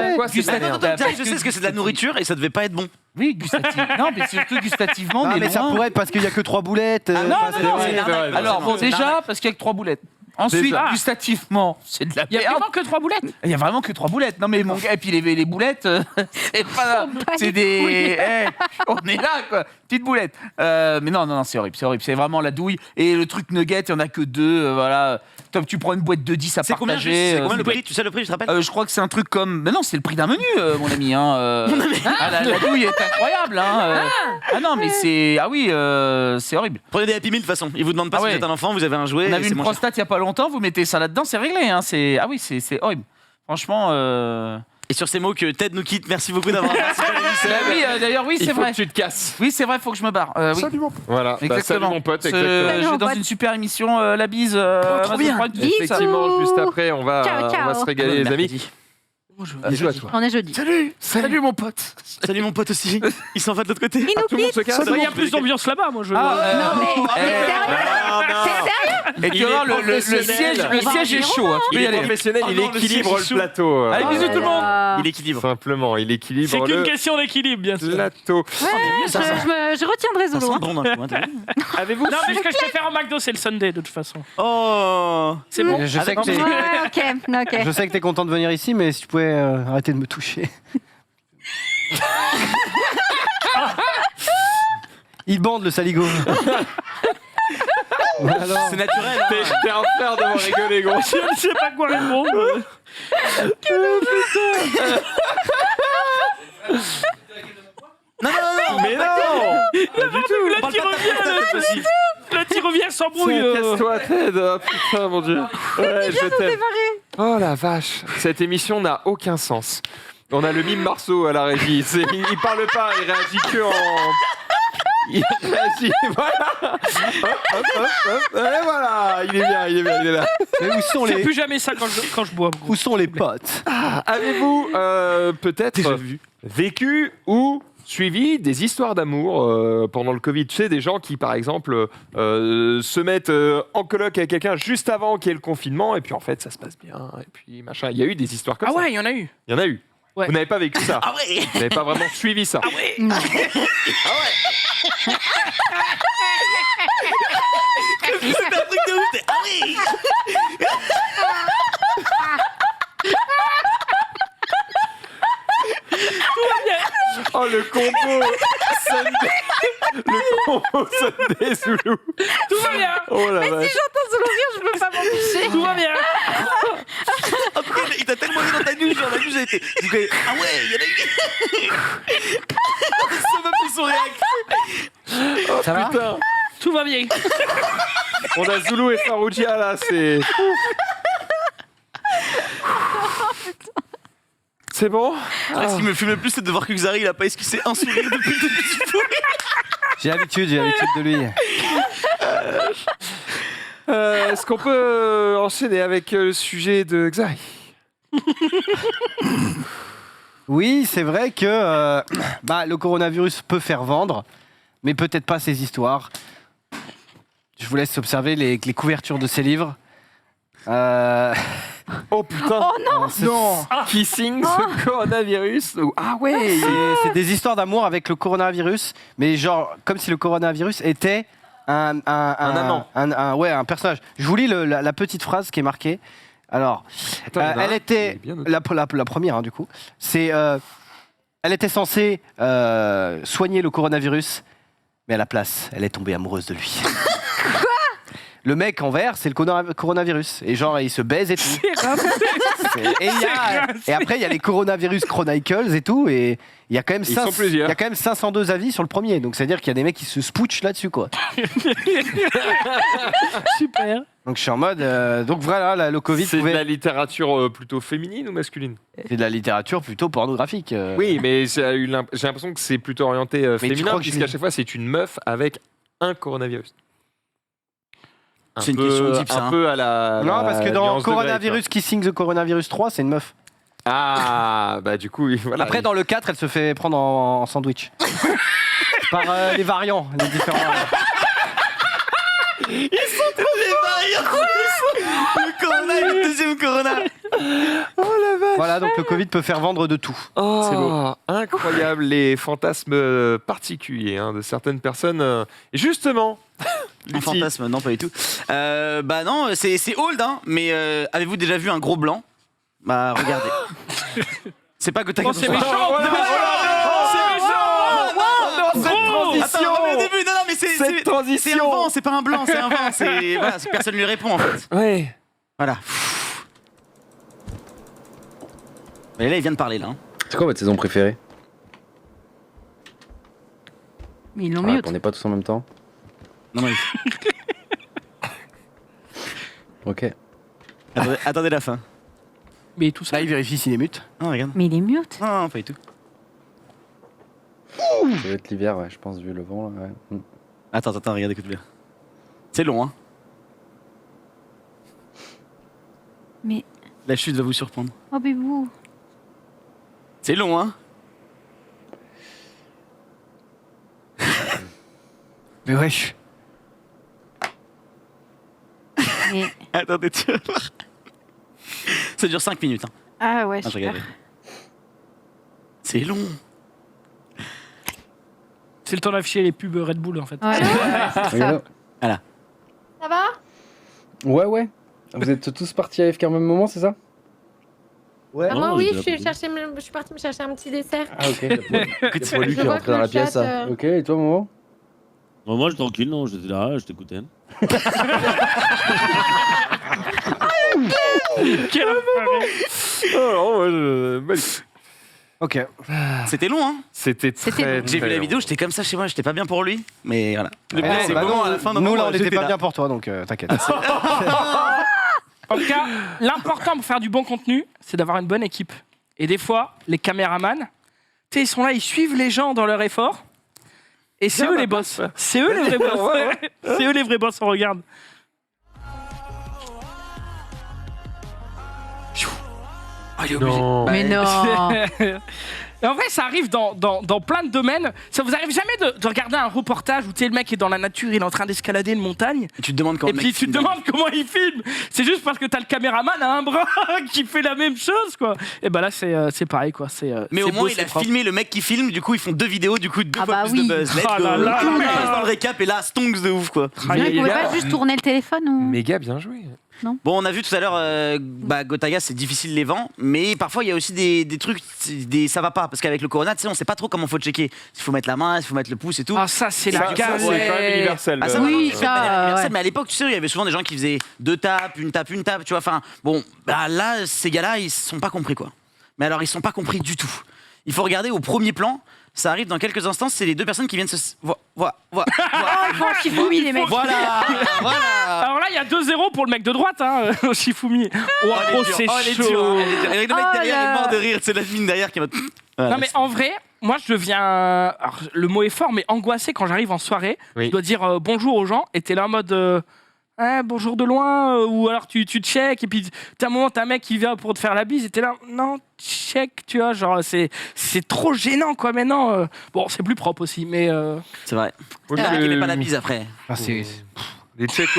Pourquoi c'est de la Attends, merde attends, tiens, je sais ce que c'est de la nourriture et ça devait pas être bon. Oui, gustativement. Non, mais surtout gustativement, Ah, mais mais ça loin. pourrait être parce qu'il y a que 3 boulettes. Ah, Non, enfin, non, c'est- non, c'est c'est une arnaque. Alors, Non, bon, c'est une déjà, arnaque. parce qu'il y a que 3 boulettes. Ensuite, Déjà. gustativement, c'est de la Il y a merde. vraiment que 3 boulettes. Il y a vraiment que 3 boulettes. Non, mais mon gars, et puis les boulettes, c'est pas. C'est des. On est là, quoi. Petite boulette. Mais non, c'est horrible. C'est horrible. C'est vraiment la douille. Et le truc nugget, il y en a que 2. Voilà. Top, tu prends une boîte de 10 à C'est combien, partager. c'est combien le prix? Tu sais le prix, je te rappelle? Je crois que c'est un truc comme. Mais non, c'est le prix d'un menu, mon ami. Hein. Ah, la douille est incroyable. Hein. Ah non, mais c'est. Ah oui, c'est horrible. Prenez des Happy Meal de toute façon. Ils vous demandent pas Ah si ouais. vous êtes un enfant, vous avez un jouet. On a et vu c'est une moins cher. prostate il y a pas longtemps, vous mettez ça là-dedans, c'est réglé. Hein. Ah oui, c'est horrible. Franchement. Et sur ces mots que Ted nous quitte, merci beaucoup d'avoir participé à l'émission. Bah oui, d'ailleurs, oui, Il c'est faut vrai. que tu te casses. Oui, c'est vrai, faut que je me barre. Oui. Voilà, bah, salut Exactement. mon pote, Je exactement. vais mon dans pote. une super émission, la bise. trop bien. Effectivement, juste après, on va Ciao, ciao. se régaler, les amis. Mercredi. Bisous à toi. On est jeudi. Salut mon pote. Salut mon pote aussi. Il s'en va de l'autre côté. Il nous Tout le monde quitte. se casse. Il y a plus d'ambiance là-bas, moi je. Non, mais c'est sérieux. Et tu vas voir, le siège est chaud. Hein. Tu Il peux y est aller. professionnel, il Oh non, le équilibre siège le est chaud. plateau. Allez, bisous tout le monde. Il équilibre. Simplement, il C'est équilibre qu'une le question d'équilibre, bien sûr. plateau. Ouais, je retiendrai Ça Zolo. sent bon d'un coup, hein, t'as vu? Avez-vous Non, mais ce que je préfère au McDo, c'est le Sunday, de toute façon. Oh. C'est bon. Je sais que t'es- Ouais, ok. je sais que t'es content de venir ici, mais si tu pouvais arrêter de me toucher. Il bande le saligo. Alors, C'est naturel. hein. T'es un frère de rigoler, gros. Je ne sais pas quoi répondre. Non, Mais non Là, tu reviens sans brouille. Casse-toi, Ted. Oh, putain, mon Dieu. Ouais, je t'aime. Oh la vache. Cette émission n'a aucun sens. On a le mime Marceau à la régie. Il parle pas, il réagit que en... Il réagit, voilà. Et voilà, il est là. Mais où sont Fais les plus jamais ça quand je bois. Où sont les potes? Avez-vous peut-être vécu ou suivi des histoires d'amour pendant le Covid? Tu sais, des gens qui, par exemple, se mettent en coloc avec quelqu'un juste avant qu'il y ait le confinement, et puis en fait, ça se passe bien, et puis machin. Il y a eu des histoires comme ça. Ah ouais, il y en a eu. Il y en a eu. Ouais. Vous n'avez pas vécu ça. Ah ouais. Vous n'avez pas vraiment suivi ça. Ah ouais. Non. C'est un truc de ouf. Ah oui. Oh, le combo Sunday. Le combo Sunday Zoulou. Tout va bien. Oh la Mais vache. si j'entends Zoulou rire, je peux pas m'empêcher. Tout va bien. En tout cas, il t'a tellement mis dans ta nuit, genre la nuit, a été. Ah ouais, il y en a eu. Ça m'a fait son réaction. Ça va? Putain. Tout va bien. On a Zoulou et Farougia là, c'est. C'est bon? Ce qui me fume le plus, c'est de voir que Xari, il a pas esquissé un sourire depuis le début du film. J'ai l'habitude de lui. Est-ce qu'on peut enchaîner avec le sujet de Xari? Oui, c'est vrai que le coronavirus peut faire vendre, mais peut-être pas ses histoires. Je vous laisse observer les couvertures de ses livres. Oh putain! Oh non! Non! Kissing the coronavirus? Ah ouais! C'est des histoires d'amour avec le coronavirus, mais genre comme si le coronavirus était un amant. Un personnage. Je vous lis la petite phrase qui est marquée. Alors, elle était la première du coup. C'est elle était censée soigner le coronavirus, mais à la place, elle est tombée amoureuse de lui. Le mec en vert, c'est le coronavirus. Et genre, il se baise et tout. Et après, il y a les coronavirus chronicles et tout. Et il y a quand même 502 avis sur le premier. Donc, c'est-à-dire qu'il y a des mecs qui se spoutchent là-dessus, quoi. Super. Donc, je suis en mode. Donc, voilà, le Covid. C'est de la littérature plutôt féminine ou masculine? C'est de la littérature plutôt pornographique. Oui, mais j'ai l'impression que c'est plutôt orienté féminin, puisqu'à chaque fois, c'est une meuf avec un coronavirus. C'est une question type, ça. Un peu à la. Non, parce que dans nuance Coronavirus Kissing the Coronavirus 3, c'est une meuf. Ah, bah du coup, voilà. Après, dans le 4, elle se fait prendre en sandwich. Par les variants, les différents. Ils sont trop des variants. Le corona et le deuxième corona. Oh la vache. Voilà, donc le Covid peut faire vendre de tout. Oh, c'est beau. Incroyable, les fantasmes particuliers de certaines personnes. Et justement. Un fantasme, non, pas du tout. Bah non, c'est old, hein, mais avez-vous déjà vu un gros blanc? Bah regardez. C'est pas que t'as. Oh, c'est méchant! C'est méchant! Attends, au début, non, mais c'est un vent, c'est pas un blanc, c'est un vent. Voilà, personne lui répond en fait. Ouais. Voilà. Mais là, il vient de parler là. Hein. C'est quoi votre saison préférée? Mais ils l'ont mute. On n'est pas tous en même temps. Non, mais. Ok. Attendez la fin. Mais tout ça. Là, il vérifie s'il est mute. Non, regarde. Mais il est mute. Non, pas du tout. Ça va être l'hiver, ouais, je pense, vu le vent. Là, ouais. Attends, regarde, écoute bien. C'est long, hein. Mais. La chute va vous surprendre. Oh, bébou. C'est long, hein. Mais wesh. Mais... Attendez, tu vas voir. Ça dure 5 minutes. Hein. Ah ouais, je super. regarde. C'est long. C'est le temps d'afficher les pubs Red Bull en fait. Ouais, c'est ça. Voilà. Ça va? Ouais. Vous êtes tous partis à AFK au même moment, c'est ça? Ouais. Ah, moi, oui, je suis partie me chercher un petit dessert. Ah, ok. C'est Paul qui est rentré dans la pièce. Ok, et toi, Momo? Moi, je suis tranquille, non, j'étais là, je t'écoutais. Quel Ok. C'était long, hein. C'était très. J'ai vu la vidéo, j'étais comme ça chez moi, j'étais pas bien pour lui, mais voilà. C'est bon, à la fin nous, là, on n'était pas bien pour toi, donc t'inquiète. En tout cas, l'important pour faire du bon contenu, c'est d'avoir une bonne équipe. Et des fois, les caméramans, tu sais, ils sont là, ils suivent les gens dans leur effort. Et c'est eux les boss. C'est eux les vrais boss. C'est eux les vrais boss, on regarde. Ah, il est obligé. Non. Mais non. Et en vrai, ça arrive dans plein de domaines. Ça vous arrive jamais de regarder un reportage où tu sais, le mec est dans la nature, il est en train d'escalader une montagne. Et tu te demandes comment Et puis tu te demandes comment il filme. C'est juste parce que t'as le caméraman à un bras qui fait la même chose, quoi. Et bah là, c'est pareil, quoi. Mais au moins, il a filmé le mec qui filme, du coup, ils font 2 vidéos, du coup, 2 fois plus de buzz. Let's go. là là Il là passe là. dans le récap et là, stonks de ouf, quoi. Vous pouvez pas juste tourner le téléphone ou... Méga bien joué. Bon, on a vu tout à l'heure, Gotaga, c'est difficile les vents, mais parfois il y a aussi des trucs, ça va pas, parce qu'avec le Corona, tu sais, on sait pas trop comment faut checker. S'il faut mettre la main, s'il faut mettre le pouce et tout. Ah, ça, c'est la galère. C'est quand même universel. Ah, ça, Oui, non, ça, universel, ouais. mais à l'époque, tu sais, il y avait souvent des gens qui faisaient 2 tapes, une tape, tu vois. Enfin, bon, bah, là, ces gars-là, ils sont pas compris, quoi. Mais alors, ils sont pas compris du tout. Il faut regarder au premier plan. Ça arrive dans quelques instants, c'est les 2 personnes qui viennent se... Voilà. Ils font Shifumi, les mecs. Voilà. Alors là, il y a 2-0 pour le mec de droite, hein, Shifumi. Oh, c'est chaud. Le mec derrière est mort de rire, c'est l'admin derrière qui va... Non, mais en vrai, moi, je deviens... Alors, le mot est fort, mais angoissé quand j'arrive en soirée. Oui. Je dois dire bonjour aux gens, et t'es là en mode... bonjour de loin, ou alors tu check, et puis t'as un moment, t'as un mec qui vient pour te faire la bise, et t'es là, non, check, tu vois, genre, c'est trop gênant, quoi, maintenant. Bon, c'est plus propre aussi, mais... C'est vrai. Il met pas la bise après. Ah, c'est... Les Tchèques.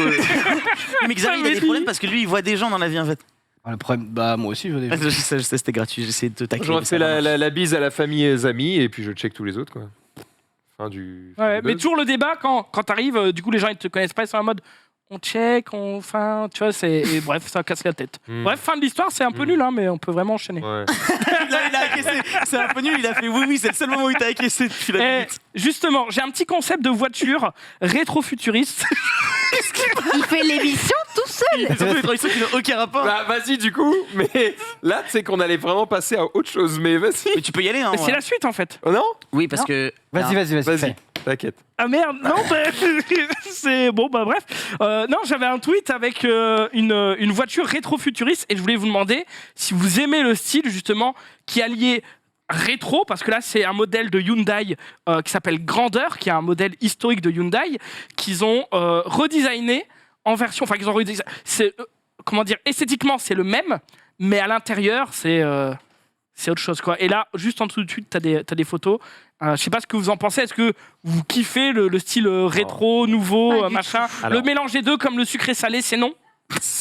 Mais Xavier, il a des problèmes parce que lui, il voit des gens dans la vie, en fait. Ah, le problème, bah moi aussi je veux des Je sais, c'était gratuit, j'essaie de te tacler. J'aurais fait la bise à la famille et aux amis, et puis je check tous les autres, quoi. Fin du. Ouais, mais toujours le débat, quand t'arrives, du coup, les gens, ils te connaissent pas, ils sont en mode... On check, enfin, tu vois, et bref, ça casse la tête. Bref, fin de l'histoire, c'est un peu nul, hein, mais on peut vraiment enchaîner. Ouais. il a encaissé, c'est un peu nul, il a fait oui, c'est le seul moment où il t'a encaissé depuis la minute. Justement, j'ai un petit concept de voiture rétro-futuriste. Il fait l'émission tout seul. Surtout les transitions qui n'ont aucun rapport. Bah, vas-y, du coup, mais là, tu sais qu'on allait vraiment passer à autre chose, mais vas-y. Mais tu peux y aller, hein. Mais c'est la suite, en fait. Oh non? Oui, parce que. Vas-y. T'inquiète. Ah merde, non, c'est bon, bah bref. Non, j'avais un tweet avec une voiture rétro-futuriste et je voulais vous demander si vous aimez le style justement qui alliait rétro, parce que là c'est un modèle de Hyundai qui s'appelle Grandeur, qui est un modèle historique de Hyundai qu'ils ont redesigné en version, enfin qu'ils ont redesigné. Comment dire, esthétiquement c'est le même, mais à l'intérieur c'est autre chose, quoi. Et là, juste en dessous de tweet, t'as des photos. Je sais pas ce que vous en pensez. Est-ce que vous kiffez le style rétro, nouveau, machin? Alors, le mélange des deux, comme le sucré salé, c'est non?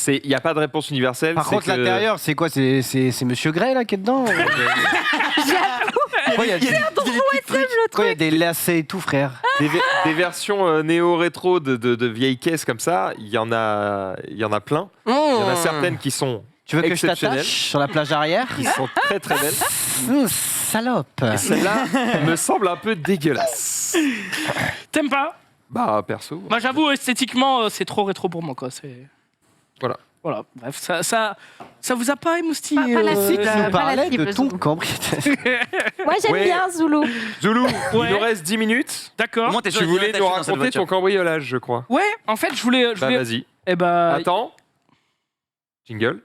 Il n'y a pas de réponse universelle. Par contre, l'intérieur, c'est quoi? C'est Monsieur Gray là qui est dedans? J'avoue. Il y a des lacets et tout, frère. Des versions néo-rétro de vieilles caisses comme ça, il y en a plein. Il y en a certaines qui sont Tu veux que je exceptionnelles, t'attache sur la plage arrière? qui sont très très belles. Salope. Et celle-là me semble un peu dégueulasse. T'aimes pas? Bah, perso. Moi, j'avoue, esthétiquement, c'est trop rétro pour moi, quoi. Voilà. Bref, ça vous a pas émoustillé? Pas la Si cible, tu nous pas parlais la de cible, ton Zoulou. cambriolage. Moi, j'aime Ouais. bien Zoulou. Zoulou, Ouais. il nous reste 10 minutes. D'accord. Comment t'es sûr Tu qu'il y a voulais un nous attaché dans cette raconter ton voiture cambriolage, je crois. Ouais, en fait, je voulais. Bah, vas-y. Eh bah, Attends. Jingle.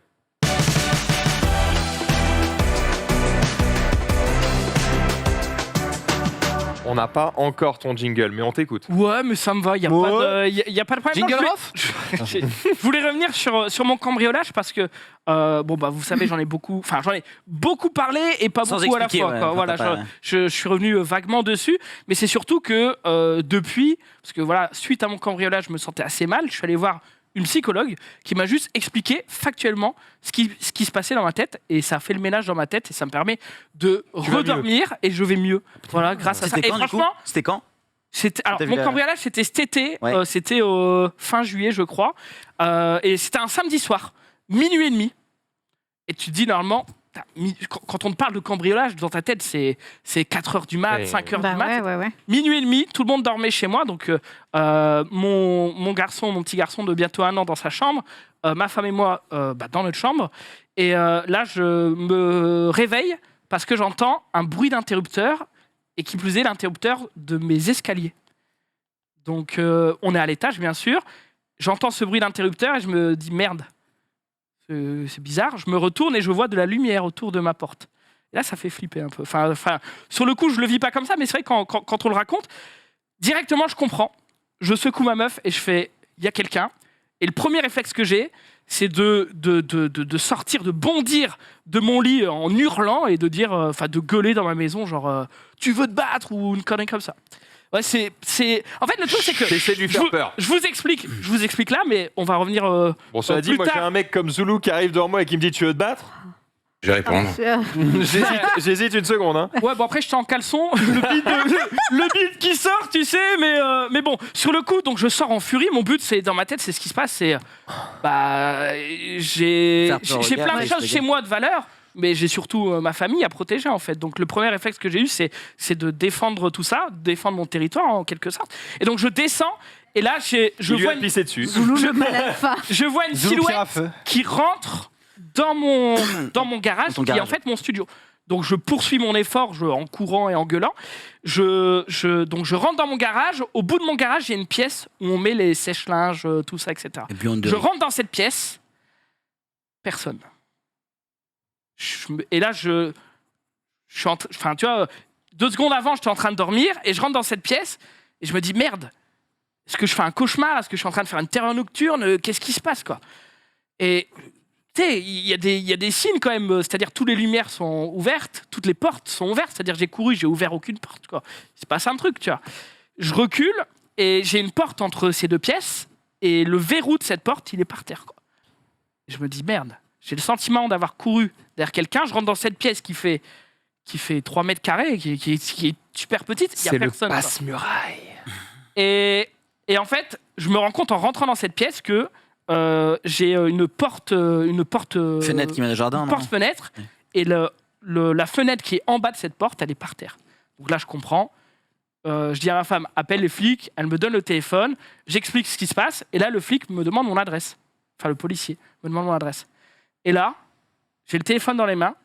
On n'a pas encore ton jingle, mais on t'écoute. Ouais, mais ça me va, il n'y a, y a pas de problème. Jingle Non, off. je voulais revenir sur mon cambriolage parce que, vous savez, j'en ai beaucoup parlé et pas Sans beaucoup à la expliquer, fois. ouais, quoi. enfin, Voilà, t'as pas- je suis revenu vaguement dessus, mais c'est surtout que depuis, parce que voilà, suite à mon cambriolage, je me sentais assez mal, je suis allé voir une psychologue qui m'a juste expliqué factuellement ce qui se passait dans ma tête et ça a fait le ménage dans ma tête et ça me permet de Tu vas redormir et je vais mieux. Voilà, grâce à ça. C'était Et quand, du coup franchement, C'était quand alors, T'as vu mon la- cambriolage, c'était cet été, Ouais. c'était fin juillet, je crois, et c'était un samedi soir, minuit et demi. Et tu te dis, normalement, quand on te parle de cambriolage, dans ta tête, c'est 4 heures du mat, Ouais. 5 heures Bah du mat. ouais. Minuit et demi, tout le monde dormait chez moi, donc mon petit garçon de bientôt 1 an dans sa chambre, ma femme et moi dans notre chambre. Et là, je me réveille parce que j'entends un bruit d'interrupteur, et qui plus est l'interrupteur de mes escaliers. Donc on est à l'étage, bien sûr. J'entends ce bruit d'interrupteur et je me dis merde, c'est bizarre. Je me retourne et je vois de la lumière autour de ma porte. Et là, ça fait flipper un peu. Enfin, sur le coup, je le vis pas comme ça, mais c'est vrai quand on le raconte, Directement, je comprends. Je secoue ma meuf et je fais, il y a quelqu'un. Et le premier réflexe que j'ai, c'est de sortir, de bondir de mon lit en hurlant et de dire, de gueuler dans ma maison, genre, tu veux te battre ou une connerie comme ça. Ouais, c'est... En fait, le truc, c'est que... J'essaie de lui faire peur. Je vous explique là, mais on va revenir Bon, ça dit, moi, j'ai un mec comme Zulu qui arrive devant moi et qui me dit, tu veux te battre ? Je vais répondre. J'hésite une seconde. Hein. Ouais, bon après j'étais en caleçon, le beat qui sort, tu sais, mais bon, sur le coup, donc je sors en furie. Mon but, c'est dans ma tête, c'est ce qui se passe, c'est j'ai plein de choses chez moi de valeur, mais j'ai surtout ma famille à protéger en fait. Donc le premier réflexe que j'ai eu, c'est de défendre tout ça, défendre mon territoire en quelque sorte. Et donc je descends. Et là, je vois une silhouette qui rentre dans mon garage, qui est en fait mon studio. Donc je poursuis mon effort en courant et en gueulant. Donc je rentre dans mon garage. Au bout de mon garage, il y a une pièce où on met les sèche-linges, tout ça, etc. Je rentre dans cette pièce. Personne. Et là, je suis enfin, tu vois, 2 secondes avant, j'étais en train de dormir et je rentre dans cette pièce et je me dis merde. Est-ce que je fais un cauchemar ? Est-ce que je suis en train de faire une terreur nocturne ? Qu'est-ce qui se passe, quoi ? Et tu sais, il y a des signes quand même. C'est-à-dire, toutes les lumières sont ouvertes, toutes les portes sont ouvertes. C'est-à-dire, j'ai couru, j'ai ouvert aucune porte, quoi. Il se passe un truc, tu vois. Je recule et j'ai une porte entre ces 2 pièces et le verrou de cette porte, il est par terre, quoi. Et je me dis merde. J'ai le sentiment d'avoir couru derrière quelqu'un. Je rentre dans cette pièce qui fait 3 mètres carrés, qui est super petite. Il y a personne. C'est le passe-muraille. Et en fait, je me rends compte en rentrant dans cette pièce que j'ai une porte fenêtre qui mène au jardin. Une porte-fenêtre. Et la fenêtre qui est en bas de cette porte, elle est par terre. Donc là, je comprends. Je dis à ma femme, appelle les flics. Elle me donne le téléphone. J'explique ce qui se passe. Et là, le flic me demande mon adresse. Enfin, le policier me demande mon adresse. Et là, j'ai le téléphone dans les mains.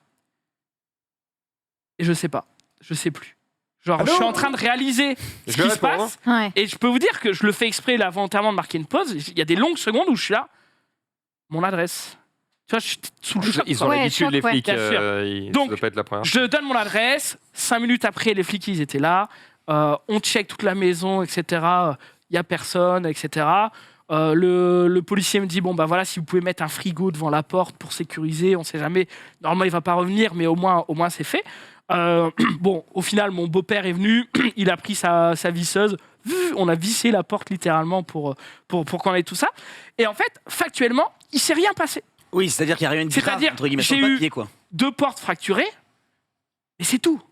Et je sais pas. Je sais plus. Genre, je suis en train de réaliser ce qui se passe. Ouais. Et je peux vous dire que je le fais exprès, là, volontairement, de marquer une pause. Il y a des longues secondes où je suis là. Mon adresse. Tu vois, je suis sous le choc. Ils ont l'habitude, les flics. Donc, ça doit pas être la première. Je donne mon adresse. 5 minutes après, les flics, ils étaient là. On check toute la maison, etc. Il y a personne, etc. Le policier me dit, bon, bah voilà, si vous pouvez mettre un frigo devant la porte pour sécuriser, on sait jamais. Normalement, il va pas revenir, mais au moins c'est fait. Bon, au final, mon beau-père est venu, il a pris sa visseuse, on a vissé la porte littéralement pour qu'on ait tout ça. Et en fait, factuellement, il s'est rien passé. Oui, c'est-à-dire qu'il n'y a rien de grave, entre guillemets, sur le papier, quoi. 2 portes fracturées, et c'est tout.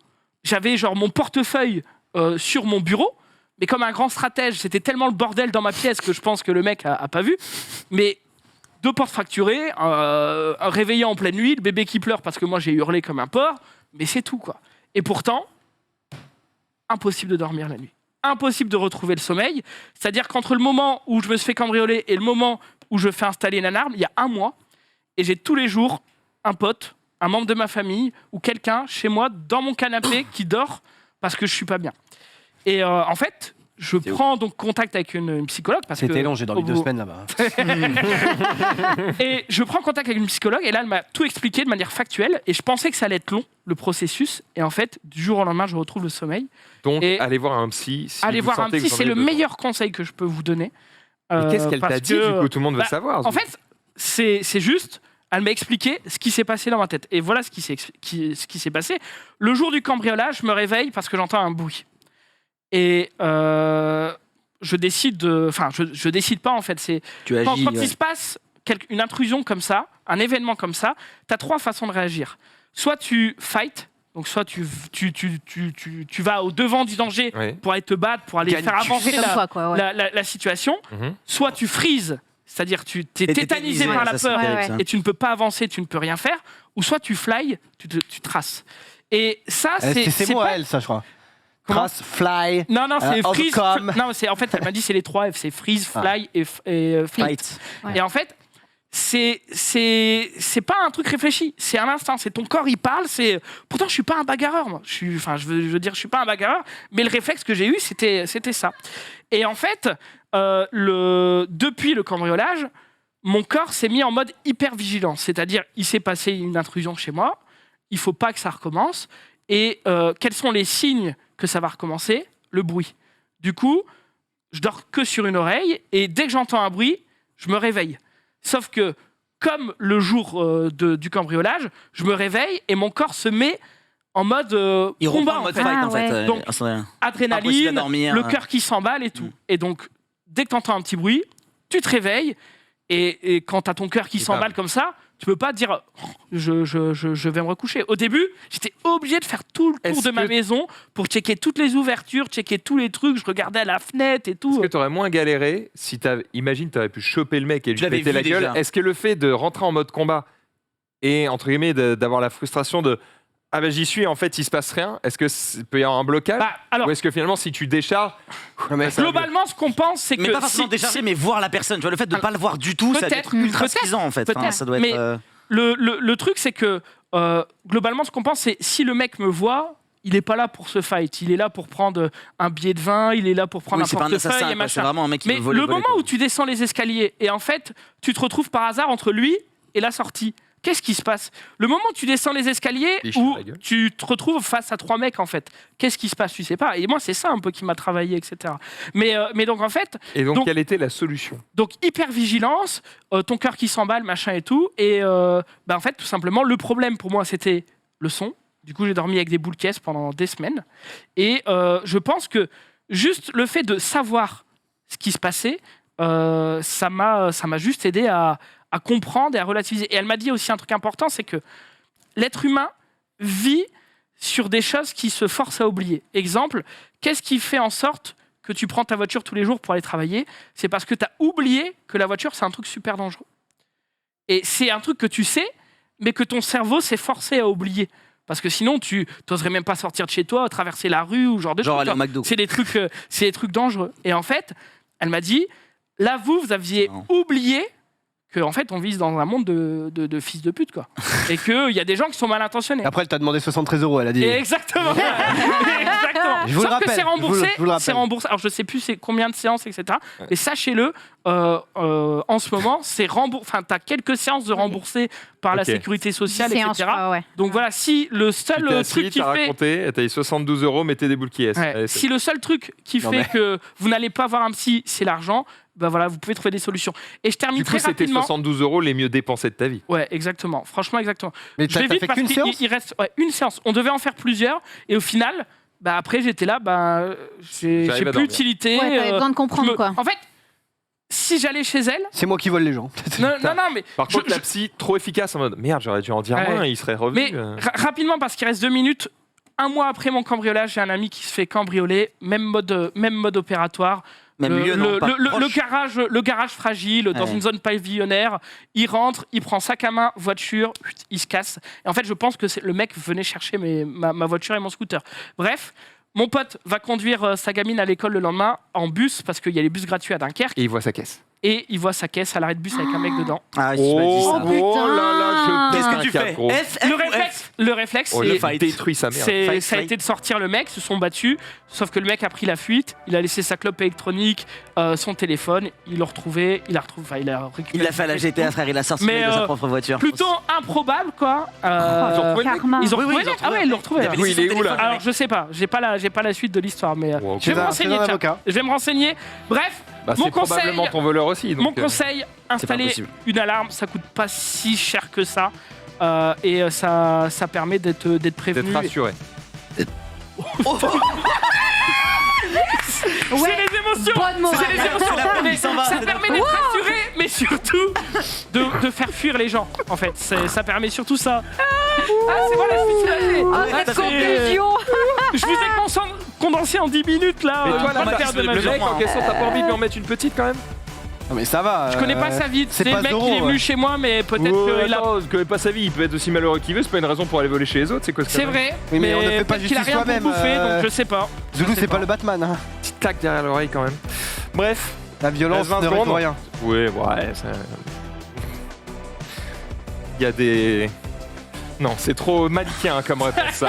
J'avais genre mon portefeuille sur mon bureau, mais comme un grand stratège, c'était tellement le bordel dans ma pièce que je pense que le mec a pas vu. Mais 2 portes fracturées, un réveillé en pleine nuit, le bébé qui pleure parce que moi j'ai hurlé comme un porc. Mais c'est tout, quoi. Et pourtant, impossible de dormir la nuit. Impossible de retrouver le sommeil. C'est-à-dire qu'entre le moment où je me suis fait cambrioler et le moment où je fais installer une alarme, il y a 1 mois. Et j'ai tous les jours un pote, un membre de ma famille ou quelqu'un chez moi dans mon canapé qui dort parce que je suis pas bien. Et en fait, je prends donc contact avec une psychologue. C'était long, j'ai dormi 2 semaines là-bas. Et je prends contact avec une psychologue et là, elle m'a tout expliqué de manière factuelle. Et je pensais que ça allait être long, le processus. Et en fait, du jour au lendemain, je retrouve le sommeil. Donc, allez voir un psy. Si allez voir un psy, c'est le meilleur conseil que je peux vous donner. Mais qu'est-ce qu'elle t'a dit, du coup, tout le monde veut savoir. En fait, c'est juste... Elle m'a expliqué ce qui s'est passé dans ma tête. Et voilà ce qui s'est passé. Le jour du cambriolage, je me réveille parce que j'entends un bruit. Et je décide de... Enfin, je décide pas, en fait. C'est quand il se passe une intrusion comme ça, un événement comme ça, tu as 3 façons de réagir. Soit tu fight, donc soit tu vas au devant du danger pour aller te battre, pour aller faire avancer la situation. Soit tu freezes, c'est-à-dire tu t'es tétanisé par la peur et tu ne peux pas avancer, tu ne peux rien faire. Ou soit tu fly, tu traces. Et ça, c'est moi, elle, ça, je crois. Trace, fly. Non, c'est freeze. Non, c'est en fait, elle m'a dit c'est les 3 F, c'est freeze, fly et flight. Ouais. Et en fait, c'est pas un truc réfléchi, c'est un instinct, c'est ton corps, il parle. Pourtant, je suis pas un bagarreur, moi. Je veux dire, je suis pas un bagarreur, mais le réflexe que j'ai eu, c'était ça. Et en fait, depuis le cambriolage, mon corps s'est mis en mode hyper vigilance, c'est-à-dire, il s'est passé une intrusion chez moi, il faut pas que ça recommence. Et quels sont les signes que ça va recommencer? Le bruit. Du coup, je dors que sur une oreille et dès que j'entends un bruit, je me réveille. Sauf que, comme le jour du cambriolage, je me réveille et mon corps se met en mode combat. En mode fight, en fait. Donc, adrénaline, dormir, le cœur qui s'emballe et tout. Et donc, dès que tu entends un petit bruit, tu te réveilles et quand tu as ton cœur qui s'emballe comme ça, tu peux pas dire je vais me recoucher. Au début, j'étais obligé de faire tout le tour de ma maison pour checker toutes les ouvertures, checker tous les trucs. Je regardais à la fenêtre et tout. Est-ce que tu aurais moins galéré si imagine, tu avais pu choper le mec et lui péter la gueule. Est-ce que le fait de rentrer en mode combat et entre guillemets d'avoir la frustration de ah ben j'y suis, en fait il se passe rien, est-ce que peut y avoir un blocage ou est-ce que finalement si tu décharges globalement ce qu'on pense c'est que mais pas forcément décharger mais voir la personne, tu vois, le fait de ne pas le voir du tout ça doit être ultra suffisant en fait. Enfin, ça doit mais être le truc c'est que globalement ce qu'on pense c'est si le mec me voit, il est pas là pour se fight, il est là pour prendre un billet de vin, il est là pour prendre un portefeuille et machin. C'est vraiment un mec qui mais veut voler, le moment où tu descends les escaliers et en fait tu te retrouves par hasard entre lui et la sortie, qu'est-ce qui se passe? Le moment où tu descends les escaliers, où tu te retrouves face à 3 mecs, en fait, qu'est-ce qui se passe? Tu sais pas. Et moi, c'est ça un peu qui m'a travaillé, etc. Mais donc, en fait... Et donc, quelle était la solution? Donc, hyper vigilance, ton cœur qui s'emballe, machin et tout. Et en fait, tout simplement, le problème pour moi, c'était le son. Du coup, j'ai dormi avec des boules caisses pendant des semaines. Et je pense que juste le fait de savoir ce qui se passait, ça m'a juste aidé à comprendre et à relativiser. Et elle m'a dit aussi un truc important, c'est que l'être humain vit sur des choses qui se forcent à oublier. Exemple, qu'est-ce qui fait en sorte que tu prends ta voiture tous les jours pour aller travailler? C'est parce que tu as oublié que la voiture, c'est un truc super dangereux. Et c'est un truc que tu sais, mais que ton cerveau s'est forcé à oublier. Parce que sinon, tu n'oserais même pas sortir de chez toi, traverser la rue ou genre de trucs. Aller au McDo. C'est des trucs dangereux. Et en fait, elle m'a dit, là, vous aviez oublié qu'en fait, on vit dans un monde de fils de pute, quoi. Et qu'il y a des gens qui sont mal intentionnés. Après, elle t'a demandé 73 €, elle a dit. Exactement. Exactement. Je vous le rappelle. Que c'est remboursé. Je vous le rappelle. C'est remboursé. Alors, je sais plus c'est combien de séances, etc. Mais sachez-le, en ce moment, c'est remboursé. Enfin, tu as quelques séances de remboursées par la sécurité sociale, etc. Donc voilà, si le seul truc qui fait. Raconté, t'as eu 72 €, mettez des boules qui est. Ouais. Si le seul truc qui fait que vous n'allez pas voir un psy, c'est l'argent, ben voilà, vous pouvez trouver des solutions. Et je termine très rapidement. C'était 72 € les mieux dépensés de ta vie. Ouais, exactement. Franchement, exactement. Mais je vais vite parce qu'il reste une séance. On devait en faire plusieurs. Et au final, après, j'étais là, j'ai plus d'utilité. Ouais, t'avais besoin de comprendre, quoi. En fait, si j'allais chez elle... C'est moi qui vole les gens. non, mais... Par contre, la psy, trop efficace en mode, merde, j'aurais dû en dire moins, il serait revenu. Mais rapidement, parce qu'il reste 2 minutes, un mois après mon cambriolage, j'ai un ami qui se fait cambrioler, même mode opératoire. Le garage fragile, dans une zone pavillonnaire, il rentre, il prend sac à main, voiture, il se casse. Et en fait, je pense que le mec venait chercher ma voiture et mon scooter. Bref, mon pote va conduire sa gamine à l'école le lendemain en bus, parce qu'il y a les bus gratuits à Dunkerque. Et il voit sa caisse. Et il voit sa caisse à l'arrêt de bus avec un mec dedans. Ah, oh là là, qu'est-ce que tu fais? Le réflexe, il détruit sa mère. Ça a été de sortir le mec, se sont battus, sauf que le mec a pris la fuite, il a laissé sa clope électronique, son téléphone, il l'a retrouvé, il a récupéré. Il l'a fait à la GTA, frère, il a sorti de sa propre voiture. Plutôt improbable, quoi. Ils ont retrouvé. Ah ouais, ils l'ont retrouvé. Il est où là? Alors je sais pas, j'ai pas la suite de l'histoire, mais je vais me renseigner. Je vais me renseigner. Bref, mon conseil. Probablement ton voleur aussi. Mon conseil, installer une alarme, ça coûte pas si cher que ça, et ça permet d'être prévenu. D'être rassuré. C'est les émotions. C'est les émotions. Ça permet d'être rassuré, mais surtout de faire fuir les gens. En fait, ça permet surtout ça. C'est bon, cette conclusion. Je vous ai condensé en 10 minutes là. Mais toi, le mec en question, t'as pas envie de lui en mettre une petite quand même? Non mais ça va. Je connais pas sa vie. C'est le mec qui est venu chez moi, mais peut-être qu'il a. Je connais pas sa vie. Il peut être aussi malheureux qu'il veut. C'est pas une raison pour aller voler chez les autres. C'est quoi? C'est vrai. Oui, mais on ne fait pas qu'il a justice rien soi-même. pour bouffer, donc je sais pas. Zoulou, c'est pas le Batman. Hein. Petite claque derrière l'oreille quand même. Bref. La violence ne règle rien. Oui, ouais. Il y a des. Non, c'est trop manichéen comme réponse ça.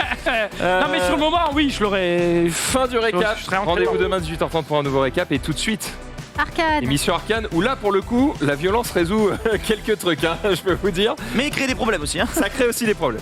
Non mais sur le moment, oui, je l'aurais. Fin du récap. Rendez-vous demain 18h30 pour un nouveau récap et tout de suite. Arcane. Émission Arcane où là pour le coup la violence résout quelques trucs, hein, je peux vous dire. Mais il crée des problèmes aussi. Hein. Ça crée aussi des problèmes.